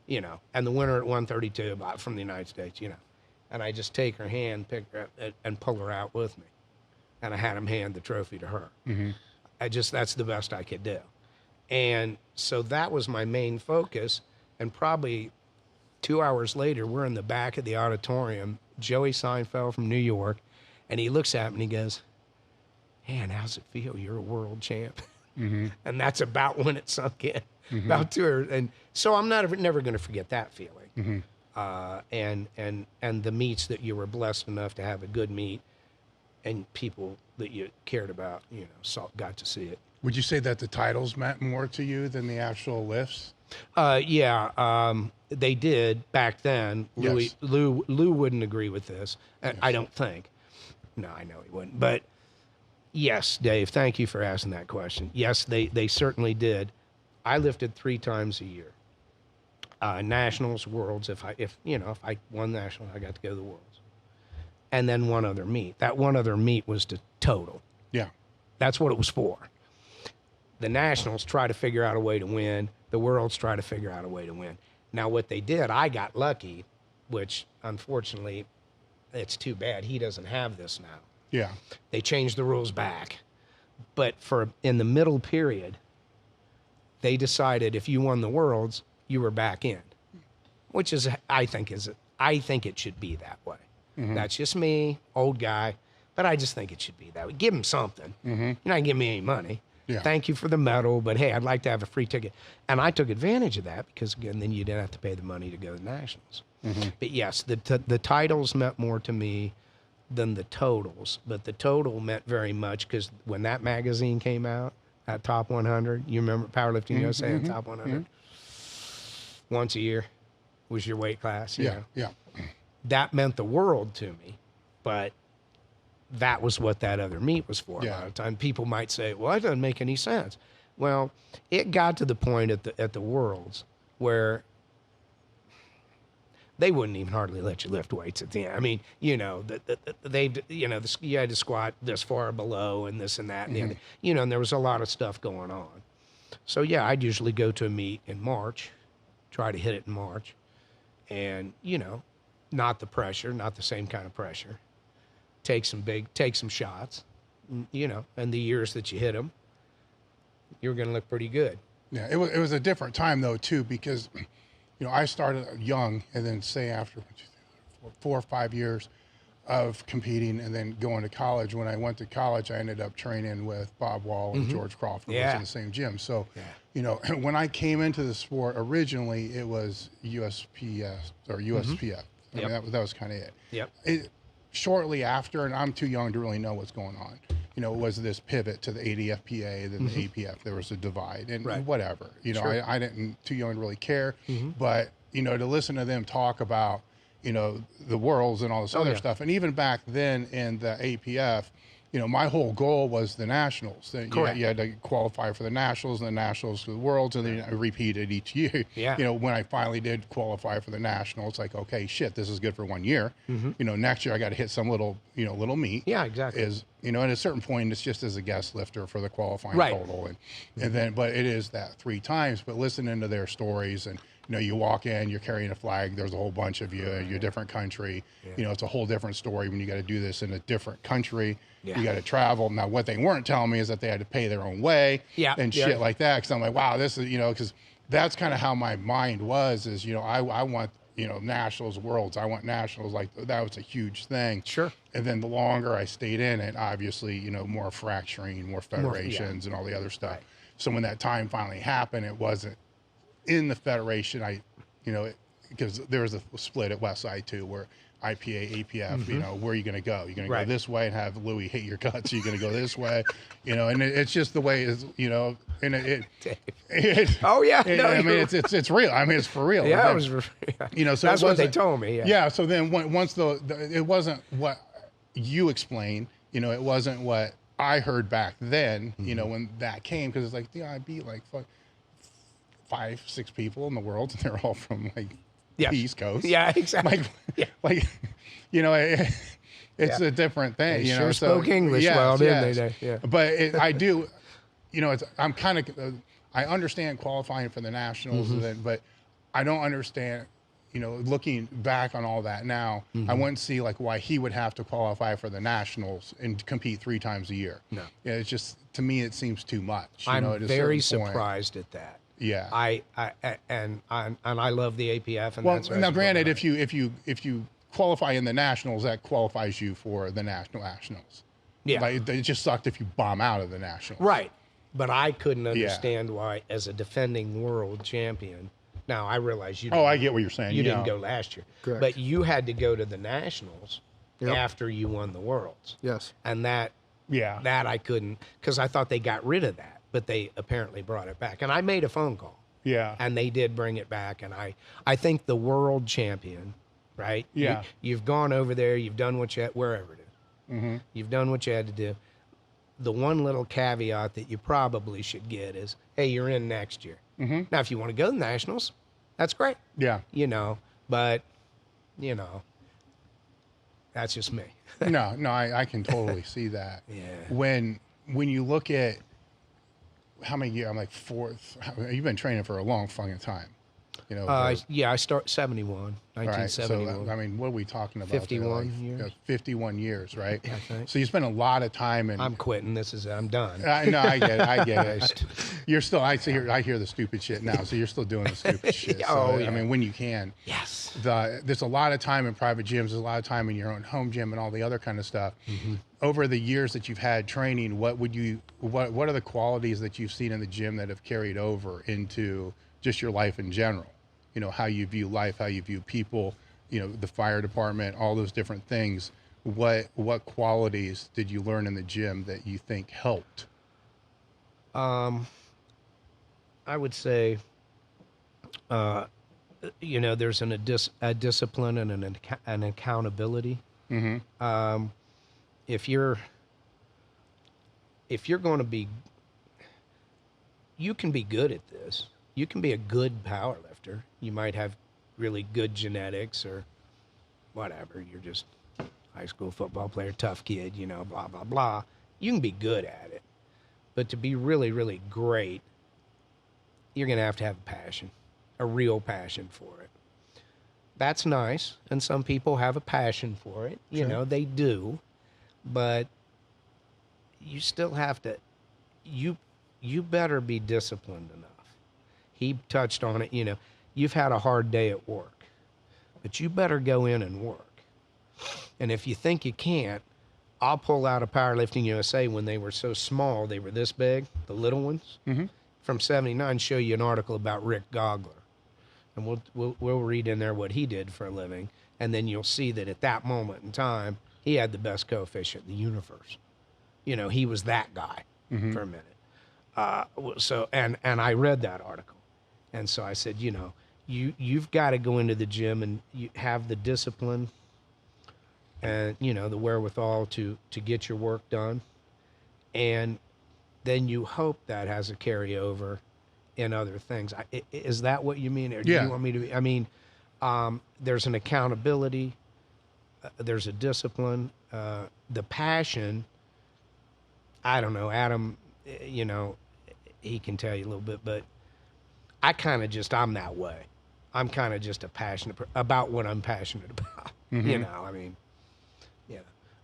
[SPEAKER 1] and the winner at 132 from the United States, and I just take her hand, pick her up, and pull her out with me. And I had him hand the trophy to her. Mm-hmm. That's the best I could do. And so that was my main focus. And probably 2 hours later, we're in the back of the auditorium, Joey Seinfeld from New York, and he looks at me and he goes, man, how's it feel? You're a world champ. Mm-hmm. And that's about when it sunk in, mm-hmm. about 2 hours. And so I'm never going to forget that feeling. Mm-hmm. And the meets that you were blessed enough to have a good meet, and people that you cared about, got to see it.
[SPEAKER 3] Would you say that the titles meant more to you than the actual lifts?
[SPEAKER 1] Yeah, they did back then.
[SPEAKER 3] Yes.
[SPEAKER 1] Lou wouldn't agree with this. Yes. I don't think. No, I know he wouldn't. But yes, Dave, thank you for asking that question. Yes, they certainly did. I lifted 3 times a year. Nationals, Worlds. If I won Nationals, I got to go to the Worlds. And then one other meet. That one other meet was to total.
[SPEAKER 3] Yeah.
[SPEAKER 1] That's what it was for. The Nationals try to figure out a way to win. The Worlds try to figure out a way to win. Now, what they did, I got lucky, which unfortunately, it's too bad. He doesn't have this now.
[SPEAKER 3] Yeah.
[SPEAKER 1] They changed the rules back. But in the middle period, they decided if you won the Worlds, you were back in, which is, I think it should be that way. Mm-hmm. That's just me, old guy, but I just think it should be that way. Give him something. Mm-hmm. You're not giving me any money. Yeah. Thank you for the medal, but hey, I'd like to have a free ticket. And I took advantage of that because, again, then you didn't have to pay the money to go to Nationals. Mm-hmm. But yes, the titles meant more to me than the totals. But the total meant very much because when that magazine came out, that Top 100, you remember Powerlifting USA and Top 100? Mm-hmm. Once a year was your weight class.
[SPEAKER 3] Yeah.
[SPEAKER 1] That meant the world to me, but that was what that other meet was for.
[SPEAKER 3] Yeah.
[SPEAKER 1] A lot of time people might say, well, that doesn't make any sense. Well, it got to the point at the Worlds where they wouldn't even hardly let you lift weights at the end. I mean, you had to squat this far below and this and that, and mm-hmm. And there was a lot of stuff going on. So yeah, I'd usually go to a meet in March, try to hit it in March, and not the pressure, not the same kind of pressure. Take some shots, and the years that you hit them, you're going to look pretty good.
[SPEAKER 3] Yeah, it was a different time though too, because I started young, and then say after 4 or 5 years of competing and then going to college. When I went to college, I ended up training with Bob Wall and mm-hmm. George Crawford. Was in the same gym. So, when I came into the sport originally, it was USPS or USPF. Mm-hmm. I mean, that was kind of it.
[SPEAKER 1] Yep.
[SPEAKER 3] Shortly after, and I'm too young to really know what's going on, was this pivot to the ADFPA, then
[SPEAKER 1] mm-hmm.
[SPEAKER 3] the APF. There was a divide, and
[SPEAKER 1] right.
[SPEAKER 3] whatever.
[SPEAKER 1] Sure.
[SPEAKER 3] I didn't, too young to really care.
[SPEAKER 1] Mm-hmm.
[SPEAKER 3] But, to listen to them talk about, the Worlds and all this other stuff. And even back then in the APF, my whole goal was the Nationals.
[SPEAKER 1] Correct.
[SPEAKER 3] You had to qualify for the Nationals, and the Nationals for the Worlds, and then I repeated each year.
[SPEAKER 1] Yeah.
[SPEAKER 3] When I finally did qualify for the Nationals, it's like, okay, shit, this is good for 1 year. Mm-hmm. Next year I got to hit some little meet.
[SPEAKER 1] Yeah, exactly.
[SPEAKER 3] At a certain point, it's just as a guest lifter for the qualifying
[SPEAKER 1] right.
[SPEAKER 3] total. And then, but it is that 3 times, but listening to their stories and, you walk in, you're carrying a flag, there's a whole bunch of you, you're a different country. Yeah. It's a whole different story when you got to do this in a different country. Yeah. You got to travel. Now, what they weren't telling me is that they had to pay their own way and shit like that. Because I'm like, wow, this is, because that's kind of how my mind was is, I want, Nationals, Worlds. I want Nationals. Like, that was a huge thing.
[SPEAKER 1] Sure.
[SPEAKER 3] And then the longer I stayed in it, obviously, more fracturing, more federations and all the other stuff. Right. So when that time finally happened, it wasn't in the federation. Because there was a split at Westside too, where IPA, APF, you know, where are you going to go? You're going to
[SPEAKER 1] Right.
[SPEAKER 3] go this way and have Louie hit your guts. You're going to go this way, you know, and it's just the way is, you know, and
[SPEAKER 1] Oh yeah,
[SPEAKER 3] I mean, it's real. I mean, it's for real.
[SPEAKER 1] yeah,
[SPEAKER 3] Then, you know, so
[SPEAKER 1] that's
[SPEAKER 3] it
[SPEAKER 1] what they
[SPEAKER 3] wasn't-
[SPEAKER 1] told me. Yeah.
[SPEAKER 3] Yeah. So then once it wasn't what you explained, you know, it wasn't what I heard back then, you know, when that came, because it's like, yeah, I beat like 5, 6 people in the world, and they're all from like
[SPEAKER 1] Yes.
[SPEAKER 3] the East Coast.
[SPEAKER 1] Yeah, exactly.
[SPEAKER 3] Like, you know, it's
[SPEAKER 1] Yeah.
[SPEAKER 3] a different thing.
[SPEAKER 1] They
[SPEAKER 3] you
[SPEAKER 1] sure
[SPEAKER 3] know,
[SPEAKER 1] spoke English
[SPEAKER 3] yes,
[SPEAKER 1] well, didn't
[SPEAKER 3] yes.
[SPEAKER 1] they? Yeah.
[SPEAKER 3] But I do, you know, I'm kind of, I understand qualifying for the nationals, and then, but I don't understand, you know, looking back on all that now, I wouldn't see like why he would have to qualify for the nationals and compete 3 times a year.
[SPEAKER 1] No.
[SPEAKER 3] Yeah, it's just, to me, it seems too much. You
[SPEAKER 1] I'm
[SPEAKER 3] know, at a
[SPEAKER 1] very
[SPEAKER 3] certain point.
[SPEAKER 1] surprised at that.
[SPEAKER 3] Yeah.
[SPEAKER 1] And I love the APF. And
[SPEAKER 3] Well,
[SPEAKER 1] that's
[SPEAKER 3] now granted, if you qualify in the nationals, that qualifies you for the nationals.
[SPEAKER 1] Yeah.
[SPEAKER 3] Like, it just sucked if you bomb out of the nationals.
[SPEAKER 1] Right. But I couldn't understand why, as a defending world champion, now I realize you.
[SPEAKER 3] Oh, I get what you're saying.
[SPEAKER 1] You
[SPEAKER 3] know.
[SPEAKER 1] didn't go last year,
[SPEAKER 2] Correct.
[SPEAKER 1] but you had to go to the nationals
[SPEAKER 2] Yep.
[SPEAKER 1] after you won the worlds,
[SPEAKER 2] Yes.
[SPEAKER 1] and that
[SPEAKER 3] Yeah.
[SPEAKER 1] I couldn't, because I thought they got rid of that, but they apparently brought it back. And I made a phone call,
[SPEAKER 3] Yeah.
[SPEAKER 1] and they did bring it back. And I think the world champion, right?
[SPEAKER 3] Yeah.
[SPEAKER 1] You've gone over there, you've done what you had, wherever it is. You've done what you had to do. The one little caveat that you probably should get is, hey, you're in next year. Now, if you want to go to the nationals, that's great.
[SPEAKER 3] Yeah.
[SPEAKER 1] You know, but, you know, that's just me.
[SPEAKER 3] No, I can totally see that.
[SPEAKER 1] Yeah.
[SPEAKER 3] When you look at how many years, I'm like 4th. You've been training for a long fucking time. You know.
[SPEAKER 1] I start 71,
[SPEAKER 3] All right, so
[SPEAKER 1] 1971.
[SPEAKER 3] I mean, what are we talking about? there?
[SPEAKER 1] 51
[SPEAKER 3] Like,
[SPEAKER 1] years.
[SPEAKER 3] 51 years, right?
[SPEAKER 1] I think.
[SPEAKER 3] So you spend a lot of time in.
[SPEAKER 1] I'm quitting. I'm done.
[SPEAKER 3] No, I get it. You're still. I hear the stupid shit now. So you're still doing the stupid shit. So,
[SPEAKER 1] Oh, yeah.
[SPEAKER 3] I mean, when you can.
[SPEAKER 1] Yes.
[SPEAKER 3] There's a lot of time in private gyms. There's a lot of time in your own home gym and all the other kind of stuff. Over the years that you've had training, what are the qualities that you've seen in the gym that have carried over into just your life in general? You know, how you view life, how you view people, you know, the fire department, all those different things. What qualities did you learn in the gym that you think helped?
[SPEAKER 1] I would say, you know, there's a discipline and an accountability. If you're going to be, you can be good at this. You can be a good power lifter. You might have really good genetics or whatever. You're just a high school football player, tough kid, you know, blah, blah, blah. You can be good at it. But to be really, really great, you're going to have a passion, a real passion for it. That's nice. And some people have a passion for it. You know, they do. But you still have to, you better be disciplined enough. He touched on it, you know, you've had a hard day at work, but you better go in and work. And if you think you can't, I'll pull out a Powerlifting USA when they were so small, they were this big, the little ones, from 79, show you an article about Rick Gogler. And we'll read in there what he did for a living. And then you'll see that at that moment in time, he had the best coefficient in the universe. You know, he was that guy for a minute. So I read that article. And so I said, you know, you've got to go into the gym and you have the discipline and, you know, the wherewithal to get your work done. And then you hope that has a carryover in other things. Is that what you mean? Or do you want me to? I mean, there's an accountability. There's a discipline. The passion. I don't know, Adam, you know, he can tell you a little bit, but I kind of I'm that way. I'm kind of just about what I'm passionate about. You know, I mean, yeah.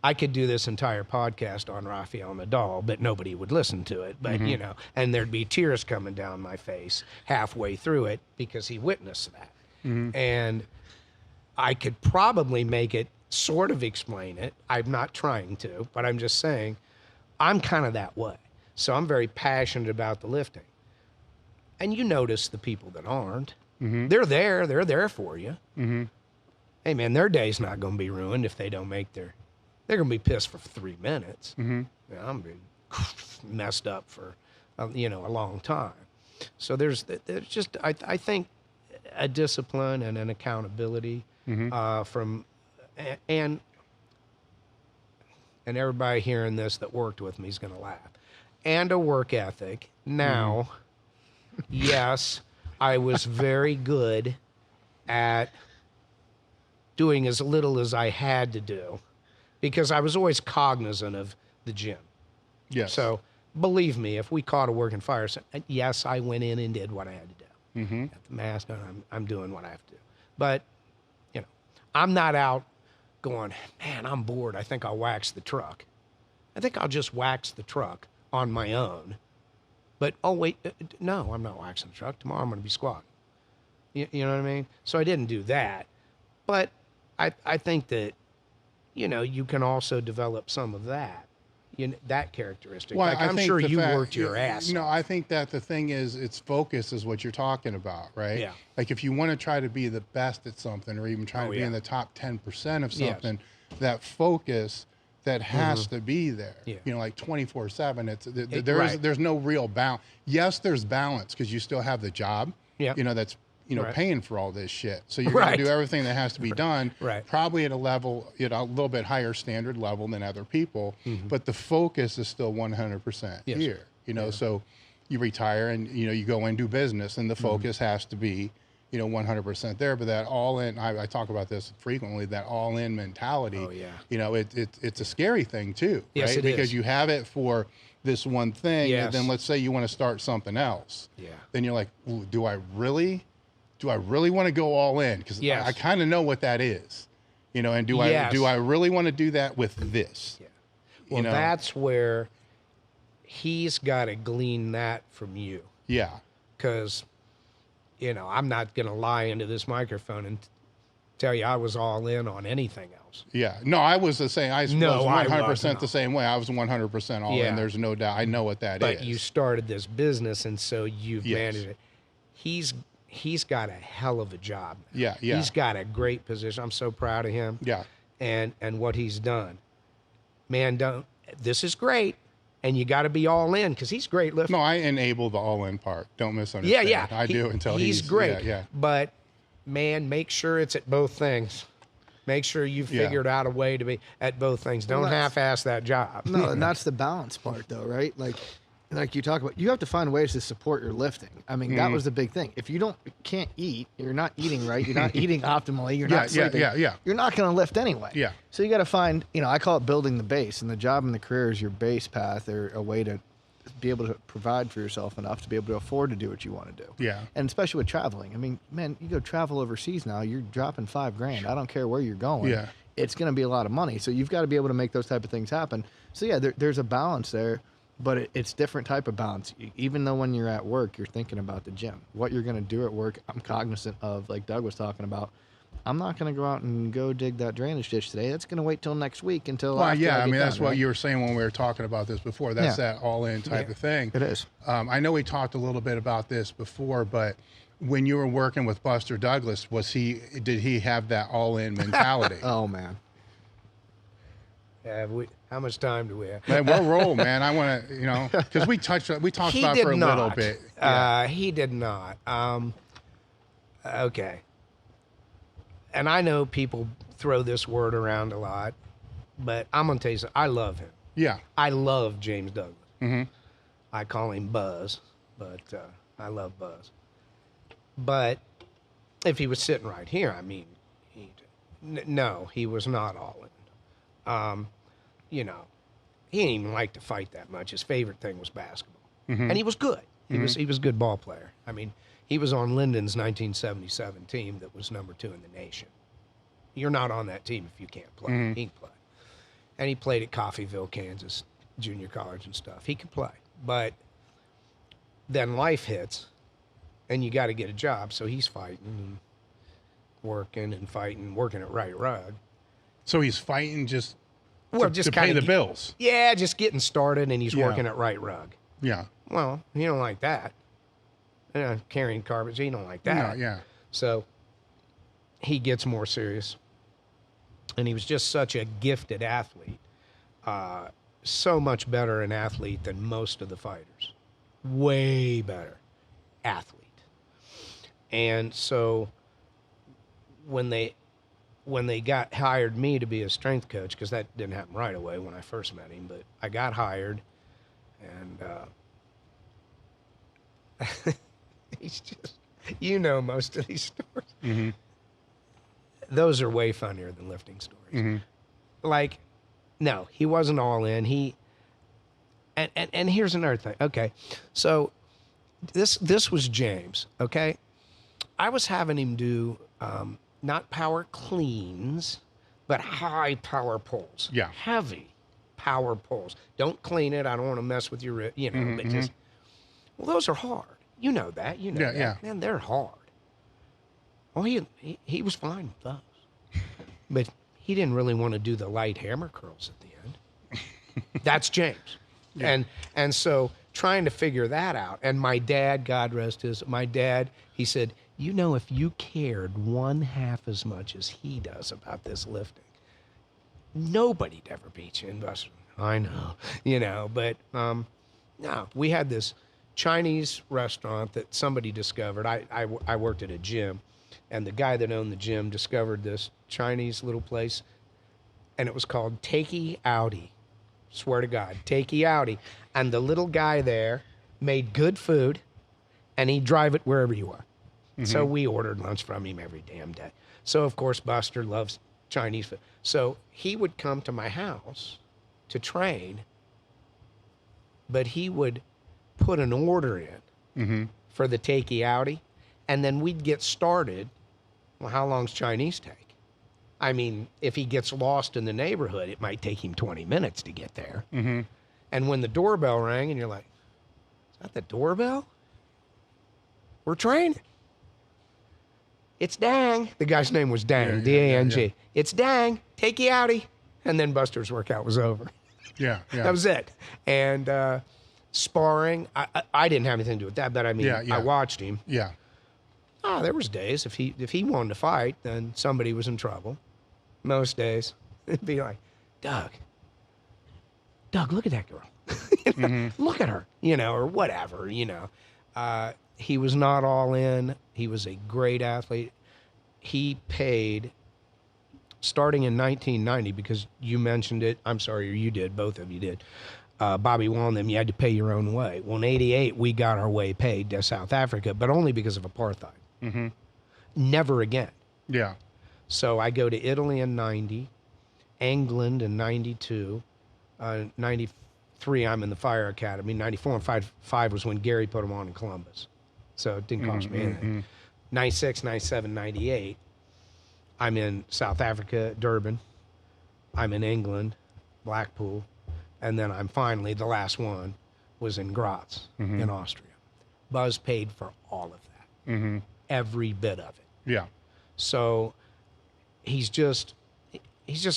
[SPEAKER 1] I could do this entire podcast on Rafael Nadal, but nobody would listen to it. But, you know, and there'd be tears coming down my face halfway through it because he witnessed that. And I could probably make it sort of explain it. I'm not trying to, but I'm just saying I'm kind of that way. So I'm very passionate about the lifting. And you notice the people that aren't. They're there for you. hey man, their day's not going to be ruined if they don't make they're going to be pissed for 3 minutes.
[SPEAKER 3] Mm-hmm.
[SPEAKER 1] You know, I'm being messed up for, you know, a long time. So there's just, I think, a discipline and an accountability from, and everybody hearing this that worked with me is going to laugh, and a work ethic. Now, yes, I was very good at doing as little as I had to do because I was always cognizant of the gym.
[SPEAKER 3] Yes.
[SPEAKER 1] So believe me, if we caught a working fire, yes, I went in and did what I had to do.
[SPEAKER 3] Mm-hmm.
[SPEAKER 1] Got the mask on, I'm doing what I have to do. But, you know, I'm not out going, man, I'm bored. I think I'll wax the truck. I think I'll just wax the truck on my own. But, oh, wait, no, I'm not waxing the truck. Tomorrow I'm going to be squatting. You know what I mean? So I didn't do that. But I think that, you know, you can also develop some of that. That characteristic.
[SPEAKER 3] Well,
[SPEAKER 1] like, I'm sure you worked your ass
[SPEAKER 3] You know,
[SPEAKER 1] off.
[SPEAKER 3] I think that the thing is, it's focus is what you're talking about, right?
[SPEAKER 1] Yeah.
[SPEAKER 3] Like if you want to try to be the best at something, or even try to be in the top 10% of something, that focus that has to be there.
[SPEAKER 1] Yeah.
[SPEAKER 3] You know, like 24/7.
[SPEAKER 1] Right.
[SPEAKER 3] There's no real balance. Yes, there's balance because you still have the job.
[SPEAKER 1] Yeah.
[SPEAKER 3] You know, that's
[SPEAKER 1] Right.
[SPEAKER 3] paying for all this shit. So you're going to do everything that has to be done.
[SPEAKER 1] Right.
[SPEAKER 3] Probably at a level, you know, a little bit higher standard level than other people, but the focus is still 100%
[SPEAKER 1] Yes.
[SPEAKER 3] here. You know, so you retire and, you know, you go and do business and the focus has to be, you know, 100% there. But that all in, I talk about this frequently, that all in mentality,
[SPEAKER 1] Oh, yeah.
[SPEAKER 3] you know, it's a scary thing too,
[SPEAKER 1] Yes,
[SPEAKER 3] right?
[SPEAKER 1] it
[SPEAKER 3] Because
[SPEAKER 1] is.
[SPEAKER 3] you have it for this one thing.
[SPEAKER 1] Yes.
[SPEAKER 3] And then let's say you want to start something else.
[SPEAKER 1] Yeah.
[SPEAKER 3] Then you're like, ooh, do I really want to go all in? Because
[SPEAKER 1] Yes.
[SPEAKER 3] I kind of know what that is, you know, and do
[SPEAKER 1] Yes.
[SPEAKER 3] I really want to do that with this?
[SPEAKER 1] Yeah. Well,
[SPEAKER 3] You know?
[SPEAKER 1] that's where he's got to glean that from you.
[SPEAKER 3] Yeah.
[SPEAKER 1] Because, you know, I'm not going to lie into this microphone and tell you I was all in on anything else.
[SPEAKER 3] Yeah. No, I was the same. I was
[SPEAKER 1] No, I
[SPEAKER 3] 100%
[SPEAKER 1] wasn't.
[SPEAKER 3] the same way. I was 100% all
[SPEAKER 1] Yeah.
[SPEAKER 3] in. There's no doubt. I know what that is.
[SPEAKER 1] But you started this business, and so you've
[SPEAKER 3] Yes.
[SPEAKER 1] managed it. He's got a hell of a job.
[SPEAKER 3] Yeah, yeah.
[SPEAKER 1] He's got a great position. I'm so proud of him.
[SPEAKER 3] Yeah.
[SPEAKER 1] And what he's done. Man, this is great, and you got to be all in because he's great lifting.
[SPEAKER 3] No, I enable the all in part. Don't misunderstand.
[SPEAKER 1] Yeah.
[SPEAKER 3] I do until
[SPEAKER 1] he's great.
[SPEAKER 3] Yeah.
[SPEAKER 1] But man, make sure it's at both things. Make sure you've figured out a way to be at both things. Don't half-ass that job.
[SPEAKER 2] No, and that's the balance part, though, right? Like you talk about, you have to find ways to support your lifting. I mean, that was the big thing. If you can't eat, you're not eating right, you're not eating optimally, you're not sleeping,
[SPEAKER 3] yeah.
[SPEAKER 2] you're not going to lift anyway.
[SPEAKER 3] Yeah.
[SPEAKER 2] So you got to find, you know, I call it building the base, and the job and the career is your base path or a way to be able to provide for yourself enough to be able to afford to do what you want to do.
[SPEAKER 3] Yeah.
[SPEAKER 2] And especially with traveling. I mean, man, you go travel overseas now, you're dropping $5,000. I don't care where you're going.
[SPEAKER 3] Yeah.
[SPEAKER 2] It's going to be a lot of money. So you've got to be able to make those type of things happen. So yeah, there's a balance there. But it's different type of balance. Even though when you're at work, you're thinking about the gym. What you're going to do at work, I'm cognizant of, like Doug was talking about. I'm not going to go out and go dig that drainage ditch today. That's going to wait till next week until
[SPEAKER 3] Well,
[SPEAKER 2] after
[SPEAKER 3] yeah,
[SPEAKER 2] I
[SPEAKER 3] I
[SPEAKER 2] get
[SPEAKER 3] mean, that's
[SPEAKER 2] done,
[SPEAKER 3] what
[SPEAKER 2] right?
[SPEAKER 3] you were saying when we were talking about this before. That's that all-in type of thing.
[SPEAKER 2] It is.
[SPEAKER 3] I know we talked a little bit about this before, but when you were working with Buster Douglas, did he have that all-in mentality?
[SPEAKER 2] Oh, man.
[SPEAKER 1] How much time do we have?
[SPEAKER 3] Man, we'll roll, man. I want to, you know, because we talked
[SPEAKER 1] He
[SPEAKER 3] about it
[SPEAKER 1] did
[SPEAKER 3] for a
[SPEAKER 1] not.
[SPEAKER 3] little bit.
[SPEAKER 1] He did not. Okay. And I know people throw this word around a lot, but I'm going to tell you something. I love him.
[SPEAKER 3] Yeah.
[SPEAKER 1] I love James Douglas.
[SPEAKER 3] Mm-hmm.
[SPEAKER 1] I call him Buzz, but I love Buzz. But if he was sitting right here, I mean, no, he was not all in. You know, he didn't even like to fight that much. His favorite thing was basketball, and he was good. He was a good ball player. I mean, he was on Linden's 1977 team that was number 2 in the nation. You're not on that team if you can't play. He can play, and he played at Coffeyville, Kansas, junior college and stuff. He could play, but then life hits, and you got to get a job. So he's fighting and working and fighting, working at Right Rug.
[SPEAKER 3] So he's fighting just
[SPEAKER 1] Just
[SPEAKER 3] to pay
[SPEAKER 1] kinda
[SPEAKER 3] the bills.
[SPEAKER 1] Yeah, just getting started, and he's
[SPEAKER 3] Yeah.
[SPEAKER 1] working at Right Rug.
[SPEAKER 3] Yeah.
[SPEAKER 1] Well, you don't like that. Carrying carpets, you don't like that.
[SPEAKER 3] Yeah.
[SPEAKER 1] So he gets more serious And he was just such a gifted athlete. So much better an athlete than most of the fighters. Way better athlete. And so when they hired me to be a strength coach, because that didn't happen right away when I first met him, but I got hired, and he's just, you know, most of these stories.
[SPEAKER 3] Mm-hmm.
[SPEAKER 1] Those are way funnier than lifting stories.
[SPEAKER 3] Mm-hmm.
[SPEAKER 1] Like, no, he wasn't all in. And here's another thing. Okay, so this was James. Okay, I was having him do not power cleans, but high power pulls.
[SPEAKER 3] Yeah.
[SPEAKER 1] Heavy power pulls. Don't clean it. I don't want to mess with your, you know.
[SPEAKER 3] Mm-hmm.
[SPEAKER 1] But just, well, those are hard. You know that. You know
[SPEAKER 3] Yeah,
[SPEAKER 1] that.
[SPEAKER 3] yeah.
[SPEAKER 1] Man, they're hard. Well, he was fine with those, but he didn't really want to do the light hammer curls at the end. That's James.
[SPEAKER 3] Yeah.
[SPEAKER 1] And so trying to figure that out. And my dad, God rest his, he said, you know, if you cared 1/2 as much as he does about this lifting, nobody'd ever beat you in Buster. I know, you know, but no, we had this Chinese restaurant that somebody discovered. I worked at a gym, and the guy that owned the gym discovered this Chinese little place, and it was called Takey Audi. Swear to God, Takey Audi. And the little guy there made good food, and he'd drive it wherever you are. Mm-hmm. So we ordered lunch from him every damn day. So, of course, Buster loves Chinese food. So he would come to my house to train, but he would put an order in for the Takey Audi, and then we'd get started. Well, how long's Chinese take? I mean, if he gets lost in the neighborhood, it might take him 20 minutes to get there.
[SPEAKER 3] Mm-hmm.
[SPEAKER 1] And when the doorbell rang, and you're like, is that the doorbell? We're training. It's Dang. The guy's name was Dang, D-A-N-G.
[SPEAKER 3] Yeah.
[SPEAKER 1] It's Dang, Takey Audi. And then Buster's workout was over.
[SPEAKER 3] Yeah.
[SPEAKER 1] That was it. And sparring, I didn't have anything to do with that, but I mean, I watched him.
[SPEAKER 3] Yeah.
[SPEAKER 1] There was days if he wanted to fight, then somebody was in trouble. Most days, it'd be like, Doug, look at that girl. Look at her, you know, or whatever, you know. He was not all in. He was a great athlete. He paid, starting in 1990, because you mentioned it, I'm sorry, or you did, both of you did, Bobby Wall and them, you had to pay your own way. Well, in 88, we got our way paid to South Africa, but only because of apartheid. Mm-hmm. Never again.
[SPEAKER 3] Yeah.
[SPEAKER 1] So I go to Italy in 90, England in 92, 93 I'm in the Fire Academy, 94 and 5 was when Gary put them on in Columbus. So it didn't cost me anything. 96, 97, 98, I'm in South Africa, Durban. I'm in England, Blackpool. And then I'm finally, the last one was in Graz in Austria. Buzz paid for all of that, every bit of it.
[SPEAKER 3] Yeah.
[SPEAKER 1] So he's just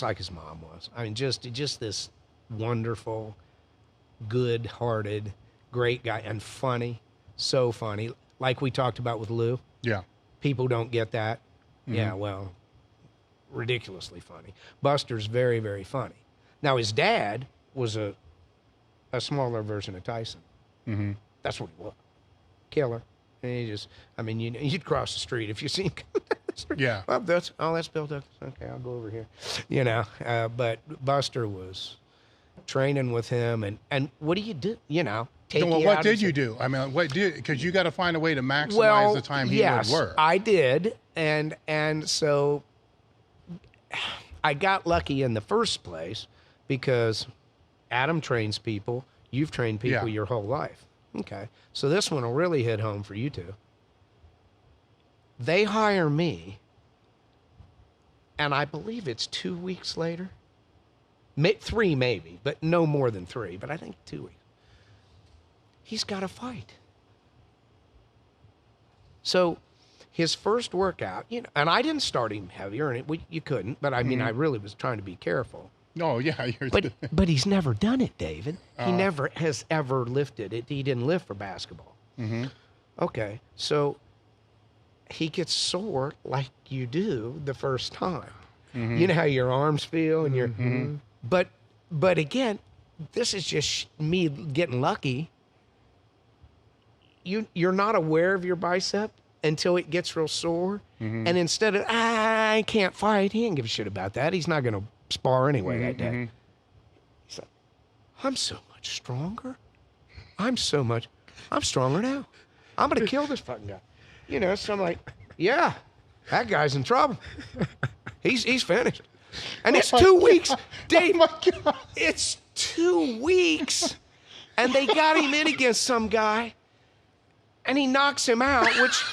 [SPEAKER 1] like his mom was. I mean, just this wonderful, good-hearted, great guy, and funny, so funny. Like we talked about with Lou.
[SPEAKER 3] Yeah.
[SPEAKER 1] People don't get that. Yeah, well, ridiculously funny. Buster's very, very funny. Now, his dad was a smaller version of Tyson. That's what he was. Killer. And he just, I mean, you'd cross the street if you see him come down the street.
[SPEAKER 3] Yeah.
[SPEAKER 1] Well, that's Bill Douglas. Okay, I'll go over here. You know, but Buster was training with him. And what do you do? You know, take
[SPEAKER 3] Well,
[SPEAKER 1] you
[SPEAKER 3] what
[SPEAKER 1] out
[SPEAKER 3] did you do? I mean, because you got to find a way to maximize
[SPEAKER 1] well,
[SPEAKER 3] the time he
[SPEAKER 1] yes,
[SPEAKER 3] would work.
[SPEAKER 1] I did. And so I got lucky in the first place because Adam trains people. You've trained people your whole life. Okay. So this one will really hit home for you two. They hire me, and I believe it's 2 weeks later. 3 maybe, but no more than 3, but I think 2 weeks. He's got to fight. So his first workout, you know, and I didn't start him heavier, and you couldn't, but I mean, I really was trying to be careful.
[SPEAKER 3] Oh, yeah.
[SPEAKER 1] But he's never done it, David. He never has ever lifted it. He didn't lift for basketball. Okay, so he gets sore like you do the first time. You know how your arms feel and your, but again, this is just me getting lucky. You're not aware of your bicep until it gets real sore. And instead of, I can't fight, he didn't give a shit about that. He's not going to spar anyway that day. He's like, I'm so much stronger. I'm stronger now. I'm going to kill this fucking guy. You know, so I'm like, yeah, that guy's in trouble. He's finished. And it's 2 weeks. Dave, it's 2 weeks. And they got him in against some guy. And he knocks him out, which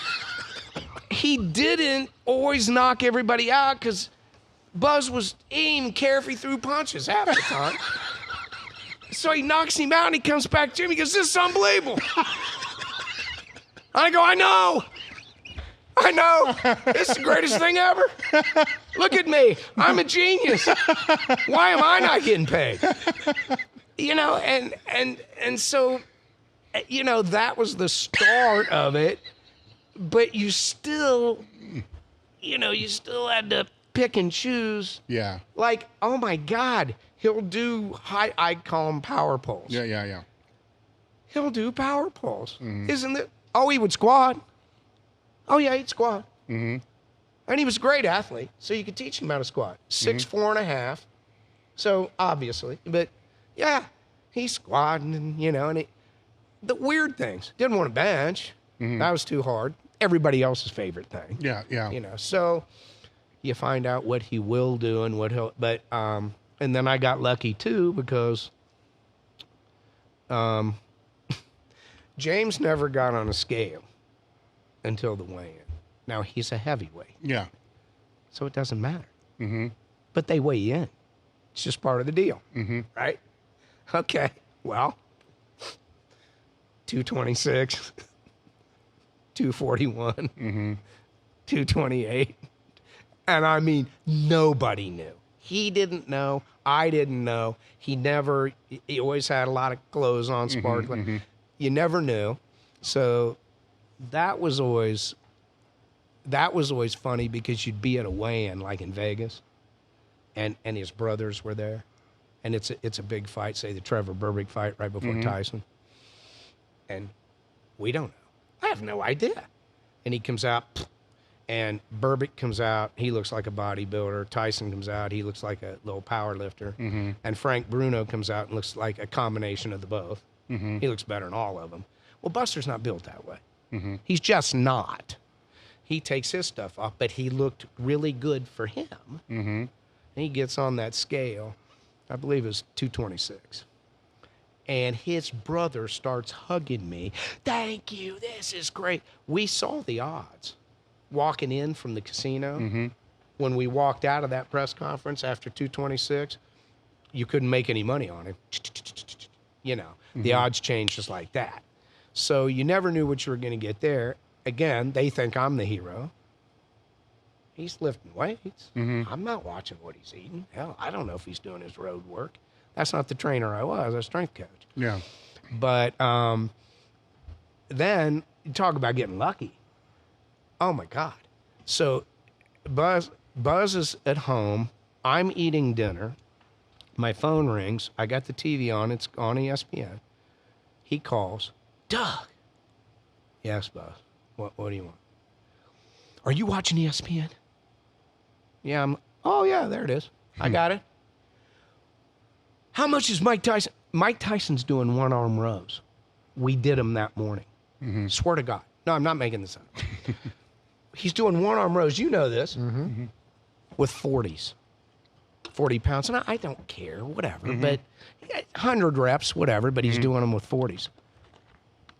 [SPEAKER 1] he didn't always knock everybody out because Buzz he didn't care if he threw punches half the time. So he knocks him out and he comes back to him. He goes, this is unbelievable. I go, I know. It's the greatest thing ever. Look at me. I'm a genius. Why am I not getting paid? You know, and so, you know, that was the start of it. But you still, you know, had to pick and choose.
[SPEAKER 3] Yeah.
[SPEAKER 1] Like, oh my God, he'll do I call them power pulls.
[SPEAKER 3] Yeah.
[SPEAKER 1] He'll do power pulls. Isn't it? Oh, he would squat. Oh, yeah, he'd squat. And he was a great athlete, so you could teach him how to squat. 6'4" and a half. So, obviously. But, yeah, he's squatting, and, you know, and the weird things. Didn't want to bench. That was too hard. Everybody else's favorite thing.
[SPEAKER 3] Yeah.
[SPEAKER 1] You know, so you find out what he will do and what he'll, but, and then I got lucky, too, because James never got on a scale until the weigh-in. Now, he's a heavyweight.
[SPEAKER 3] Yeah.
[SPEAKER 1] So it doesn't matter. But they weigh you in. It's just part of the deal. Right? Okay. Well, 226, 241, 228. And I mean, nobody knew. He didn't know. I didn't know. He always had a lot of clothes on, sparkling. You never knew. So that was always funny because you'd be at a weigh-in like in Vegas and his brothers were there. And it's a big fight, say the Trevor Berbick fight right before Tyson. And we don't know. I have no idea. And he comes out and Berbick comes out. He looks like a bodybuilder. Tyson comes out. He looks like a little power lifter. And Frank Bruno comes out and looks like a combination of the both. He looks better than all of them. Well, Buster's not built that way. He's just not. He takes his stuff off, but he looked really good for him. And he gets on that scale. I believe it was 226. And his brother starts hugging me. Thank you. This is great. We saw the odds walking in from the casino. When we walked out of that press conference after 226, you couldn't make any money on him. You know, the odds changed just like that. So you never knew what you were going to get there. Again, they think I'm the hero. He's lifting weights. I'm not watching what he's eating. Hell, I don't know if he's doing his road work. That's not the trainer I was. I was a strength coach.
[SPEAKER 3] Yeah.
[SPEAKER 1] But then you talk about getting lucky. Oh, my God. So Buzz is at home. I'm eating dinner. My phone rings. I got the TV on. It's on ESPN. He calls. Doug. Yes, Buzz. What do you want? Are you watching ESPN? Yeah, oh, yeah, there it is. I got it. How much is Mike Tyson? Mike Tyson's doing one-arm rows. We did them that morning. Swear to God. No, I'm not making this up. He's doing one-arm rows. You know this. With 40s. 40 pounds. And I don't care, whatever. But 100 reps, whatever. But he's doing them with 40s.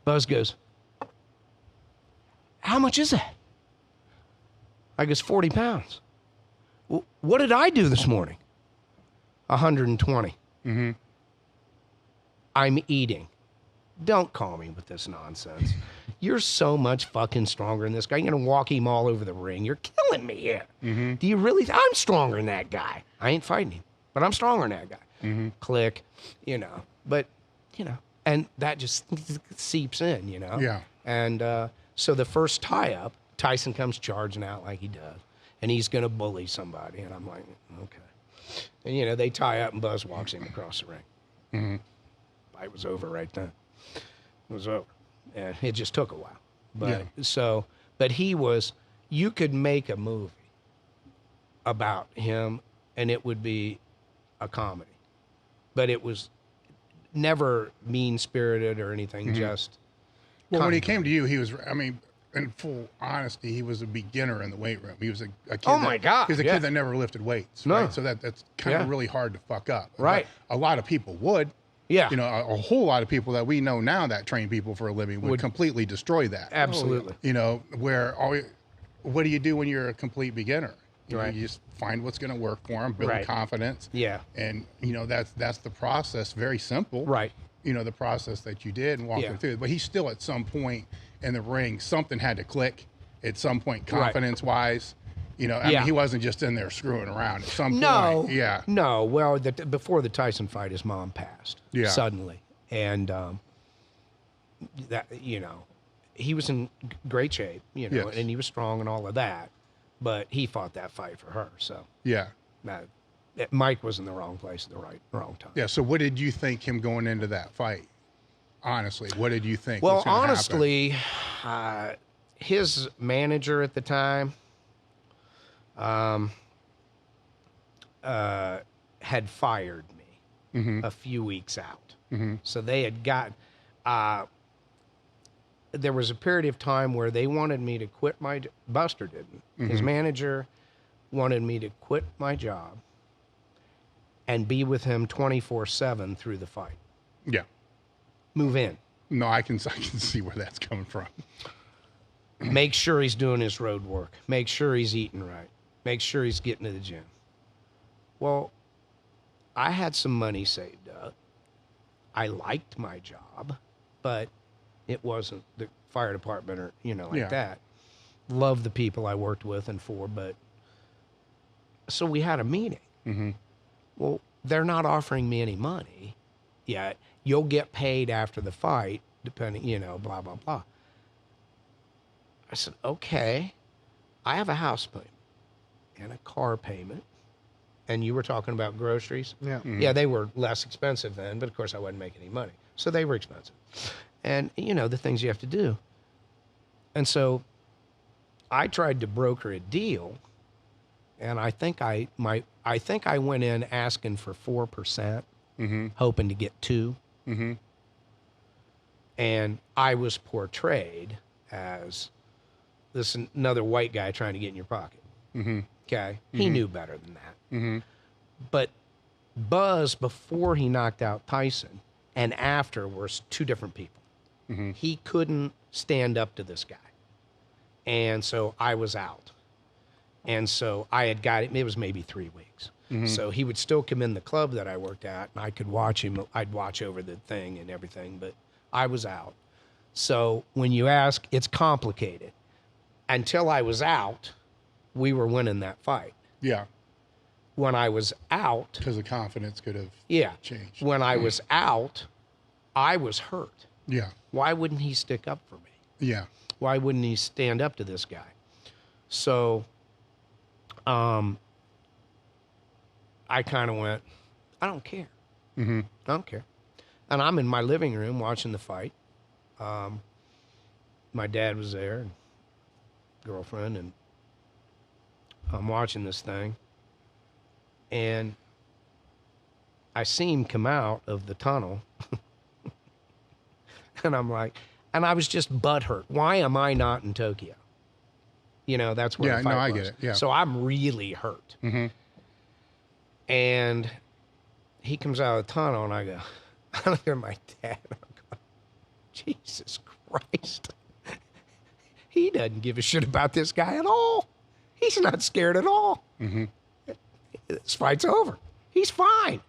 [SPEAKER 1] Buzz goes, how much is that? I goes, 40 pounds. Well, what did I do this morning? 120. I'm eating. Don't call me with this nonsense. You're so much fucking stronger than this guy. You're going to walk him all over the ring. You're killing me here. Do you really? I'm stronger than that guy. I ain't fighting him, but I'm stronger than that guy. Click, you know. But, you know, and that just seeps in, you know.
[SPEAKER 3] Yeah.
[SPEAKER 1] And so the first tie-up, Tyson comes charging out like he does. and he's going to bully somebody. And I'm like, okay. And, you know, they tie up and Buzz walks him across the ring.
[SPEAKER 3] Mm-hmm.
[SPEAKER 1] Fight was over right then. It was over. And it just took a while. But
[SPEAKER 3] Yeah.
[SPEAKER 1] but he was, you could make a movie about him and it would be a comedy. But it was never mean-spirited or anything, just...
[SPEAKER 3] Well, when he came to you, he was, I mean, in full honesty, he was a beginner in the weight room. He was a kid.
[SPEAKER 1] Oh, my God,
[SPEAKER 3] He was a
[SPEAKER 1] yeah.
[SPEAKER 3] kid that never lifted weights,
[SPEAKER 1] No.
[SPEAKER 3] right? So that's kind of really hard to fuck up.
[SPEAKER 1] Right.
[SPEAKER 3] But a lot of people would.
[SPEAKER 1] Yeah.
[SPEAKER 3] You know, a whole lot of people that we know now that train people for a living would completely destroy that.
[SPEAKER 1] Absolutely.
[SPEAKER 3] You know, what do you do when you're a complete beginner? You know,
[SPEAKER 1] Right.
[SPEAKER 3] you just find what's going to work for them, build
[SPEAKER 1] Right.
[SPEAKER 3] confidence.
[SPEAKER 1] Yeah.
[SPEAKER 3] And, you know, that's the process. Very simple.
[SPEAKER 1] Right.
[SPEAKER 3] You know, the process that you did and walk
[SPEAKER 1] Yeah.
[SPEAKER 3] them through. But he's still at some point in the ring, something had to click at some point, confidence wise. You know, I mean, he wasn't just in there screwing around at some
[SPEAKER 1] No.
[SPEAKER 3] point. Yeah.
[SPEAKER 1] No. Well, before the Tyson fight, his mom passed suddenly. And that, you know, he was in great shape, you know,
[SPEAKER 3] Yes.
[SPEAKER 1] and he was strong and all of that. But he fought that fight for her. So
[SPEAKER 3] Yeah.
[SPEAKER 1] Mike was in the wrong place at the wrong time.
[SPEAKER 3] Yeah. So what did you think him going into that fight? Honestly, what did you think?
[SPEAKER 1] Well,
[SPEAKER 3] was gonna happen?
[SPEAKER 1] honestly, his manager at the time had fired me a few weeks out. So they had got, there was a period of time where they wanted me to quit Buster didn't. His manager wanted me to quit my job and be with him 24/7 through the fight.
[SPEAKER 3] Yeah.
[SPEAKER 1] Move in.
[SPEAKER 3] No, I can see where that's coming from.
[SPEAKER 1] Make sure he's doing his road work. Make sure he's eating right. Make sure he's getting to the gym. Well, I had some money saved up. I liked my job, but it wasn't the fire department or, you know, like that. Loved the people I worked with and for, but so we had a meeting. Well, they're not offering me any money yet. You'll get paid after the fight, depending, you know, blah, blah, blah. I said, okay, I have a house payment and a car payment. And you were talking about groceries.
[SPEAKER 2] Yeah.
[SPEAKER 1] Yeah, they were less expensive then, but of course I wasn't making any money. So they were expensive. And, you know, the things you have to do. And so I tried to broker a deal, and I think I went in asking for 4%, hoping to get 2%. And I was portrayed as this another white guy trying to get in your pocket. Okay, he knew better than that. But Buzz, before he knocked out Tyson, and after were two different people. He couldn't stand up to this guy, and so I was out. And so I had got it. It was maybe 3 weeks. So he would still come in the club that I worked at, and I could watch him. I'd watch over the thing and everything, but I was out. So when you ask, it's complicated. Until I was out, we were winning that fight.
[SPEAKER 3] Yeah.
[SPEAKER 1] When I was out,
[SPEAKER 3] Because the confidence could have changed.
[SPEAKER 1] when I was out, I was hurt.
[SPEAKER 3] Yeah.
[SPEAKER 1] Why wouldn't he stick up for me?
[SPEAKER 3] Yeah.
[SPEAKER 1] Why wouldn't he stand up to this guy? So I kind of went, I don't care. I don't care. And I'm in my living room watching the fight. My dad was there, and girlfriend, and I'm watching this thing. And I see him come out of the tunnel. And I'm like, and I was just butthurt. Why am I not in Tokyo? You know, that's where the fight
[SPEAKER 3] I
[SPEAKER 1] was.
[SPEAKER 3] get it. Yeah.
[SPEAKER 1] So I'm really hurt. And he comes out of the tunnel, and I go, I look at my dad, and I'm going, Jesus Christ. He doesn't give a shit about this guy at all. He's not scared at all. This fight's over. He's fine.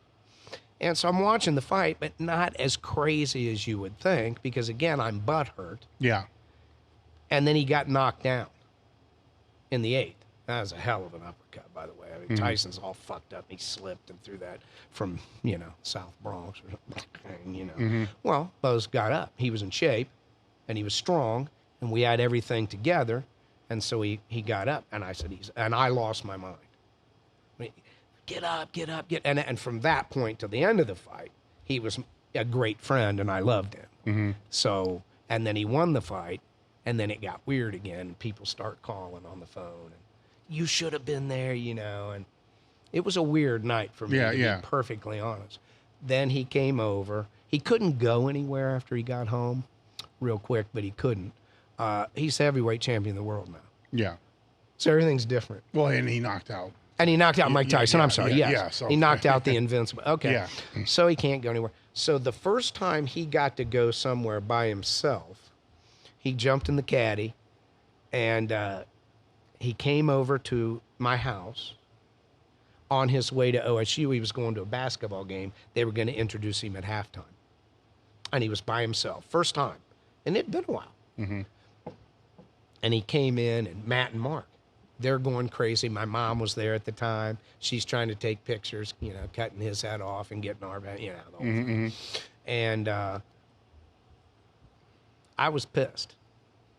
[SPEAKER 1] And so I'm watching the fight, but not as crazy as you would think, because again, I'm butthurt.
[SPEAKER 3] Yeah.
[SPEAKER 1] And then he got knocked down in the 8th. That was a hell of an uppercut, by the way. I mean, Tyson's all fucked up. He slipped and threw that from, you know, South Bronx or something, you know. Well, Buzz got up. He was in shape, and he was strong, and we had everything together. And so he got up, and I said, and I lost my mind. Get up. And from that point to the end of the fight, he was a great friend, and I loved him.
[SPEAKER 3] Mm-hmm.
[SPEAKER 1] So, and then he won the fight, and then it got weird again. People start calling on the phone, and you should have been there, and it was a weird night for me, to be perfectly honest. Then he came over. He couldn't go anywhere after he got home real quick, but he couldn't. He's the heavyweight champion of the world now.
[SPEAKER 3] Yeah.
[SPEAKER 1] So everything's different.
[SPEAKER 3] Well, and he knocked out.
[SPEAKER 1] And he knocked out Mike Tyson. I'm sorry.
[SPEAKER 3] So.
[SPEAKER 1] He knocked out the Invincible. Okay.
[SPEAKER 3] Yeah.
[SPEAKER 1] So he can't go anywhere. So the first time he got to go somewhere by himself, he jumped in the caddy, and he came over to my house. On his way to OSU, he was going to a basketball game. They were going to introduce him at halftime. And he was by himself. First time. And it'd been a while.
[SPEAKER 3] Mm-hmm.
[SPEAKER 1] And he came in, and Matt and Mark, they're going crazy. My mom was there at the time. She's trying to take pictures, cutting his head off and getting our, the whole thing. And I was pissed.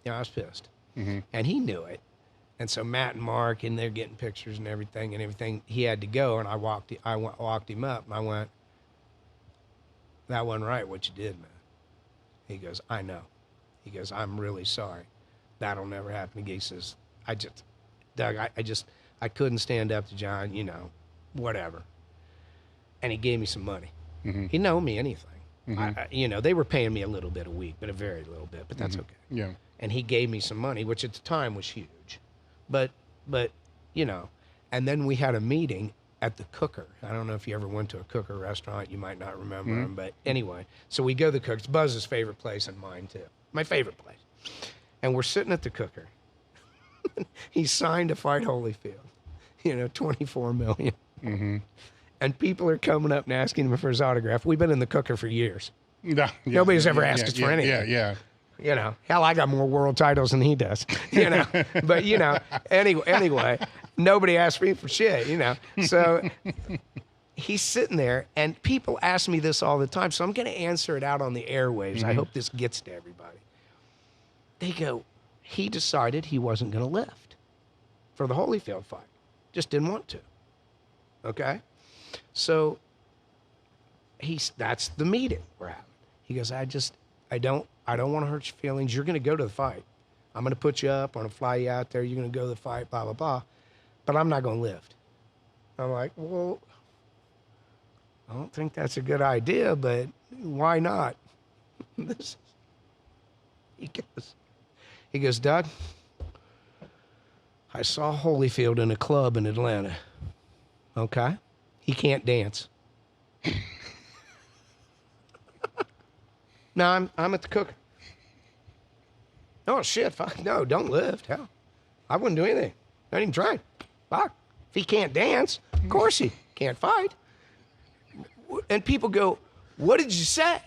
[SPEAKER 1] I was pissed.
[SPEAKER 3] Mm-hmm.
[SPEAKER 1] And he knew it. And so Matt and Mark, and they're getting pictures and everything. He had to go, and I walked him up, and I went, "That wasn't right what you did, man." He goes, "I know." He goes, "I'm really sorry. That'll never happen again." He says, Doug, I couldn't stand up to John, whatever. And he gave me some money.
[SPEAKER 3] Mm-hmm.
[SPEAKER 1] He didn't owe me anything.
[SPEAKER 3] Mm-hmm.
[SPEAKER 1] They were paying me a little bit a week, but a very little bit, but that's okay.
[SPEAKER 3] Yeah.
[SPEAKER 1] And he gave me some money, which at the time was huge. But and then we had a meeting at the Cooker. I don't know if you ever went to a Cooker restaurant. You might not remember them, but anyway. So we go to the Cooker. It's Buzz's favorite place and mine too. My favorite place. And we're sitting at the Cooker. He signed to fight Holyfield, $24 million.
[SPEAKER 3] Mm-hmm.
[SPEAKER 1] And people are coming up and asking him for his autograph. We've been in the Cooker for years.
[SPEAKER 3] Nobody's
[SPEAKER 1] ever asked us for anything.
[SPEAKER 3] Yeah.
[SPEAKER 1] Hell, I got more world titles than he does, But, anyway, nobody asked me for shit, So he's sitting there, and people ask me this all the time, so I'm going to answer it out on the airwaves.
[SPEAKER 3] Mm-hmm.
[SPEAKER 1] I hope this gets to everybody. They go, he decided he wasn't going to lift for the Holyfield fight. Just didn't want to. Okay? So that's the meeting we're having. He goes, I don't want to hurt your feelings. You're going to go to the fight. I'm going to put you up. I'm going to fly you out there. You're going to go to the fight, blah, blah, blah. But I'm not going to lift. I'm like, well, I don't think that's a good idea, but why not? He goes, Doug, I saw Holyfield in a club in Atlanta. Okay? He can't dance. No, I'm at the Cooker. Oh, shit, fuck, no, don't lift. Hell, I wouldn't do anything. Not even try. Fuck. If he can't dance, of course he can't fight. And people go, what did you say?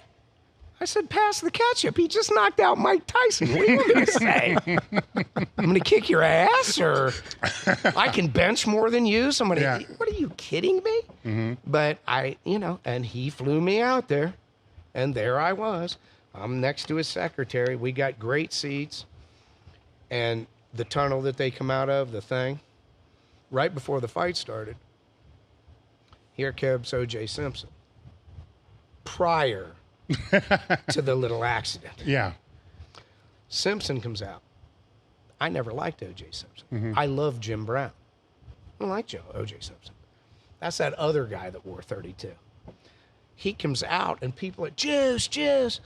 [SPEAKER 1] I said, pass the ketchup. He just knocked out Mike Tyson. What do you want me to say? I'm going to kick your ass, or I can bench more than you? What are you kidding me?
[SPEAKER 3] Mm-hmm.
[SPEAKER 1] But and he flew me out there, and there I was. I'm next to his secretary. We got great seats, and the tunnel that they come out of, the thing, right before the fight started, here comes O.J. Simpson. Prior to the little accident.
[SPEAKER 3] Yeah.
[SPEAKER 1] Simpson comes out. I never liked O.J. Simpson.
[SPEAKER 3] Mm-hmm.
[SPEAKER 1] I love Jim Brown. I don't like O.J. Simpson. That's that other guy that wore 32. He comes out, and people are, juice.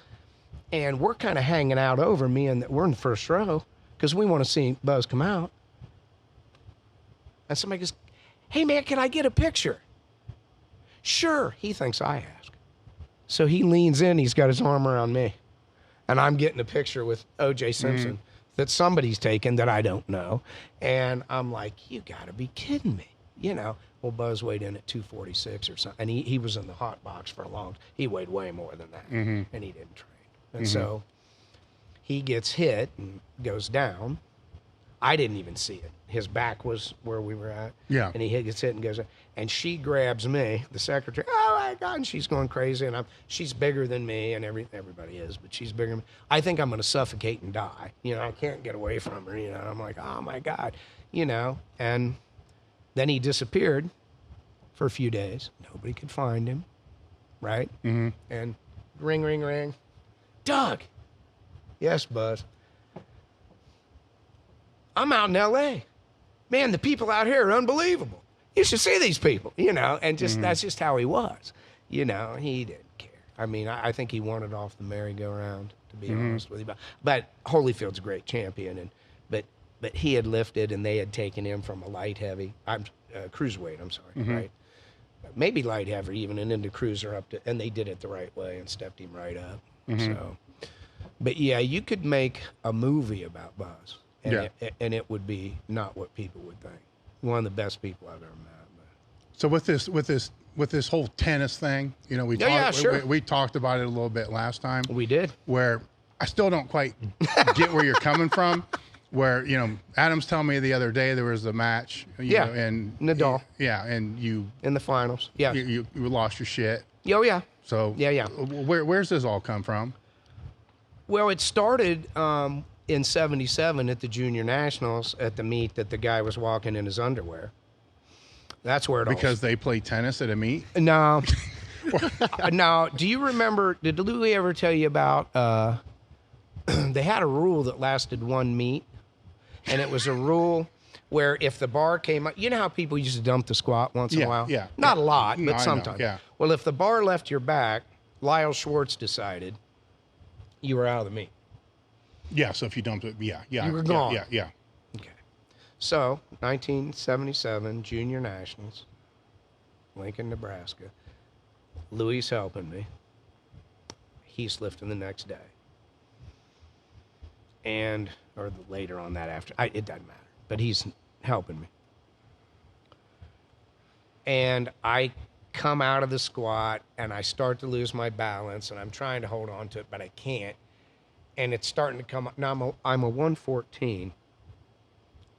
[SPEAKER 1] And we're kind of hanging out over me, and we're in the first row because we want to see Buzz come out. And somebody goes, hey, man, can I get a picture? Sure. He thinks I ask. So he leans in. He's got his arm around me. And I'm getting a picture with O.J. Simpson that somebody's taken that I don't know. And I'm like, you got to be kidding me. Well, Buzz weighed in at 246 or something. And he was in the hot box for a long time. He weighed way more than that.
[SPEAKER 3] Mm-hmm.
[SPEAKER 1] And he didn't train. And so he gets hit and goes down. I didn't even see it. His back was where we were at.
[SPEAKER 3] Yeah.
[SPEAKER 1] And he gets hit and goes, and she grabs me, the secretary. Oh my God! And she's going crazy, and she's bigger than me, and everybody is, but she's bigger than me. I think I'm going to suffocate and die. You know, I can't get away from her. You know, I'm like, oh my God, you know. And then he disappeared for a few days. Nobody could find him, right?
[SPEAKER 3] Mm-hmm.
[SPEAKER 1] And ring, ring, ring. Doug. Yes, Buzz. I'm out in L.A. Man, the people out here are unbelievable. You should see these people, you know, and just that's just how he was. You know, he didn't care. I mean, I think he wanted off the merry-go-round, to be honest with you. But Holyfield's a great champion, and but he had lifted, and they had taken him from a light heavy, cruiserweight, I'm sorry, right? Maybe light heavy even, and into cruiser up to, and they did it the right way and stepped him right up. So, but yeah, you could make a movie about Buzz. And it would be not what people would think. One of the best people I've ever met.
[SPEAKER 3] So with this whole tennis thing, you know, we talked about it a little bit last time.
[SPEAKER 1] We did.
[SPEAKER 3] Where I still don't quite get where you're coming from. Where, you know, Adam's telling me the other day there was a match. You know, and
[SPEAKER 1] Nadal.
[SPEAKER 3] And you
[SPEAKER 1] in the finals. Yeah.
[SPEAKER 3] You lost your shit.
[SPEAKER 1] Oh yeah.
[SPEAKER 3] So where's this all come from?
[SPEAKER 1] Well, it started in '77 at the Junior Nationals at the meet that the guy was walking in his underwear. That's where it
[SPEAKER 3] because they play tennis at a meet?
[SPEAKER 1] No. No. Do you remember, did Louie ever tell you about, they had a rule that lasted one meet, and it was a rule where if the bar came up, you know how people used to dump the squat once in a while?
[SPEAKER 3] Yeah.
[SPEAKER 1] Not a lot, but sometimes.
[SPEAKER 3] Yeah.
[SPEAKER 1] Well, if the bar left your back, Lyle Schwartz decided you were out of the meet.
[SPEAKER 3] Yeah, so if you dumped it, you were
[SPEAKER 1] gone.
[SPEAKER 3] Yeah.
[SPEAKER 1] Okay. So, 1977 Junior Nationals, Lincoln, Nebraska. Louie's helping me. He's lifting the next day. Or later on that after. It doesn't matter. But he's helping me. And I come out of the squat, and I start to lose my balance, and I'm trying to hold on to it, but I can't. And it's starting to come up. Now I'm a 114,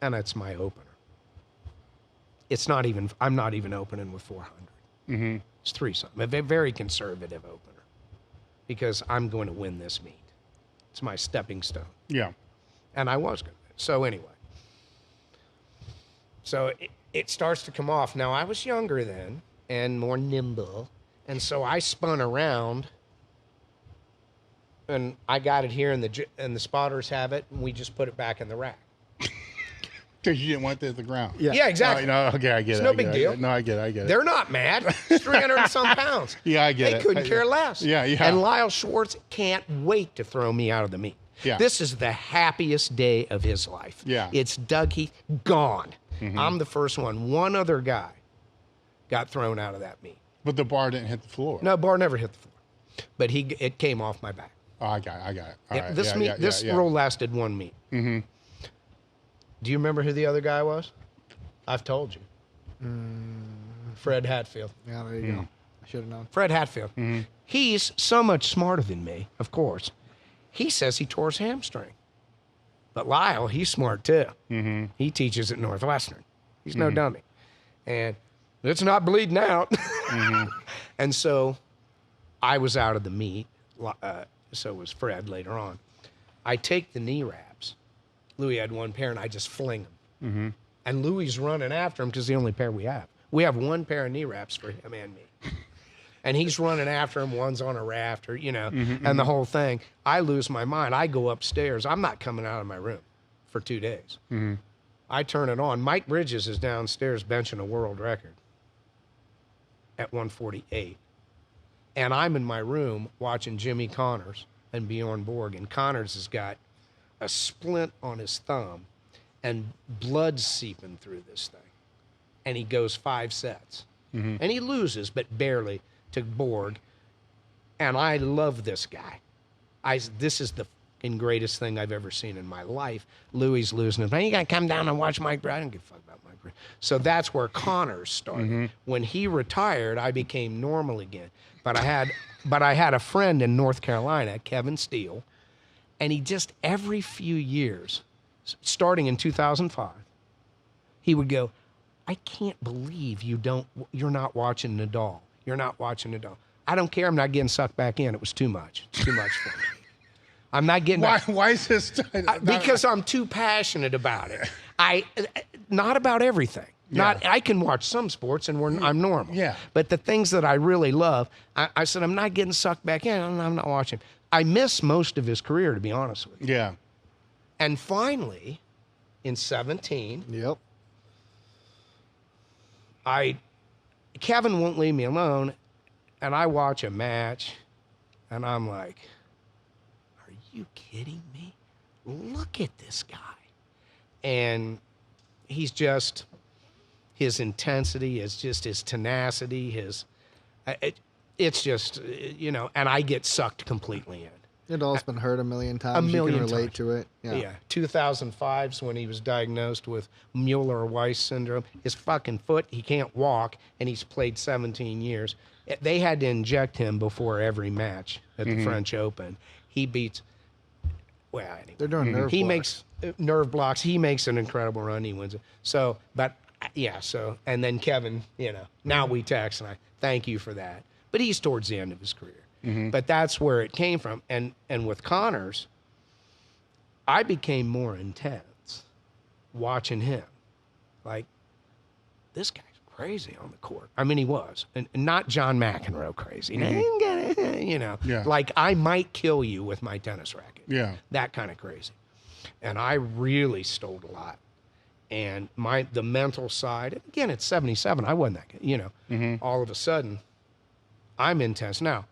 [SPEAKER 1] and it's my opener. I'm not even opening with 400. It's 3-something. A very conservative opener, because I'm going to win this meet. It's my stepping stone.
[SPEAKER 3] Yeah.
[SPEAKER 1] And I was going to. So anyway. So it starts to come off. Now, I was younger then and more nimble, and so I spun around. And I got it here, and the spotters have it, and we just put it back in the rack.
[SPEAKER 3] Because you didn't want it at the ground.
[SPEAKER 1] Yeah, exactly.
[SPEAKER 3] No, okay, I get it.
[SPEAKER 1] It's no big deal.
[SPEAKER 3] No, I get it.
[SPEAKER 1] They're not mad. It's 300 and some pounds.
[SPEAKER 3] Yeah, I get it.
[SPEAKER 1] They couldn't care less.
[SPEAKER 3] Yeah.
[SPEAKER 1] And Lyle Schwartz can't wait to throw me out of the meet.
[SPEAKER 3] Yeah.
[SPEAKER 1] This is the happiest day of his life.
[SPEAKER 3] Yeah.
[SPEAKER 1] It's Doug Heath gone. I'm the first one. One other guy got thrown out of that meet.
[SPEAKER 3] But the bar didn't hit the floor.
[SPEAKER 1] No, bar never hit the floor. But it came off my back.
[SPEAKER 3] Oh, I got it. All right.
[SPEAKER 1] This roll lasted one meet. Do you remember who the other guy was? I've told you. Fred Hatfield.
[SPEAKER 2] Yeah, there you go. I should have known.
[SPEAKER 1] Fred Hatfield. He's so much smarter than me, of course. He says he tore his hamstring. But Lyle, he's smart too. He teaches at Northwestern. He's no dummy. And it's not bleeding out. And so I was out of the meet. So was Fred later on. I take the knee wraps. Louie had one pair, and I just fling them. And Louie's running after him because the only pair we have. We have one pair of knee wraps for him and me. And he's running after him. One's on a rafter, you know, and the whole thing. I lose my mind. I go upstairs. I'm not coming out of my room for 2 days. I turn it on. Mike Bridges is downstairs benching a world record at 148. And I'm in my room watching Jimmy Connors and Bjorn Borg. And Connors has got a splint on his thumb and blood seeping through this thing. And he goes 5 sets. And he loses, but barely, to Borg. And I love this guy. This is the fucking greatest thing I've ever seen in my life. Louie's losing it. Man, you got to come down and watch Mike Bridges. I don't give a fuck about Mike Bridges. So that's where Connors started. When he retired, I became normal again. But I had a friend in North Carolina, Kevin Steele, and he just every few years starting in 2005, he would go, I can't believe you're not watching Nadal. You're not watching Nadal. I don't care. I'm not getting sucked back in. It was too much. It's too much for me. I'm not getting
[SPEAKER 3] Why is this?
[SPEAKER 1] because I'm too passionate about it. Not about everything.
[SPEAKER 3] Yeah.
[SPEAKER 1] I can watch some sports and I'm normal.
[SPEAKER 3] Yeah.
[SPEAKER 1] But the things that I really love, I said I'm not getting sucked back in. I'm not watching. I miss most of his career, to be honest with you.
[SPEAKER 3] Yeah.
[SPEAKER 1] And finally, in 17,
[SPEAKER 2] Yep.
[SPEAKER 1] Kevin won't leave me alone, and I watch a match, and I'm like, are you kidding me? Look at this guy. And he's just, his intensity is just his tenacity, it's just, you know, and I get sucked completely in.
[SPEAKER 2] Nadal's been hurt a million times. You can relate to it.
[SPEAKER 1] Yeah. 2005's when he was diagnosed with Mueller-Weiss syndrome. His fucking foot, he can't walk, and he's played 17 years. They had to inject him before every match at the French Open. He beats, well, anyway.
[SPEAKER 2] They're doing nerve
[SPEAKER 1] He
[SPEAKER 2] blocks.
[SPEAKER 1] makes nerve blocks. He makes an incredible run. He wins it. So, but yeah, so, and then Kevin, you know, now we text, and I thank you for that. But he's towards the end of his career. But that's where it came from. And with Connors, I became more intense watching him. Like, this guy's crazy on the court. I mean, he was. And not John McEnroe crazy. You know, like I might kill you with my tennis racket.
[SPEAKER 3] Yeah.
[SPEAKER 1] That kind of crazy. And I really stole a lot. And the mental side, again, at 77, I wasn't that good. You know, all of a sudden, I'm intense. Now,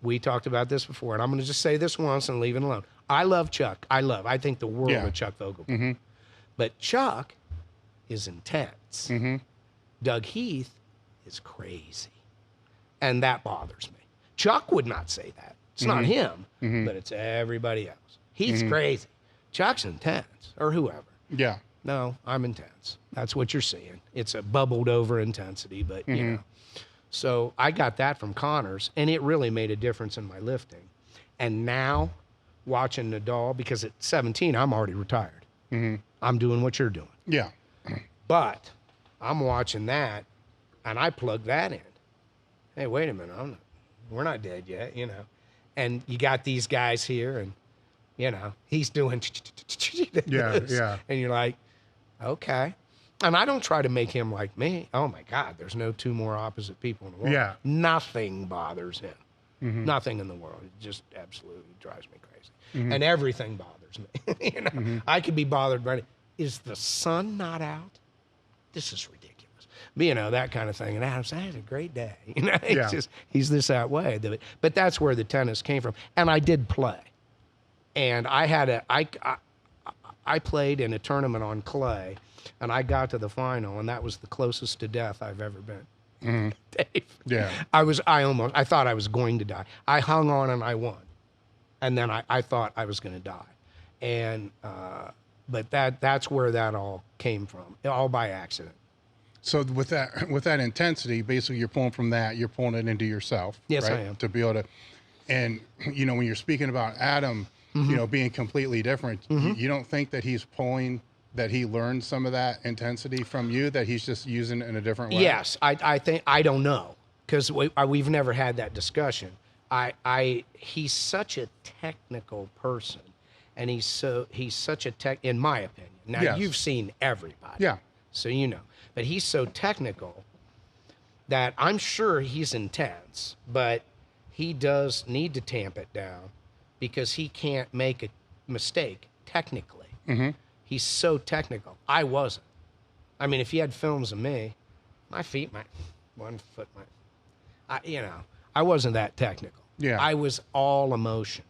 [SPEAKER 1] we talked about this before, and I'm going to just say this once and leave it alone. I love Chuck. I think the world of Chuck Vogel. But Chuck is intense. Doug Heath is crazy. And that bothers me. Chuck would not say that. It's not him, but it's everybody else. He's crazy. Chuck's intense, or whoever.
[SPEAKER 3] Yeah.
[SPEAKER 1] No, I'm intense. That's what you're seeing. It's a bubbled over intensity, but you know. So I got that from Connors, and it really made a difference in my lifting. And now, watching Nadal, because at 17, I'm already retired. I'm doing what you're doing.
[SPEAKER 3] Yeah.
[SPEAKER 1] But I'm watching that, and I plug that in. Hey, wait a minute. We're not dead yet, you know. And you got these guys here, and, you know, he's doing
[SPEAKER 3] Yeah.
[SPEAKER 1] And you're like, okay. And I don't try to make him like me. Oh, my God, there's no two more opposite people in the world.
[SPEAKER 3] Yeah.
[SPEAKER 1] Nothing bothers him. Nothing in the world. It just absolutely drives me crazy. And everything bothers me. You know, I could be bothered by it. Is the sun not out? This is ridiculous. But, you know, that kind of thing. And Adam said, I had a great day. You know, it's just, he's this that way. But that's where the tennis came from. And I did play. And I played in a tournament on clay. And I got to the final, and that was the closest to death I've ever been. Dave.
[SPEAKER 3] Yeah.
[SPEAKER 1] I thought I was going to die. I hung on and I won. And then I thought I was going to die. And, but that's where that all came from, all by accident.
[SPEAKER 3] So with that intensity, basically you're pulling from that, you're pulling it into yourself.
[SPEAKER 1] Yes,
[SPEAKER 3] right?
[SPEAKER 1] I am.
[SPEAKER 3] To be able to, and you know, when you're speaking about Adam, you know, being completely different, you don't think that he's pulling, that he learned some of that intensity from you, that he's just using it in a different way? Yes,
[SPEAKER 1] I think, I don't know, because we've never had that discussion. He's such a technical person, and he's such a in my opinion. Now, you've seen everybody.
[SPEAKER 3] Yeah.
[SPEAKER 1] So you know. But he's so technical that I'm sure he's intense, but he does need to tamp it down because he can't make a mistake technically. He's so technical. I wasn't. I mean, if you had films of me, my feet, one foot, I wasn't that technical.
[SPEAKER 3] Yeah.
[SPEAKER 1] I was all emotion.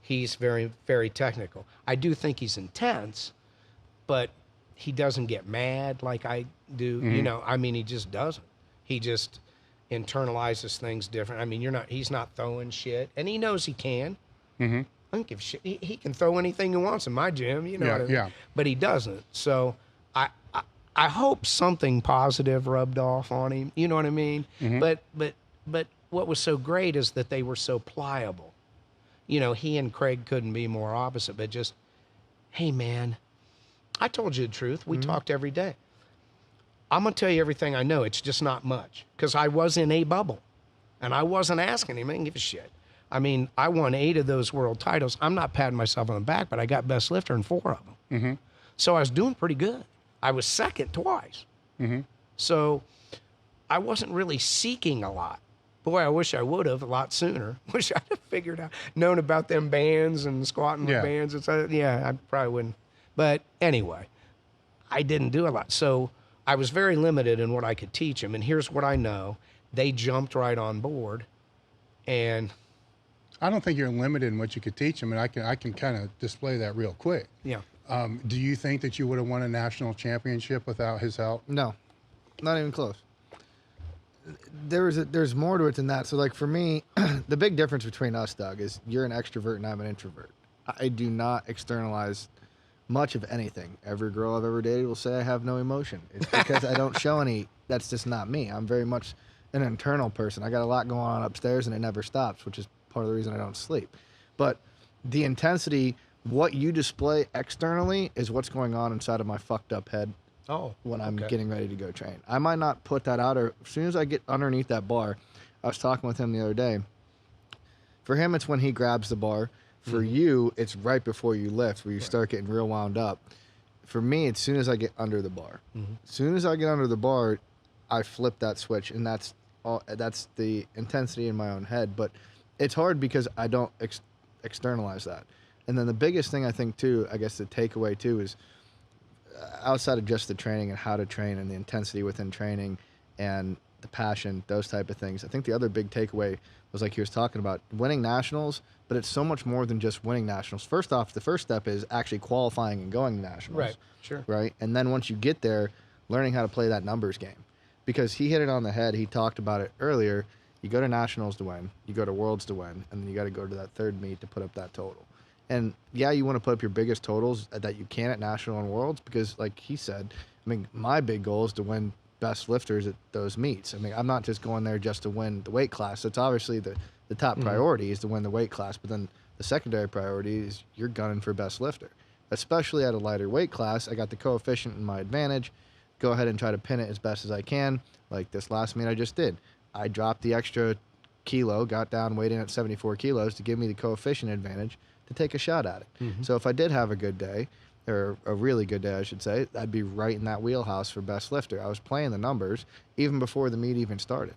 [SPEAKER 1] He's very, very technical. I do think he's intense, but he doesn't get mad like I do. You know, I mean, he just doesn't. He just internalizes things different. I mean, he's not throwing shit, and he knows he can. I don't give a shit. He can throw anything he wants in my gym, you know what I mean?
[SPEAKER 3] Yeah.
[SPEAKER 1] But he doesn't. So I hope something positive rubbed off on him. You know what I mean? But what was so great is that they were so pliable. You know, he and Craig couldn't be more opposite, but just hey, man, I told you the truth. We talked every day. I'm going to tell you everything I know. It's just not much because I was in a bubble and I wasn't asking him. I didn't give a shit. I mean, I won 8 of those world titles. I'm not patting myself on the back, but I got best lifter in 4 of them. So I was doing pretty good. I was second twice. So I wasn't really seeking a lot. Boy, I wish I would have a lot sooner. Wish I'd have figured out, known about them bands and squatting with bands. And so, yeah, I probably wouldn't. But anyway, I didn't do a lot. So I was very limited in what I could teach them. And here's what I know. They jumped right on board. And
[SPEAKER 3] I don't think you're limited in what you could teach them, and I can kind of display that real quick.
[SPEAKER 1] yeah.
[SPEAKER 3] Do you think that you would have won a national championship without his help?
[SPEAKER 2] No, not even close. There's more to it than that. So like for me, the big difference between us, Doug, is you're an extrovert and I'm an introvert. I do not externalize much of anything. Every girl I've ever dated will say I have no emotion. It's because I don't show any. That's just not me. I'm very much an internal person. I got a lot going on upstairs and it never stops, which is part of the reason I don't sleep. But the intensity, what you display externally is what's going on inside of my fucked up head when I'm getting ready to go train. I might not put that out, or as soon as I get underneath that bar, I was talking with him the other day. For him, it's when he grabs the bar. For you, it's right before you lift where you start getting real wound up. For me, it's as soon as I get under the bar. As soon as I get under the bar, I flip that switch, and that's the intensity in my own head. But it's hard because I don't externalize that. And then the biggest thing I think too, I guess the takeaway too, is outside of just the training and how to train and the intensity within training and the passion, those type of things. I think the other big takeaway was like he was talking about winning nationals, but it's so much more than just winning nationals. First off, the first step is actually qualifying and going to nationals.
[SPEAKER 1] Right, sure.
[SPEAKER 2] Right? And then once you get there, learning how to play that numbers game. Because he hit it on the head. He talked about it earlier. You go to nationals to win, you go to worlds to win, and then you got to go to that third meet to put up that total. And yeah, you want to put up your biggest totals that you can at national and worlds because, like he said, I mean, my big goal is to win best lifters at those meets. I mean, I'm not just going there just to win the weight class. So it's obviously the top priority is to win the weight class, but then the secondary priority is you're gunning for best lifter, especially at a lighter weight class. I got the coefficient in my advantage. Go ahead and try to pin it as best as I can. Like this last meet I just did. I dropped the extra kilo, got down, weighed in at 74 kilos to give me the coefficient advantage to take a shot at it. So if I did have a good day, or a really good day, I should say, I'd be right in that wheelhouse for best lifter. I was playing the numbers even before the meet even started.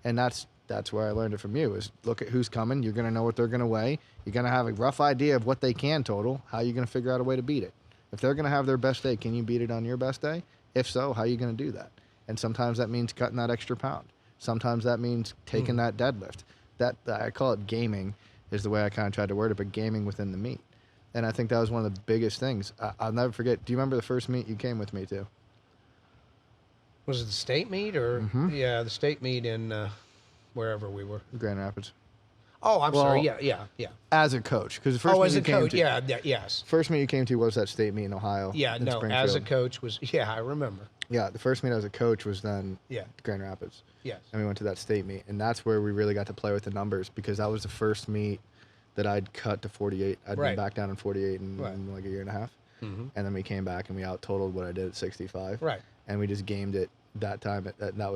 [SPEAKER 2] And that's where I learned it from you, is look at who's coming. You're going to know what they're going to weigh. You're going to have a rough idea of what they can total. How are you going to figure out a way to beat it? If they're going to have their best day, can you beat it on your best day? If so, how are you going to do that? And sometimes that means cutting that extra pound. Sometimes that means taking that deadlift. That I call it gaming, is the way I kind of tried to word it, but gaming within the meet. And I think that was one of the biggest things. I'll never forget. Do you remember the first meet you came with me to?
[SPEAKER 1] Was it the state meet or? Yeah, the state meet in wherever we were.
[SPEAKER 2] Grand Rapids.
[SPEAKER 1] Oh, I'm sorry. Yeah.
[SPEAKER 2] As a coach, because the first
[SPEAKER 1] Oh,
[SPEAKER 2] meet
[SPEAKER 1] as
[SPEAKER 2] you
[SPEAKER 1] a
[SPEAKER 2] came
[SPEAKER 1] coach.
[SPEAKER 2] to,
[SPEAKER 1] yes.
[SPEAKER 2] First meet you came to was that state meet in Ohio.
[SPEAKER 1] Yeah,
[SPEAKER 2] in
[SPEAKER 1] no, as a
[SPEAKER 2] Springfield.
[SPEAKER 1] coach was, yeah, I remember.
[SPEAKER 2] Yeah, the first meet as a coach was then Grand Rapids.
[SPEAKER 1] Yes.
[SPEAKER 2] And we went to that state meet, and that's where we really got to play with the numbers, because that was the first meet that I'd cut to 48. I'd been back down in 48 in like a year and a half. And then we came back and we out-totaled what I did at 65.
[SPEAKER 1] Right.
[SPEAKER 2] And we just gamed it that time. That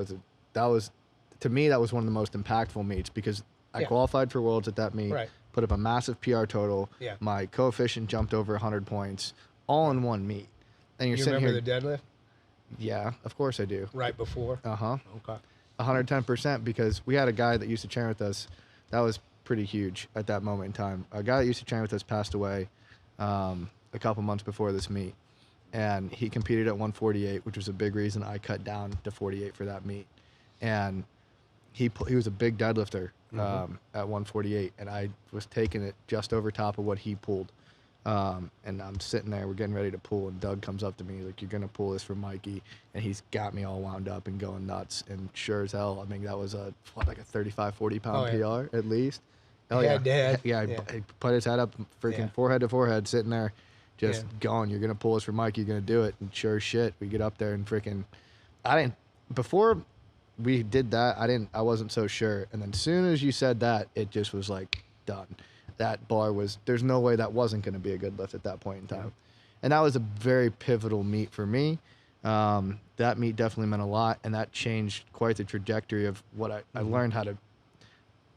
[SPEAKER 2] was, to me, that was one of the most impactful meets, because I qualified for Worlds at that meet, put up a massive PR total.
[SPEAKER 1] Yeah.
[SPEAKER 2] My coefficient jumped over 100 points, all in one meet. And you're
[SPEAKER 1] You
[SPEAKER 2] sitting
[SPEAKER 1] remember
[SPEAKER 2] here.
[SPEAKER 1] the deadlift?
[SPEAKER 2] Yeah, of course I do.
[SPEAKER 1] Right before?
[SPEAKER 2] Uh-huh.
[SPEAKER 1] Okay.
[SPEAKER 2] 110%, because we had a guy that used to train with us. That was pretty huge at that moment in time. A guy that used to train with us passed away a couple months before this meet. And he competed at 148, which was a big reason I cut down to 48 for that meet. And he was a big deadlifter at 148, and I was taking it just over top of what he pulled. And I'm sitting there, we're getting ready to pull, and Doug comes up to me like, "You're gonna pull this for Mikey," and he's got me all wound up and going nuts. And sure as hell, I mean, that was like a 35-40 pound PR at least. Oh yeah,
[SPEAKER 1] Dad.
[SPEAKER 2] Yeah, he put his head up, freaking forehead to forehead, sitting there, just going, "You're gonna pull this for Mikey, you're gonna do it." And sure as shit, we get up there and freaking, before we did that, I wasn't so sure. And then as soon as you said that, it just was like done. That bar was, there's no way that wasn't going to be a good lift at that point in time. And that was a very pivotal meet for me. That meet definitely meant a lot, and that changed quite the trajectory of what I learned how to.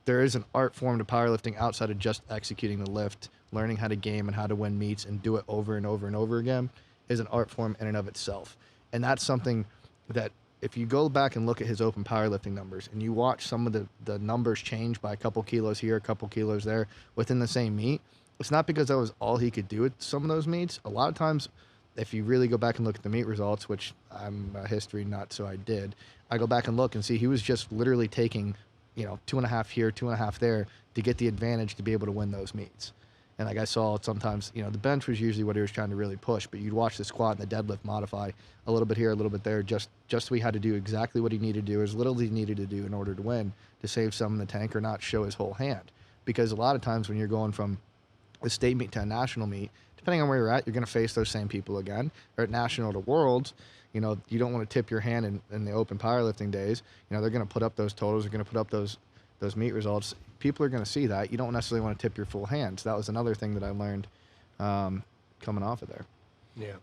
[SPEAKER 2] There is an art form to powerlifting outside of just executing the lift. Learning how to game and how to win meets and do it over and over and over again is an art form in and of itself. And that's something that if you go back and look at his open powerlifting numbers and you watch some of the numbers change by a couple kilos here, a couple kilos there within the same meet, it's not because that was all he could do at some of those meets. A lot of times, if you really go back and look at the meet results, which I'm a history nut, so I did, I go back and look and see he was just literally taking, 2.5 here, 2.5 there to get the advantage to be able to win those meets. And like I saw sometimes, the bench was usually what he was trying to really push, but you'd watch the squat and the deadlift modify a little bit here, a little bit there, just so he had to do exactly what he needed to do, as little as he needed to do in order to win, to save some in the tank or not show his whole hand. Because a lot of times when you're going from a state meet to a national meet, depending on where you're at, you're going to face those same people again. Or at national to worlds, you don't want to tip your hand in the open powerlifting days. They're going to put up those totals, they're going to put up those meet results. People are going to see that. You don't necessarily want to tip your full hand. So that was another thing that I learned coming off of there.
[SPEAKER 1] Yeah.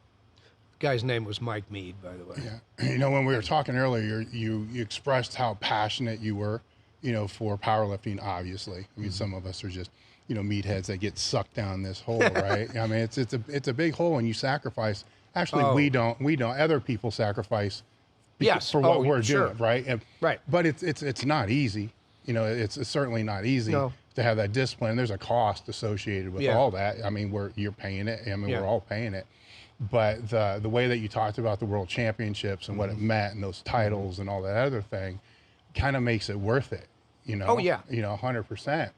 [SPEAKER 1] Guy's name was Mike Mead, by the way.
[SPEAKER 3] Yeah. When we were talking earlier, you expressed how passionate you were, for powerlifting, obviously. I mean, some of us are just, meatheads that get sucked down this hole, right? I mean, it's a big hole and you sacrifice. Actually, we don't. Other people sacrifice for what we're doing, right?
[SPEAKER 1] Right.
[SPEAKER 3] But it's not easy. It's certainly not easy to have that discipline. There's a cost associated with all that. I mean, you're paying it. I mean, we're all paying it. But the way that you talked about the world championships and what it meant and those titles and all that other thing kind of makes it worth it,
[SPEAKER 1] Oh, yeah.
[SPEAKER 3] 100%.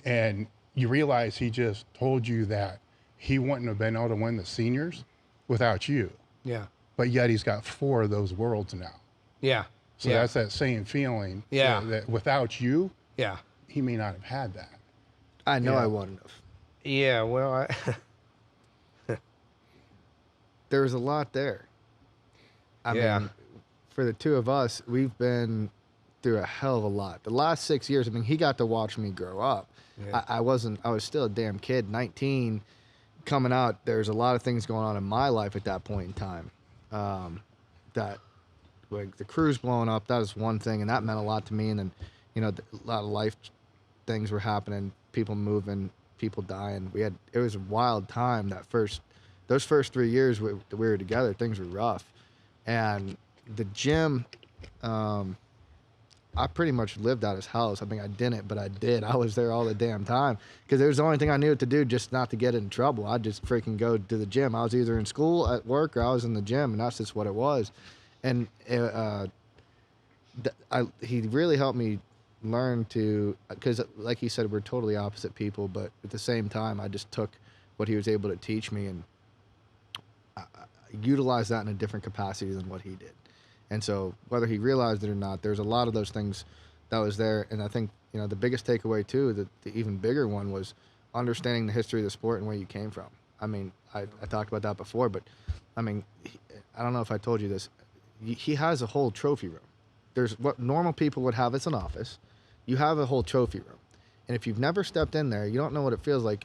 [SPEAKER 3] And you realize he just told you that he wouldn't have been able to win the seniors without you.
[SPEAKER 1] Yeah.
[SPEAKER 3] But yet he's got 4 of those worlds now.
[SPEAKER 1] Yeah.
[SPEAKER 3] So that's that same feeling.
[SPEAKER 1] Yeah.
[SPEAKER 3] That without you,
[SPEAKER 1] Yeah.
[SPEAKER 3] he may not have had that.
[SPEAKER 2] I know I wouldn't have.
[SPEAKER 1] Yeah. Well,
[SPEAKER 2] There was a lot there. I mean, for the two of us, we've been through a hell of a lot. The last 6 years, I mean, he got to watch me grow up. Yeah. I was still a damn kid, 19, coming out. There's a lot of things going on in my life at that point in time. That, like, the crew's blowing up, that was one thing, and that meant a lot to me. And then, a lot of life things were happening, people moving, people dying. It was a wild time those first 3 years we were together. Things were rough. And the gym, I pretty much lived at his house. I mean, I didn't, but I did. I was there all the damn time because it was the only thing I knew what to do, just not to get in trouble. I'd just freaking go to the gym. I was either in school, at work, or I was in the gym, and that's just what it was. And he really helped me learn to, because like he said, we're totally opposite people, but at the same time, I just took what he was able to teach me and utilized that in a different capacity than what he did. And so whether he realized it or not, there's a lot of those things that was there. And I think, the biggest takeaway too, the even bigger one was understanding the history of the sport and where you came from. I mean, I talked about that before, but I mean, I don't know if I told you this. He has a whole trophy room. There's what normal people would have. It's an office. You have a whole trophy room. And if you've never stepped in there, you don't know what it feels like.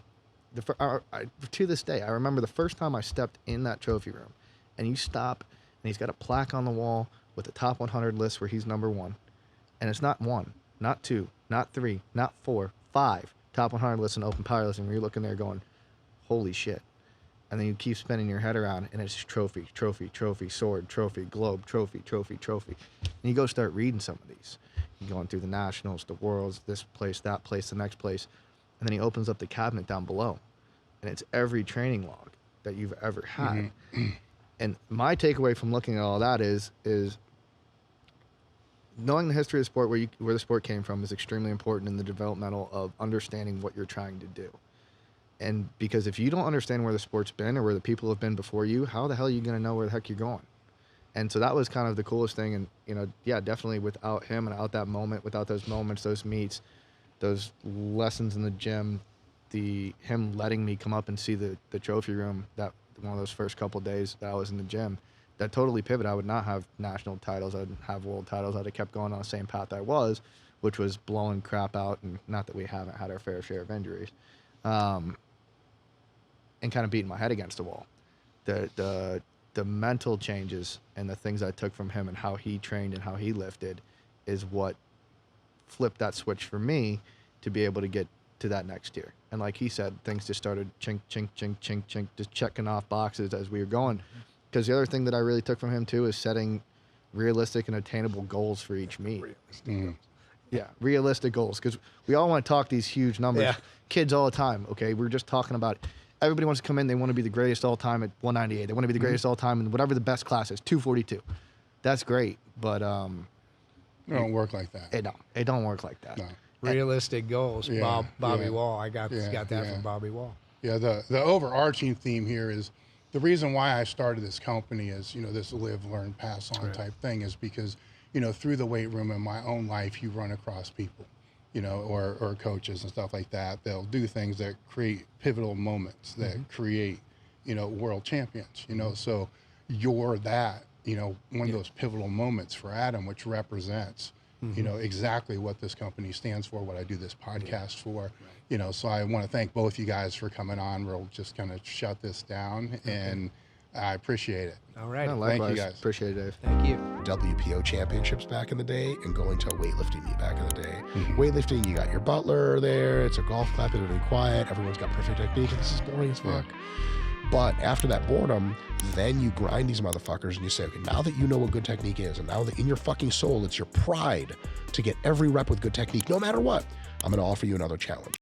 [SPEAKER 2] To this day, I remember the first time I stepped in that trophy room, and you stop, and he's got a plaque on the wall with the top 100 list where he's number 1. And it's not 1, not 2, not 3, not 4, 5 top 100 lists in open powerlifting where you're looking there going, holy shit. And then you keep spinning your head around, and it's trophy, trophy, trophy, sword, trophy, globe, trophy, trophy, trophy. And you go start reading some of these. You're going through the nationals, the worlds, this place, that place, the next place. And then he opens up the cabinet down below, and it's every training log that you've ever had. Mm-hmm. And my takeaway from looking at all that is knowing the history of the sport, where the sport came from, is extremely important in the developmental of understanding what you're trying to do. And because if you don't understand where the sport's been or where the people have been before you, how the hell are you going to know where the heck you're going? And so that was kind of the coolest thing. And, definitely without him and without that moment, without those moments, those meets, those lessons in the gym, him letting me come up and see the trophy room, that one of those first couple of days that I was in the gym, that totally pivoted. I would not have national titles. I wouldn't have world titles. I'd have kept going on the same path I was, which was blowing crap out. And not that we haven't had our fair share of injuries. And kind of beating my head against the wall. the mental changes and the things I took from him and how he trained and how he lifted is what flipped that switch for me to be able to get to that next tier. And like he said, things just started chink, chink, chink, chink, chink, just checking off boxes as we were going. Because the other thing that I really took from him too is setting realistic and attainable goals for each meet. Yeah, realistic goals. Because we all want to talk these huge numbers.
[SPEAKER 1] Yeah.
[SPEAKER 2] Kids all the time, okay? We're just talking about it. Everybody wants to come in. They want to be the greatest all time at 198. They want to be the greatest all time in whatever the best class is, 242. That's great, but
[SPEAKER 3] It don't work like that.
[SPEAKER 2] it don't work like that.
[SPEAKER 3] No.
[SPEAKER 1] Realistic goals.
[SPEAKER 3] Yeah,
[SPEAKER 1] Bobby
[SPEAKER 3] yeah.
[SPEAKER 1] Wall. I got that
[SPEAKER 3] Yeah.
[SPEAKER 1] from Bobby Wall.
[SPEAKER 3] Yeah, the overarching theme here is the reason why I started this company is, this live, learn, pass on type thing is because, through the weight room in my own life, you run across people, or coaches and stuff like that. They'll do things that create pivotal moments that create, world champions, so you're that, one of those pivotal moments for Adam, which represents, exactly what this company stands for, what I do this podcast for, so I want to thank both you guys for coming on. We'll just kind of shut this down and I appreciate it.
[SPEAKER 1] All right.
[SPEAKER 2] Likewise.
[SPEAKER 3] Thank you guys.
[SPEAKER 2] Appreciate it, Dave.
[SPEAKER 1] Thank you.
[SPEAKER 5] WPO championships back in the day and going to a weightlifting meet back in the day. Weightlifting, you got your butler there. It's a golf clap, it'll be quiet. Everyone's got perfect technique. And this is boring as fuck. But after that boredom, then you grind these motherfuckers and you say, okay, now that you know what good technique is, and now that in your fucking soul, it's your pride to get every rep with good technique, no matter what, I'm going to offer you another challenge.